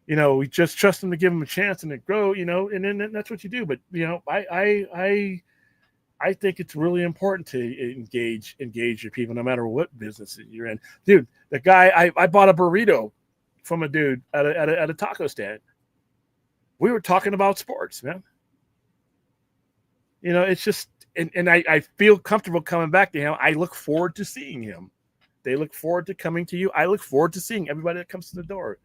You know, we just trust them to give them a chance and to grow, you know, and then that's what you do. But, you know, I think it's really important to engage your people, no matter what business you're in. Dude, the guy, I bought a burrito from a dude at a taco stand. We were talking about sports, man. You know, it's just, and I feel comfortable coming back to him. I look forward to seeing him. They look forward to coming to you. I look forward to seeing everybody that comes to the door.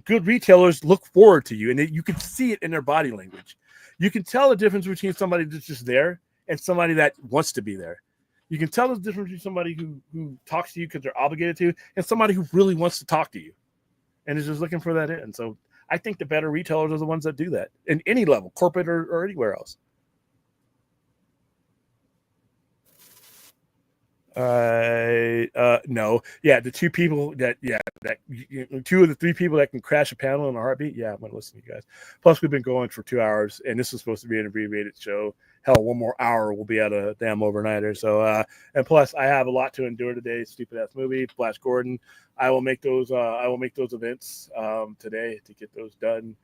Good retailers look forward to you, and you can see it in their body language. You can tell the difference between somebody that's just there and somebody that wants to be there. You can tell the difference between somebody who talks to you because they're obligated to, and somebody who really wants to talk to you and is just looking for that in. So I think the better retailers are the ones that do that in any level, corporate or anywhere else. No. Yeah, the two people two of the three people that can crash a panel in a heartbeat. Yeah, I'm gonna listen to you guys. Plus, we've been going for 2 hours, and this is supposed to be an abbreviated show. Hell, one more hour we'll be at a damn overnighter. So, and plus, I have a lot to endure today. Stupid ass movie, Flash Gordon. I will make those events today to get those done.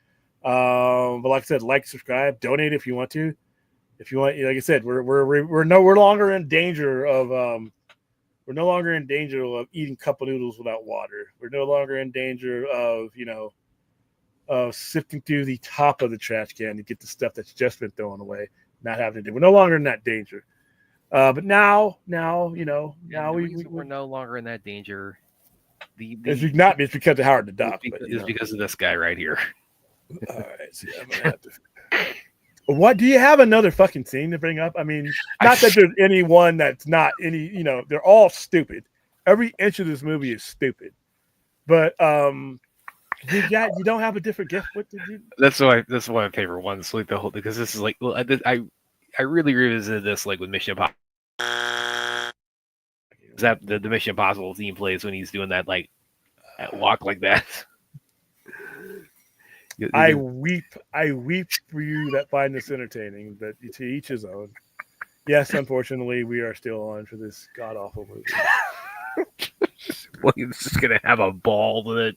But like I said, like, subscribe, donate if you want to. If you want, like I said, we're no longer in danger of we're no longer in danger of eating cup of noodles without water. We're no longer in danger of sifting through the top of the trash can to get the stuff that's just been thrown away. Not having to do. We're no longer in that danger. But now we're no longer in that danger. It's because of Howard the Duck. It's because of this guy right here. All right, so I'm gonna have to. What do you have another fucking scene to bring up? I mean, not that there's anyone that's not any, they're all stupid. Every inch of this movie is stupid. But you don't have a different gift. What did you? That's one of my favorite ones. Like the whole, because this is like, well, I really revisited this like with Mission Impossible. Is that the Mission Impossible theme plays when he's doing that like walk like that? I weep for you that find this entertaining, but to each his own. Yes, unfortunately, we are still on for this god awful movie. Well, he's just gonna have a ball with it.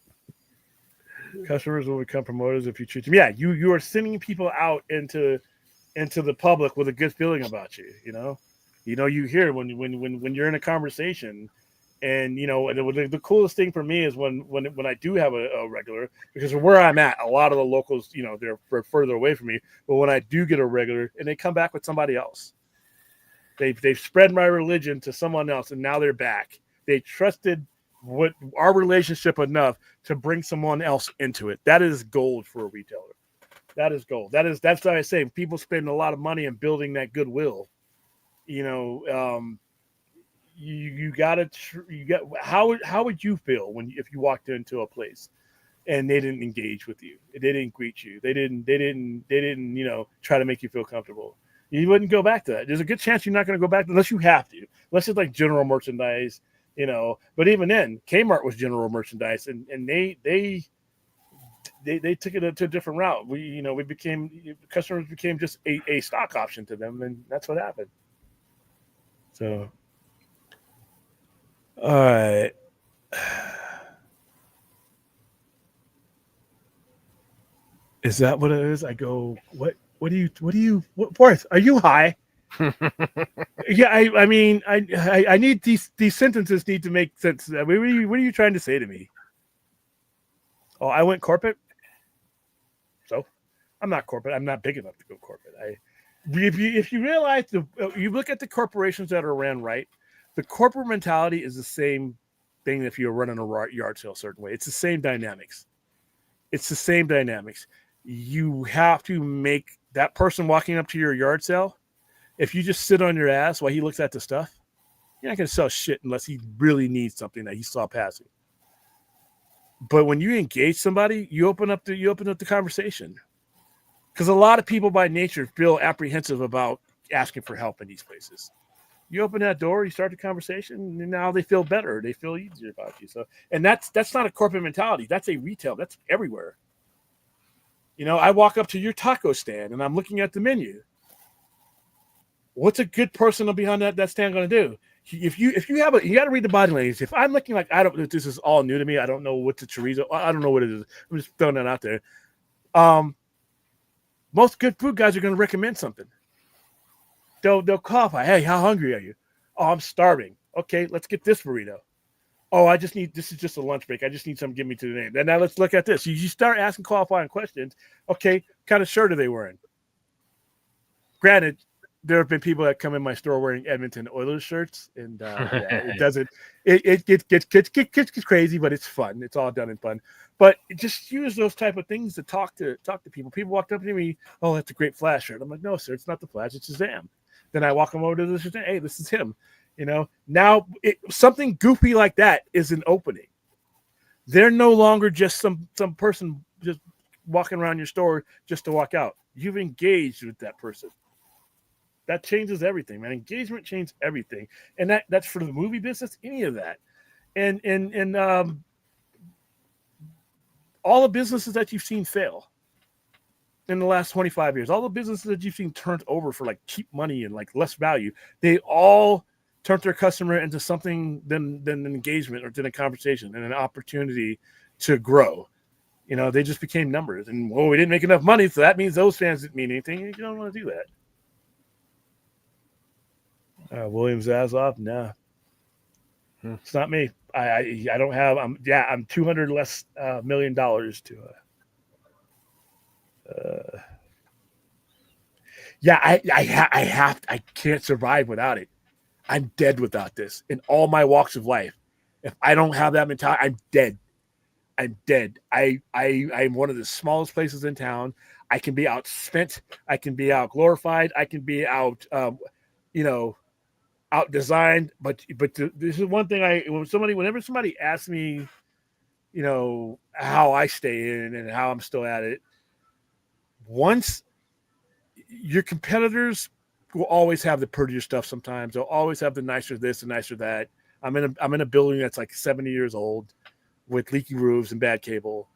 Customers will become promoters if you treat them. Yeah, you are sending people out into the public with a good feeling about you. You hear when you're in a conversation, and the coolest thing for me is when I do have a regular, because where I'm at, a lot of the locals, they're further away from me. But when I do get a regular, and they come back with somebody else, they've spread my religion to someone else, and now they're back. They trusted what our relationship enough to bring someone else into it. That is gold for a retailer. That is gold. That's why I say people spend a lot of money in building that goodwill. You got how would you feel if you walked into a place and they didn't engage with you, they didn't greet you, they didn't try to make you feel comfortable? You wouldn't go back to that. There's a good chance you're not going to go back unless you have to, unless it's like general merchandise. But even then, Kmart was general merchandise, and they took it to a different route. Customers became just a stock option to them, and that's what happened. So, all right. Is that what it is? I go, what Forrest, are you high? Yeah, I mean, I need these sentences need to make sense. What are you trying to say to me? Oh, I went corporate. So I'm not corporate. I'm not big enough to go corporate. If you realize you look at the corporations that are ran right, the corporate mentality is the same thing. If you're running a yard sale a certain way, it's the same dynamics. You have to make that person walking up to your yard sale. If you just sit on your ass while he looks at the stuff, you're not going to sell shit unless he really needs something that he saw passing. But when you engage somebody, you open up the conversation, because a lot of people by nature feel apprehensive about asking for help in these places. You open that door, you start the conversation, and now they feel better. They feel easier about you. So, and that's not a corporate mentality. That's a retail. That's everywhere. I walk up to your taco stand and I'm looking at the menu. What's a good person behind that stand going to do? If you have you got to read the body language. If I'm looking like this is all new to me, I don't know what the chorizo. I don't know what it is. I'm just throwing that out there. Most good food guys are going to recommend something. They'll call. Hey, how hungry are you? Oh, I'm starving. Okay, let's get this burrito. Oh, this is just a lunch break. I just need something to get me to the name. And now let's look at this. You start asking qualifying questions. Okay, what kind of shirt are they wearing? Granted, there have been people that come in my store wearing Edmonton Oilers shirts, and it gets crazy, but it's fun. It's all done in fun. But just use those type of things to talk to people. People walked up to me, oh, that's a great Flash shirt. I'm like, no, sir, it's not the Flash, it's Shazam. Then I walk them over to the Shazam. Hey, this is him. Now something goofy like that is an opening. They're no longer just some person just walking around your store just to walk out. You've engaged with that person. That changes everything, man. Engagement changes everything, and that's for the movie business. Any of that, and all the businesses that you've seen fail in the last 25 years, all the businesses that you've seen turned over for like cheap money and like less value, they all turned their customer into something than an engagement or than a conversation and an opportunity to grow. They just became numbers, and we didn't make enough money, so that means those fans didn't mean anything. You don't want to do that. William Zaslav, no, it's not me. I don't have. I'm $200 less million to. I can't survive without it. I'm dead without this in all my walks of life. If I don't have that mentality, I'm dead. I'm one of the smallest places in town. I can be outspent. I can be out glorified. I can be out, out designed. But this is one thing whenever somebody asks me, how I stay in and how I'm still at it. Once your competitors will always have the prettier stuff. Sometimes they'll always have the nicer this and nicer that. I'm in a building that's like 70 years old with leaky roofs and bad cable,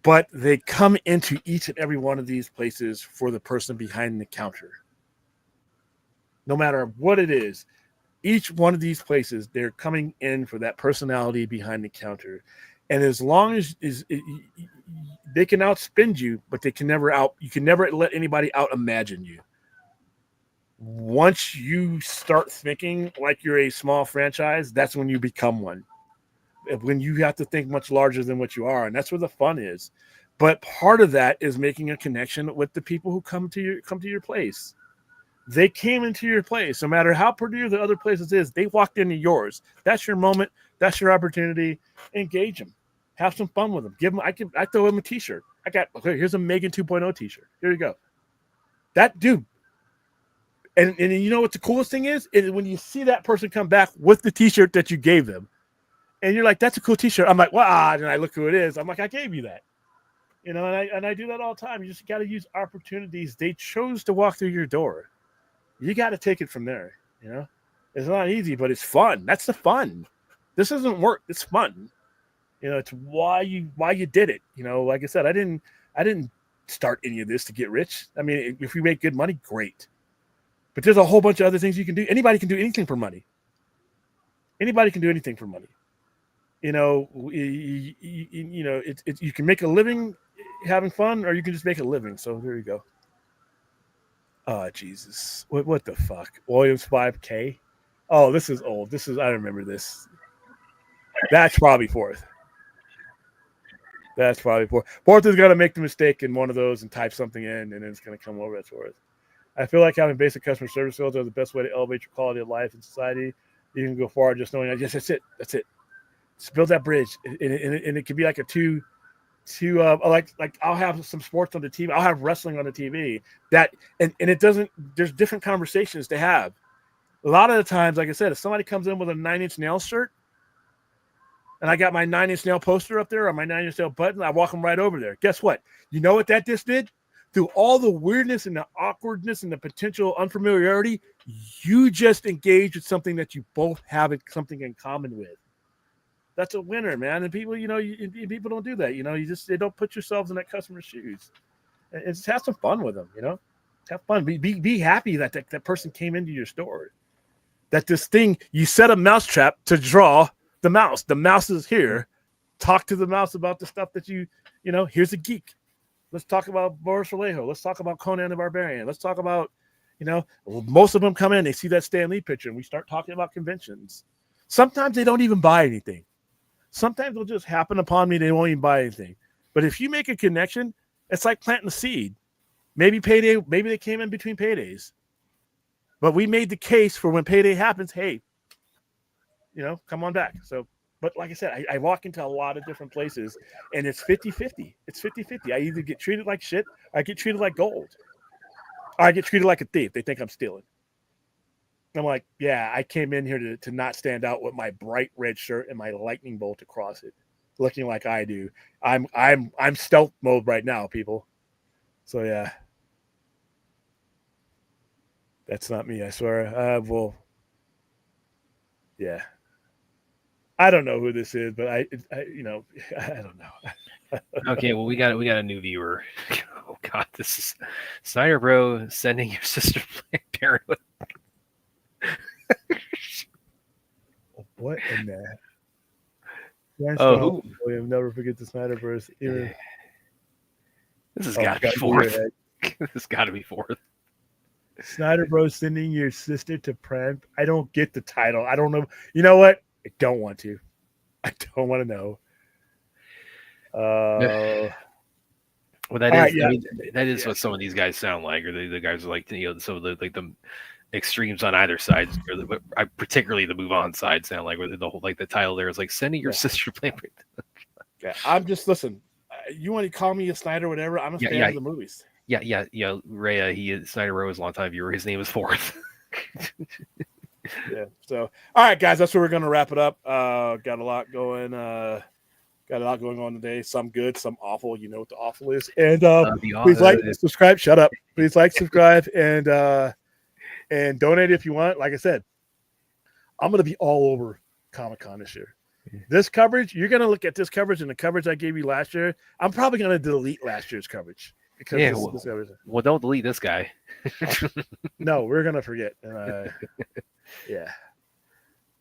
but they come into each and every one of these places for the person behind the counter. No matter what it is, each one of these places, they're coming in for that personality behind the counter. And as long as they can outspend you, but they can never you can never let anybody out imagine you. Once you start thinking like you're a small franchise, that's when you become one. When you have to think much larger than what you are, and that's where the fun is. But part of that is making a connection with the people who come to your place. They came into your place, no matter how pretty the other places is. They walked into yours. That's your moment. That's your opportunity. Engage them. Have some fun with them. Give them. I throw them a T-shirt. Here's a Megan 2.0 T-shirt. Here you go. That dude. And you know what the coolest thing is when you see that person come back with the T-shirt that you gave them, and you're like, "That's a cool T-shirt." I'm like, "Wow!" And I look who it is. I'm like, "I gave you that." You know, and I do that all the time. You just got to use opportunities. They chose to walk through your door. You got to take it from there. You know, it's not easy, but it's fun. That's the fun. This isn't work. It's fun. You know, it's why you did it. You know, like I said, I didn't start any of this to get rich. I mean, if we make good money, great. But there's a whole bunch of other things you can do. Anybody can do anything for money. Anybody can do anything for money. You know, you know, you can make a living having fun, or you can just make a living. So there you go. Oh, Jesus. What the fuck? Williams 5K? Oh, this is old. I remember this. That's probably fourth. Fourth is going to make the mistake in one of those and type something in, and then it's going to come over as fourth. I feel like having basic customer service skills are the best way to elevate your quality of life in society. You can go far just knowing, yes, that's it. Just build that bridge. And it could be like a two like I'll have some sports on the TV. I'll have wrestling on the TV and it doesn't, there's different conversations to have. A lot of the times, like I said, if somebody comes in with a 9 Inch Nails shirt and I got my 9 Inch Nail poster up there or my 9 Inch Nail button, I walk them right over there. Guess what? You know what that just did? Through all the weirdness and the awkwardness and the potential unfamiliarity, you just engaged with something that you both have something in common with. That's a winner, man. And people, you know, people don't do that. You know, they don't put yourselves in that customer's shoes. And just have some fun with them, you know. Have fun. Be happy that person came into your store. That this thing, you set a mousetrap to draw the mouse. The mouse is here. Talk to the mouse about the stuff that you know, here's a geek. Let's talk about Boris Vallejo. Let's talk about Conan the Barbarian. Let's talk about, you know, most of them come in, they see that Stan Lee picture, and we start talking about conventions. Sometimes they don't even buy anything. Sometimes they'll just happen upon me. They won't even buy anything. But if you make a connection, it's like planting a seed. Maybe they came in between paydays. But we made the case for when payday happens, hey, you know, come on back. So, but like I said, I walk into a lot of different places, and it's 50-50. It's 50-50. I either get treated like shit, or I get treated like gold. Or I get treated like a thief. They think I'm stealing. I'm like, yeah, I came in here to not stand out with my bright red shirt and my lightning bolt across it, looking like I do. I'm stealth mode right now, people. So yeah. That's not me, I swear. Well, yeah. I don't know who this is, but I you know, I don't know. Okay, well, we got a new viewer. Oh God, this is Snyder Bro sending your sister Planned Parenthood. What in that? Oh, William, never forget the Snyder Bros. This has got to be fourth. This has got to be fourth. Snyder Bros. Sending your sister to Prime. I don't get the title. I don't know. You know what? I don't want to. I don't want to know. Well, that is. Right, yeah. I mean, that is what some of these guys sound like, or the guys are like, you know, some of the extremes on either side, or particularly the move on side, sound like where the whole the title there is like sending your sister to play. Yeah, I'm just listen. You want to call me a Snyder, whatever? I'm a fan of the movies. Yeah. Ray, Snyder Rowe is a longtime viewer. His name is Fourth. Yeah. So, all right, guys, that's where we're going to wrap it up. Got a lot going. Got a lot going on today. Some good, some awful. You know what the awful is. And please like, subscribe. Shut up. Please like, subscribe, and donate if you want. Like I said, I'm going to be all over Comic-Con this year. This coverage, you're going to look at this coverage and the coverage I gave you last year. I'm probably going to delete last year's coverage. Because this coverage. Well, don't delete this guy. No, we're going to forget. Yeah.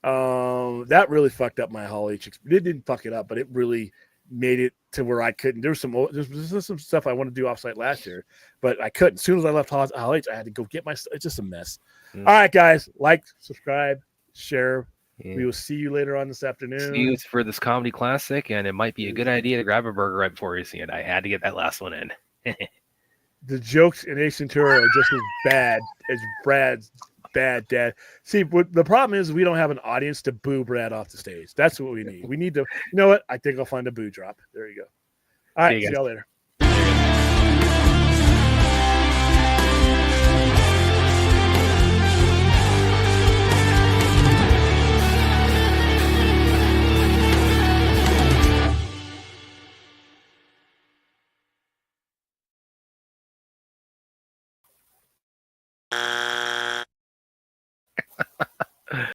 That really fucked up my Hall H. It didn't fuck it up, but it really made it to where I couldn't. There's some stuff I wanted to do offsite last year, but I couldn't. As soon as I left Hall H, I had to go get my stuff. It's just a mess. All right, guys, like, subscribe, share. Yeah. We will see you later on this afternoon. See you for this comedy classic, and it might be a good idea to grab a burger right before you see it. I had to get that last one in. The jokes in Ace Ventura are just as bad as Brad's bad dad. See, the problem is we don't have an audience to boo Brad off the stage. That's what we need. We need to, you know what? I think I'll find a boo drop. There you go. All right, see y'all later.